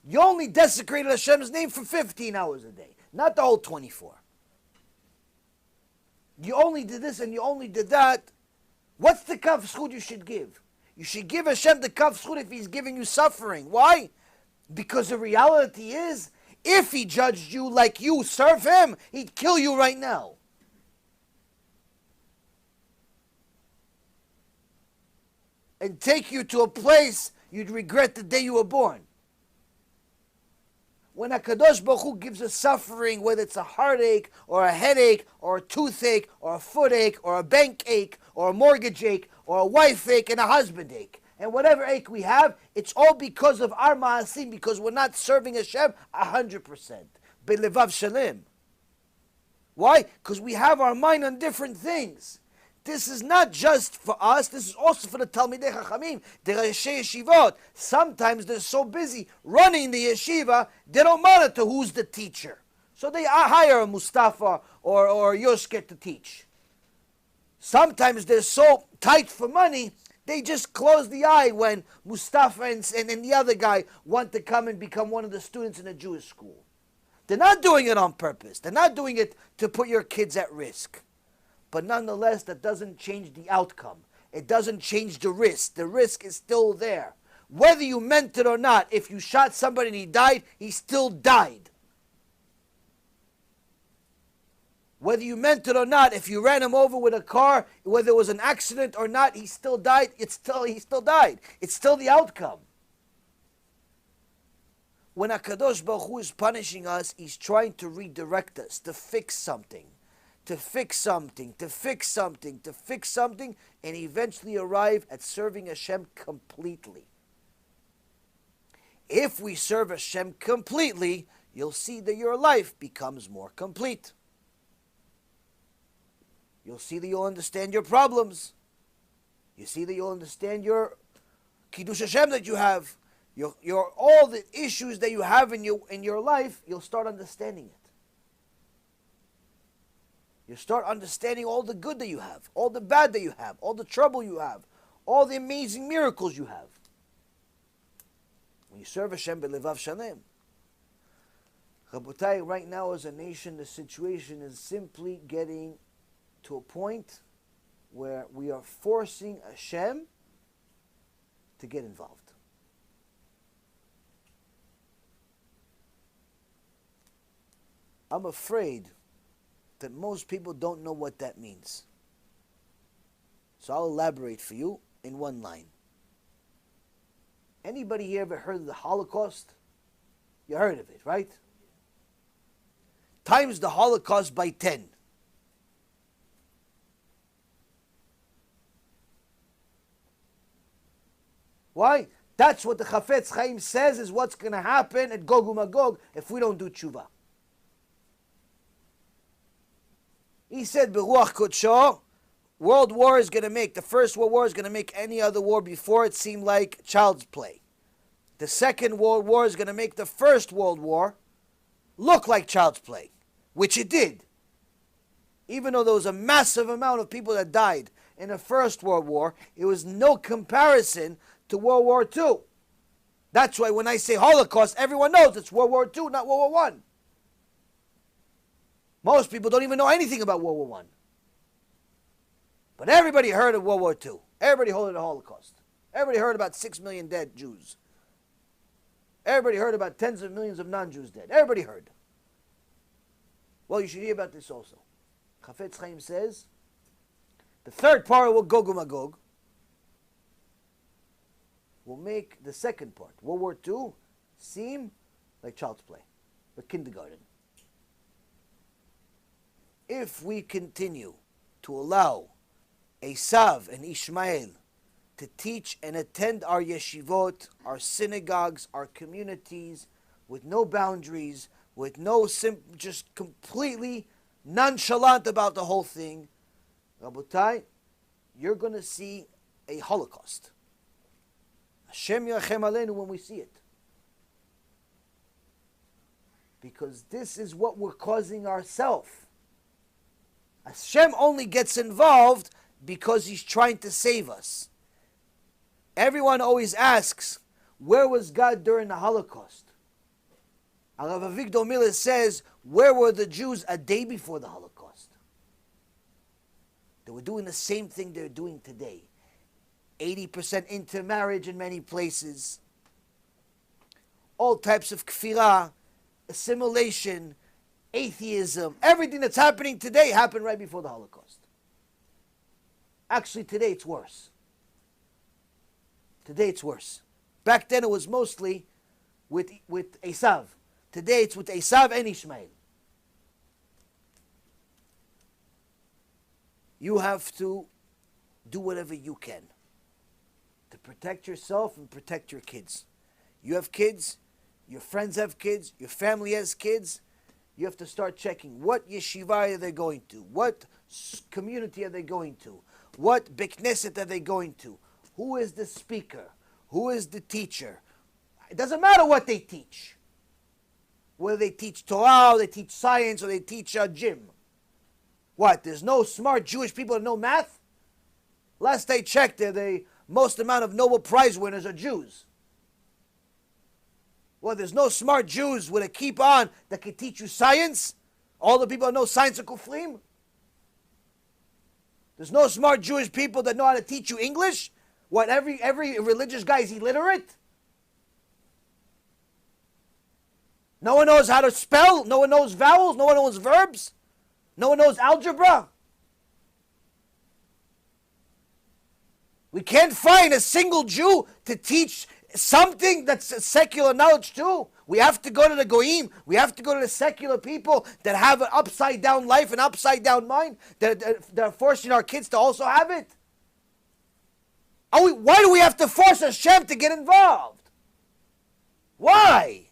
You only desecrated Hashem's name for 15 hours a day, not the whole 24. You only did this and you only did that. What's the kaf zchut you should give? You should give Hashem the kaf zchut if he's giving you suffering. Why? Because the reality is, if he judged you like you serve him, he'd kill you right now. And take you to a place you'd regret the day you were born. When HaKadosh Baruch Hu gives us suffering, whether it's a heartache, or a headache, or a toothache, or a footache, or a bank ache, or a mortgage ache, or a wife ache, and a husband ache, and whatever ache we have, it's all because of our ma'asim, because we're not serving Hashem 100%. Belevav shalem. Why? Because we have our mind on different things. This is not just for us, this is also for the Talmidei Chachamim, the Reshei Yeshivot. Sometimes they're so busy running the yeshiva, they don't monitor who's the teacher. So they hire a Mustafa or Yoshke to teach. Sometimes they're so tight for money, they just close the eye when Mustafa and the other guy want to come and become one of the students in a Jewish school. They're not doing it on purpose. They're not doing it to put your kids at risk. But nonetheless, that doesn't change the outcome. It doesn't change the risk. The risk is still there. Whether you meant it or not, if you shot somebody and he died, he still died. Whether you meant it or not, if you ran him over with a car, whether it was an accident or not, he still died. He still died. It's still the outcome. When HaKadosh Baruch Hu is punishing us, he's trying to redirect us, to fix something. To fix something, to fix something, to fix something, and eventually arrive at serving Hashem completely. If we serve Hashem completely, you'll see that your life becomes more complete. You'll see that you'll understand your problems. You see that you'll understand your Kiddush Hashem that you have. Your all the issues that you have in your life, you'll start understanding it. You start understanding all the good that you have, all the bad that you have, all the trouble you have, all the amazing miracles you have. When you serve Hashem belevav shalem. Rabotai, right now as a nation, the situation is simply getting to a point where we are forcing Hashem to get involved. I'm afraid that most people don't know what that means. So I'll elaborate for you in one line. Anybody here ever heard of the Holocaust? You heard of it, right? Times the Holocaust by 10. Why? That's what the Chafetz Chaim says is what's going to happen at Gog uMagog if we don't do tshuva. He said, Beruach Kodsho, World War is going to make, the First World War is going to make any other war before it seem like child's play. The Second World War is going to make the First World War look like child's play, which it did. Even though there was a massive amount of people that died in the First World War, it was no comparison to World War II. That's why when I say Holocaust, everyone knows it's World War II, not World War I. Most people don't even know anything about World War I. But everybody heard of World War II. Everybody heard of the Holocaust. Everybody heard about 6 million dead Jews. Everybody heard about tens of millions of non-Jews dead. Everybody heard. Well, you should hear about this also. Chafetz Chaim says, the third part will Gog uMagog will make the second part, World War II, seem like child's play, like kindergarten. If we continue to allow Esav and Ishmael to teach and attend our yeshivot, our synagogues, our communities, with no boundaries, with no just completely nonchalant about the whole thing, Rabotai, you're going to see a Holocaust. Hashem yirachem aleinu when we see it. Because this is what we're causing ourselves. Hashem only gets involved because he's trying to save us. Everyone always asks, where was God during the Holocaust? Rav Avigdor Miller says, where were the Jews a day before the Holocaust? They were doing the same thing they're doing today. 80% intermarriage in many places. All types of kfirah, assimilation, atheism. Everything that's happening today happened right before the Holocaust. Actually, today it's worse. Today it's worse. Back then it was mostly with Esav. Today it's with Esav and Ishmael. You have to do whatever you can to protect yourself and protect your kids. You have kids, your friends have kids, your family has kids. You have to start checking what yeshiva are they going to, what community are they going to, what Beit Knesset are they going to, who is the speaker, who is the teacher. It doesn't matter what they teach. Whether they teach Torah, or they teach science, or they teach gym. What, there's no smart Jewish people that know math? Last I checked, the most amount of Nobel Prize winners are Jews. Well, there's no smart Jews with a keep on that can teach you science. All the people that know science are kufrim. There's no smart Jewish people that know how to teach you English. What, every religious guy is illiterate? No one knows how to spell. No one knows vowels. No one knows verbs. No one knows algebra. We can't find a single Jew to teach something that's secular knowledge too. We have to go to the goyim. We have to go to the secular people that have an upside down life, an upside down mind, that are forcing our kids to also have it. Why do we have to force Hashem to get involved? Why?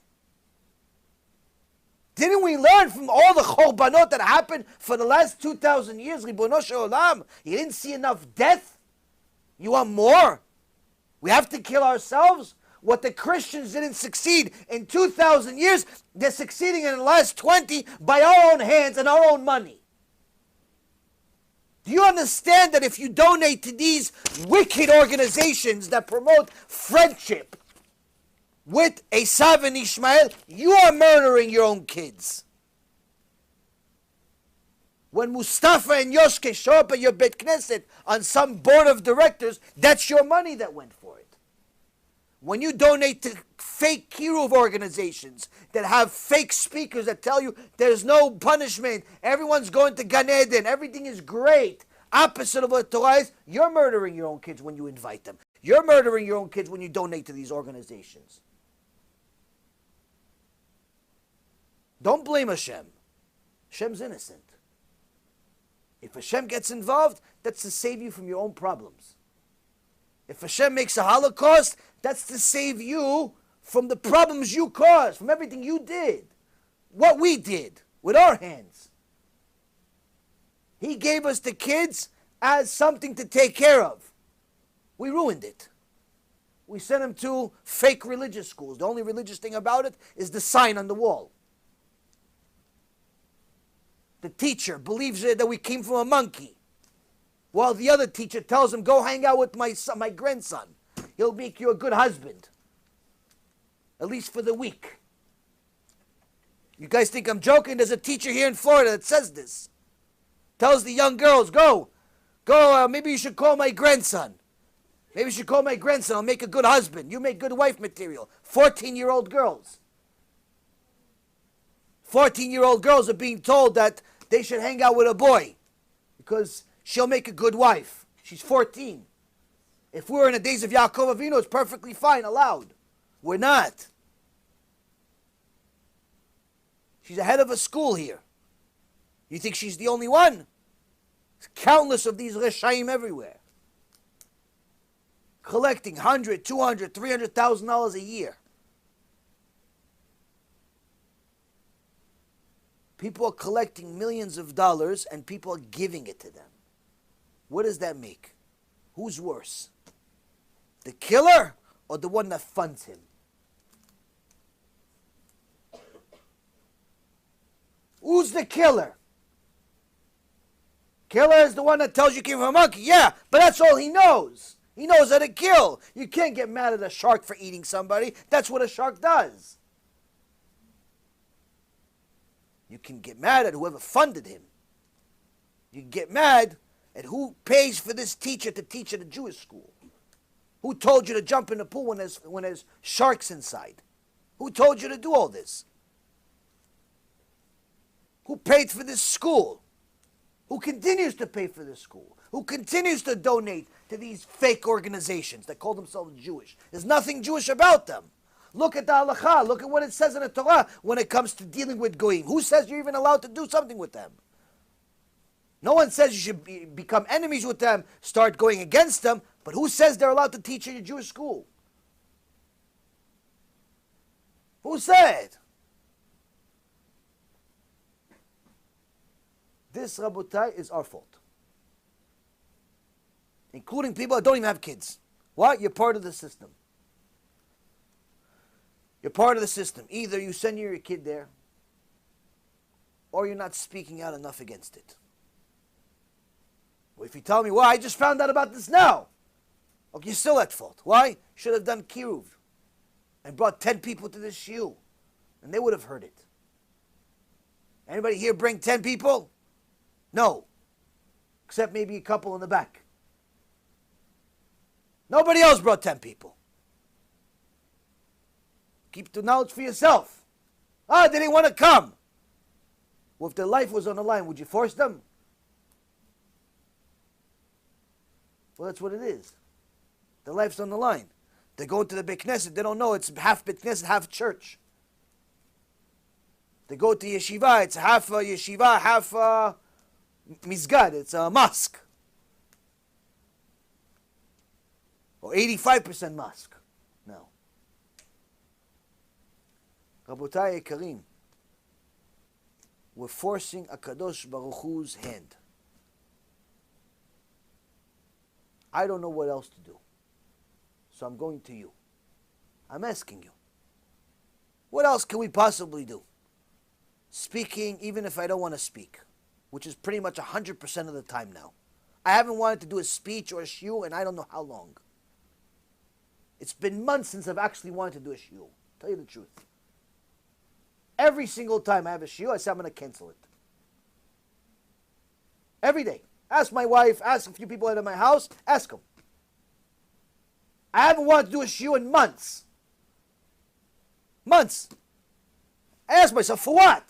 Didn't we learn from all the chorbanot that happened for the last 2,000 years? Ribono shel olam, you didn't see enough death? You want more? We have to kill ourselves? What the Christians didn't succeed in 2,000 years, they're succeeding in the last 20 by our own hands and our own money. Do you understand that if you donate to these wicked organizations that promote friendship with Esav and Ishmael, you are murdering your own kids? When Mustafa and Yoshke show up at your Beit Knesset on some board of directors, that's your money that went for it. When you donate to fake kiruv organizations that have fake speakers that tell you there's no punishment, everyone's going to Gan Eden, everything is great, opposite of what Torah is, you're murdering your own kids when you invite them. You're murdering your own kids when you donate to these organizations. Don't blame Hashem. Hashem's innocent. If Hashem gets involved, that's to save you from your own problems. If Hashem makes a Holocaust, that's to save you from the problems you caused, from everything you did, what we did with our hands. He gave us the kids as something to take care of. We ruined it. We sent them to fake religious schools. The only religious thing about it is the sign on the wall. The teacher believes that we came from a monkey, while the other teacher tells him, go hang out with my son, my grandson. He'll make you a good husband, at least for the week. You guys think I'm joking? There's a teacher here in Florida that says this. Tells the young girls, go, maybe you should call my grandson. Maybe you should call my grandson. I'll make a good husband. You make good wife material. 14-year-old girls. 14-year-old girls are being told that they should hang out with a boy because she'll make a good wife. She's 14. If we were in the days of Yaakov Avinu, it's perfectly fine, allowed. We're not. She's the head of a school here. You think she's the only one? There's countless of these Reshaim everywhere. Collecting $100,000, $200,000, $300,000 a year. People are collecting millions of dollars and people are giving it to them. What does that make? Who's worse? The killer or the one that funds him? Who's the killer? Killer is the one that tells you came from a monkey. Yeah, but that's all he knows. He knows how to kill. You can't get mad at a shark for eating somebody. That's what a shark does. You can get mad at whoever funded him. You can get mad at who pays for this teacher to teach at a Jewish school. Who told you to jump in the pool when there's sharks inside? Who told you to do all this? Who paid for this school? Who continues to pay for this school? Who continues to donate to these fake organizations that call themselves Jewish? There's nothing Jewish about them. Look at the halakha. Look at what it says in the Torah when it comes to dealing with goyim. Who says you're even allowed to do something with them? No one says you should become enemies with them, start going against them, but who says they're allowed to teach in a Jewish school? Who said? This, Rabotai, is our fault. Including people that don't even have kids. What? You're part of the system. You're part of the system. Either you send your kid there, or you're not speaking out enough against it. Well, if you tell me, well, I just found out about this now. Okay, you're still at fault. Why? You should have done kiruv and brought 10 people to this shiur, and they would have heard it. Anybody here bring 10 people? No. Except maybe a couple in the back. Nobody else brought 10 people. Keep the knowledge for yourself. Ah, they didn't want to come. Well, if their life was on the line, would you force them? Well, that's what it is. Their life's on the line. They go to the Beit Knesset, they don't know it's half Beit Knesset, half church. They go to yeshiva, it's half yeshiva, half misgad, it's a mosque. Or 85% mosque. No. Rabotai Karim, we're forcing a Kadosh Baruch Hu's hand. I don't know what else to do. So I'm going to you. I'm asking you. What else can we possibly do? Speaking, even if I don't want to speak, which is pretty much 100% of the time now. I haven't wanted to do a speech or a shiur, and I don't know how long. It's been months since I've actually wanted to do a shiur. Tell you the truth. Every single time I have a shiur, I say I'm going to cancel it. Every day. Ask my wife, ask a few people out of my house, ask them. I haven't wanted to do a shiur in months. Months. I ask myself, for what?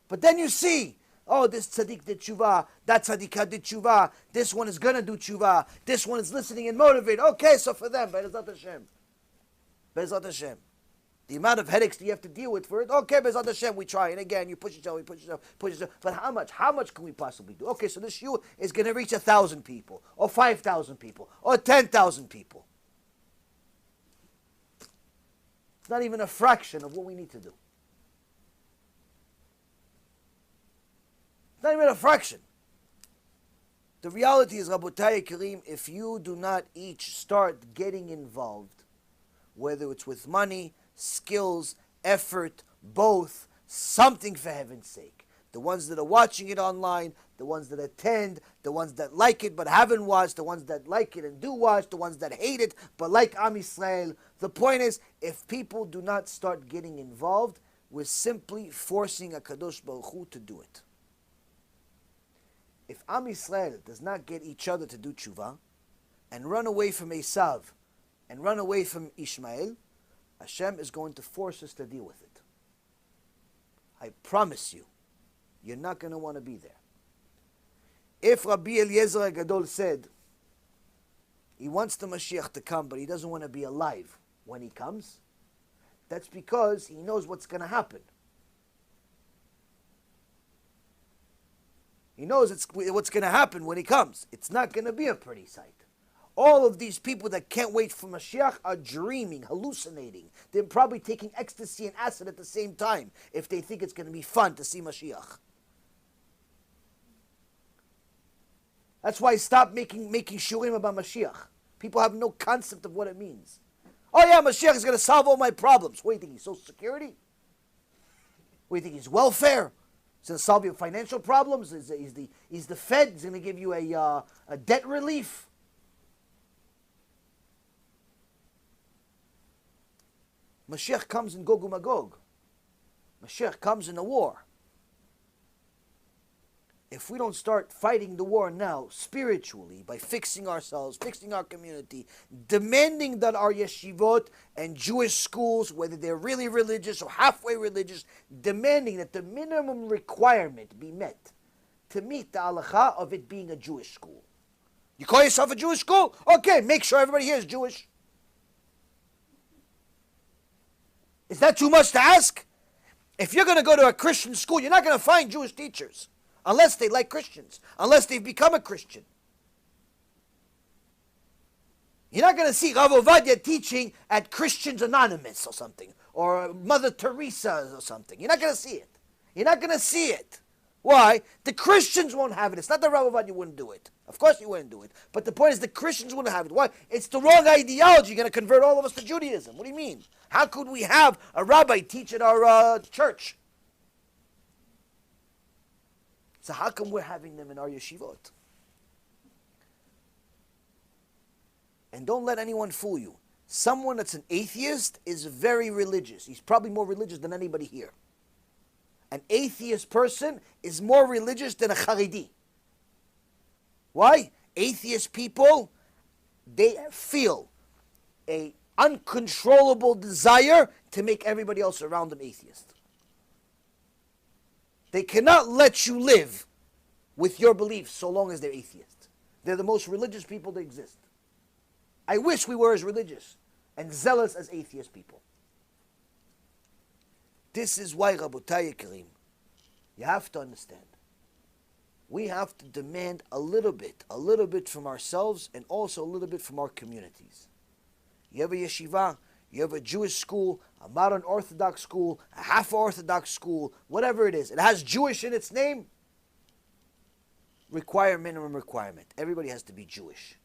But then you see, oh, this tzaddik did tshuva, that tzaddikah did tshuva, this one is going to do tshuva, this one is listening and motivated. Okay, so for them, Be'ezrat Hashem. Be'ezrat Hashem. The amount of headaches that you have to deal with for it, okay, Be'ezrat Hashem, we try. And again, you push yourself, push yourself. But how much? How much can we possibly do? Okay, so this shiur is going to reach 1,000 people, or 5,000 people, or 10,000 people. It's not even a fraction of what we need to do. It's not even a fraction. The reality is, Rabotai Karim, if you do not each start getting involved, whether it's with money, skills, effort, both, something for heaven's sake. The ones that are watching it online, the ones that attend, the ones that like it but haven't watched, the ones that like it and do watch, the ones that hate it but like Am Yisrael. The point is, if people do not start getting involved, we're simply forcing a Kadosh Baruch Hu to do it. If Am Yisrael does not get each other to do tshuva, and run away from Esav and run away from Ishmael, Hashem is going to force us to deal with it. I promise you, you're not going to want to be there. If Rabbi Eliezer Gadol said he wants the Mashiach to come, but he doesn't want to be alive when he comes, that's because he knows what's going to happen. He knows what's going to happen when he comes. It's not going to be a pretty sight. All of these people that can't wait for Mashiach are dreaming, hallucinating. They're probably taking ecstasy and acid at the same time if they think it's going to be fun to see Mashiach. That's why I stopped making shurim about Mashiach. People have no concept of what it means. Oh yeah, Mashiach is going to solve all my problems. What do you think, he's Social Security? What do you think, he's welfare? He's going to solve your financial problems? He's the Fed? He's going to give you a debt relief? Mashiach comes in Gog and Magog. Mashiach comes in a war. If we don't start fighting the war now, spiritually, by fixing ourselves, fixing our community, demanding that our yeshivot and Jewish schools, whether they're really religious or halfway religious, demanding that the minimum requirement be met to meet the halacha of it being a Jewish school. You call yourself a Jewish school? Okay, make sure everybody here is Jewish. Is that too much to ask? If you're going to go to a Christian school, you're not going to find Jewish teachers. Unless they like Christians. Unless they've become a Christian. You're not going to see Rav Ovadia teaching at Christians Anonymous or something. Or Mother Teresa or something. You're not going to see it. You're not going to see it. Why? The Christians won't have it. It's not that Rav Ovadia wouldn't do it. Of course he wouldn't do it. But the point is the Christians wouldn't have it. Why? It's the wrong ideology. You're going to convert all of us to Judaism. What do you mean? How could we have a rabbi teach at our church? So how come we're having them in our yeshivot? And don't let anyone fool you. Someone that's an atheist is very religious. He's probably more religious than anybody here. An atheist person is more religious than a Haredi. Why? Atheist people, they feel a uncontrollable desire to make everybody else around them atheist. They cannot let you live with your beliefs so long as they're atheists. They're the most religious people that exist. I wish we were as religious and zealous as atheist people. This is why, Rabotai Karim, you have to understand. We have to demand a little bit from ourselves and also a little bit from our communities. You have a yeshiva, you have a Jewish school, a modern Orthodox school, a half-Orthodox school, whatever it is. It has Jewish in its name. Minimum requirement. Everybody has to be Jewish.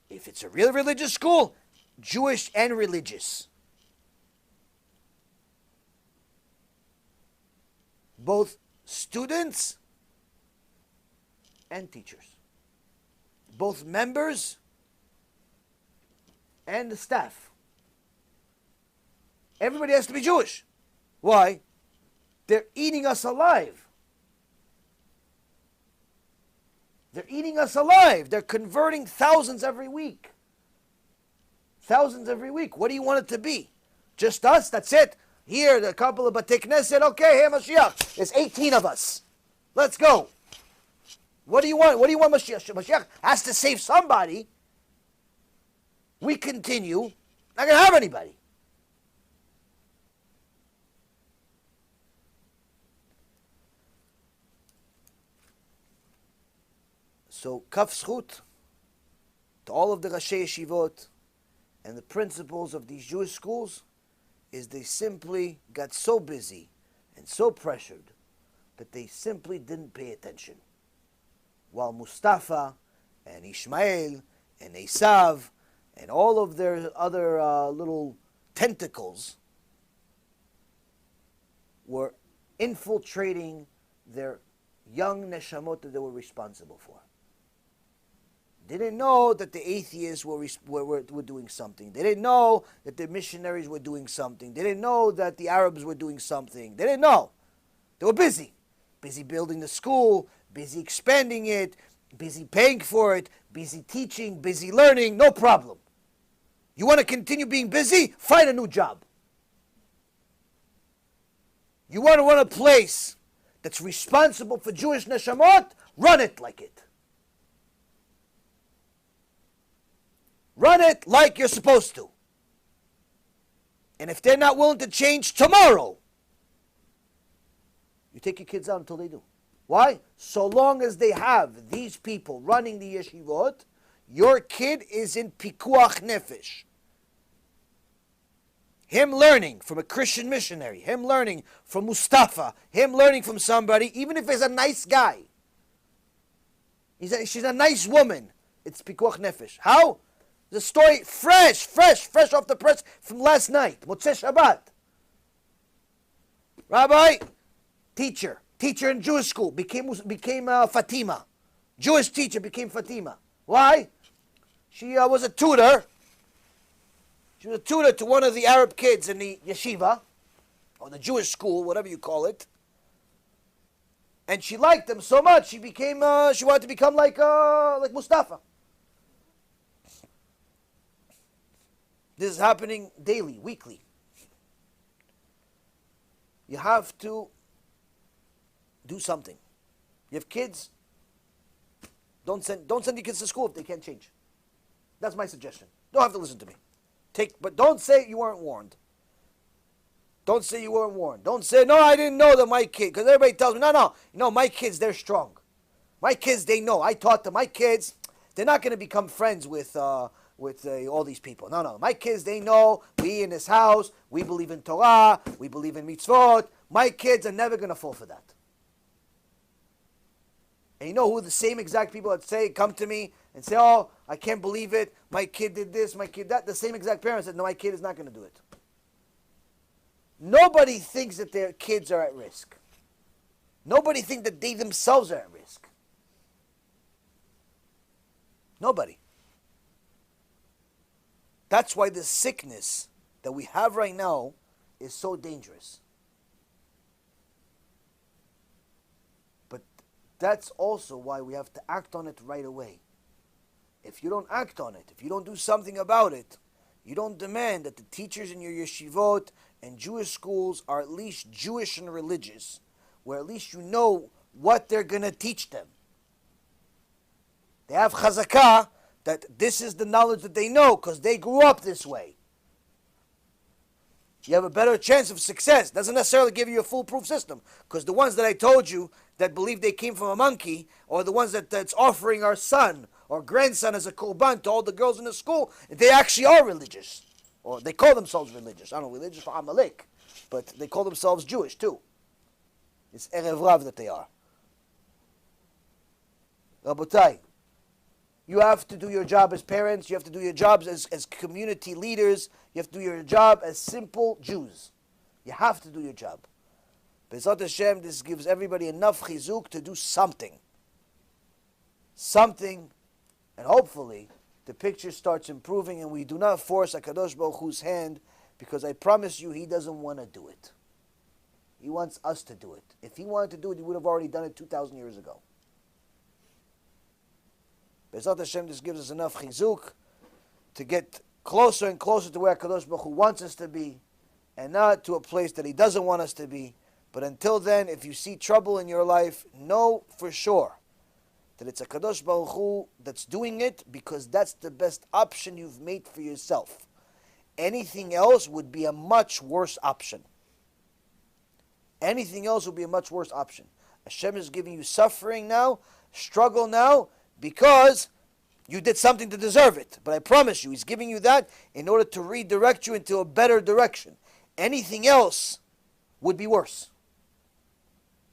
If it's a real religious school, Jewish and religious. Both students and teachers. Both members and the staff. Everybody has to be Jewish. Why? They're eating us alive. They're eating us alive. They're converting thousands every week. Thousands every week. What do you want it to be? Just us? That's it? Here, a couple of Batei Knesset. Okay, here, Mashiach. There's 18 of us. Let's go. What do you want? What do you want, Mashiach? Mashiach has to save somebody. We continue. Not going to have anybody. So, kaf zchut to all of the Rashi Yeshivot and the principals of these Jewish schools is they simply got so busy and so pressured that they simply didn't pay attention. While Mustafa and Ishmael and Esav and all of their other little tentacles were infiltrating their young neshamot that they were responsible for. They didn't know that the atheists were doing something. They didn't know that the missionaries were doing something. They didn't know that the Arabs were doing something. They didn't know. They were busy. Busy building the school, busy expanding it, busy paying for it, busy teaching, busy learning, no problem. You want to continue being busy? Find a new job. You want to run a place that's responsible for Jewish neshamot? Run it like it. Run it like you're supposed to. And if they're not willing to change tomorrow, you take your kids out until they do. Why? So long as they have these people running the yeshivot, your kid is in pikuach nefesh. Him learning from a Christian missionary, him learning from Mustafa, him learning from somebody, even if he's a nice guy. She's a nice woman. It's pikuach nefesh. How? The story fresh off the press from last night. Motzei Shabbat. Rabbi, teacher in Jewish school became Fatima. Jewish teacher became Fatima. Why? She was a tutor. She was a tutor to one of the Arab kids in the yeshiva, or the Jewish school, whatever you call it. And she liked them so much, she wanted to become like Mustafa. This is happening daily, weekly. You have to do something. You have kids, don't send your kids to school if they can't change. That's my suggestion. Don't have to listen to me. But don't say you weren't warned. Don't say you weren't warned. Don't say, no, I didn't know that my kid, because everybody tells me, no, my kids, they're strong. My kids, they know. I taught them. My kids, they're not going to become friends with all these people. No. My kids, they know, we in this house, we believe in Torah, we believe in mitzvot. My kids are never going to fall for that. And you know who the same exact people that come to me and say, oh, I can't believe it, my kid did this, my kid that. The same exact parents said, no, my kid is not going to do it. Nobody thinks that their kids are at risk. Nobody thinks that they themselves are at risk. Nobody. That's why the sickness that we have right now is so dangerous. But that's also why we have to act on it right away. If you don't act on it, if you don't do something about it, you don't demand that the teachers in your yeshivot and Jewish schools are at least Jewish and religious, where at least you know what they're going to teach them. They have chazakah that this is the knowledge that they know because they grew up this way. You have a better chance of success. Doesn't necessarily give you a foolproof system, because the ones that I told you that believe they came from a monkey, or the ones that's offering our son or grandson as a korban to all the girls in the school, they actually are religious. Or they call themselves religious. I don't know, religious for Amalek, but they call themselves Jewish too. It's Erev Rav that they are. Rabotai, you have to do your job as parents, you have to do your jobs as community leaders, you have to do your job as simple Jews. You have to do your job. B'ezrat Hashem, this gives everybody enough chizuk to do something. Something, and hopefully the picture starts improving and we do not force HaKadosh Baruch Hu's hand, because I promise you He doesn't want to do it. He wants us to do it. If He wanted to do it, He would have already done it 2,000 years ago. B'ezrat Hashem, this gives us enough chizuk to get closer and closer to where HaKadosh Baruch Hu wants us to be, and not to a place that He doesn't want us to be. But until then, if you see trouble in your life, know for sure that it's HaKadosh Baruch Hu that's doing it, because that's the best option you've made for yourself. Anything else would be a much worse option. Anything else would be a much worse option. Hashem is giving you suffering now, struggle now, because you did something to deserve it. But I promise you, He's giving you that in order to redirect you into a better direction. Anything else would be worse.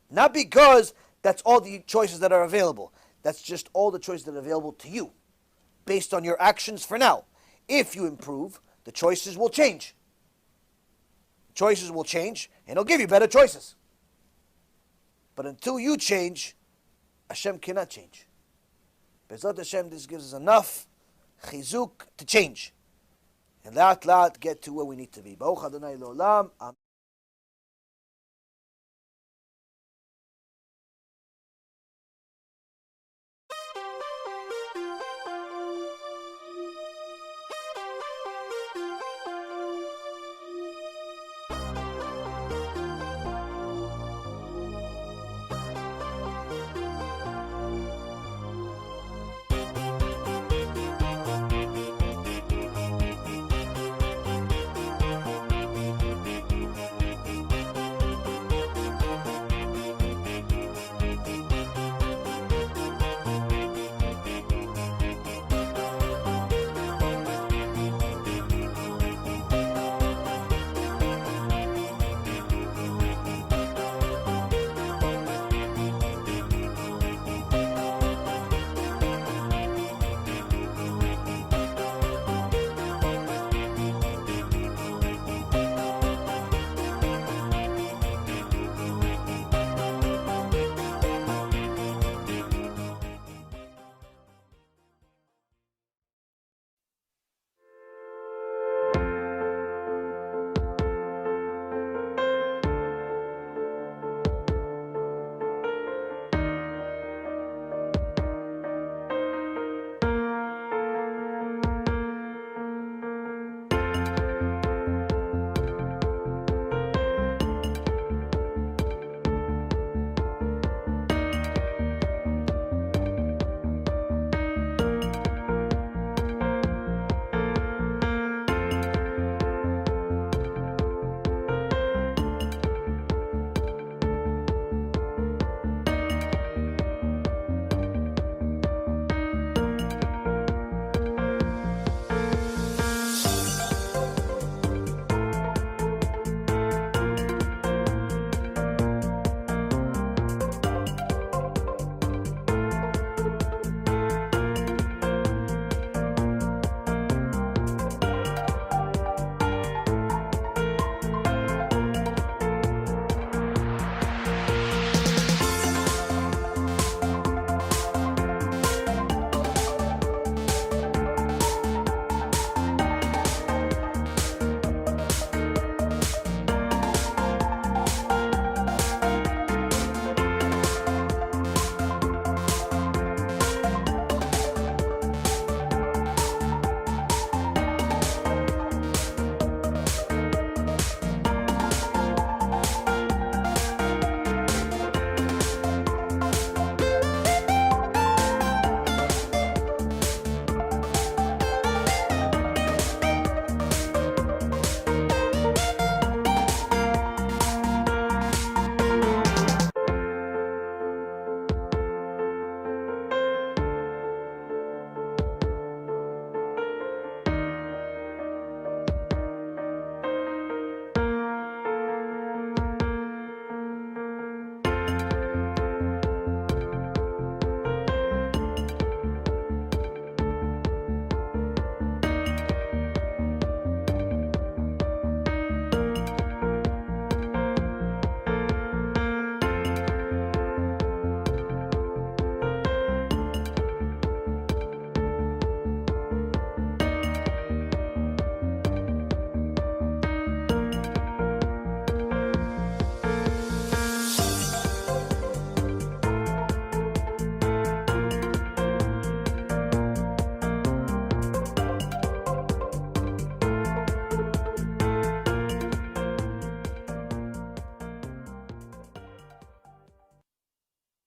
Not because that's all the choices that are available. That's just all the choices that are available to you, based on your actions for now. If you improve, the choices will change. Choices will change, and He'll give you better choices. But until you change, Hashem cannot change. B'ezrat Hashem, this gives us enough chizuk to change. And laat get to where we need to be. Baruch Adonai L'olam.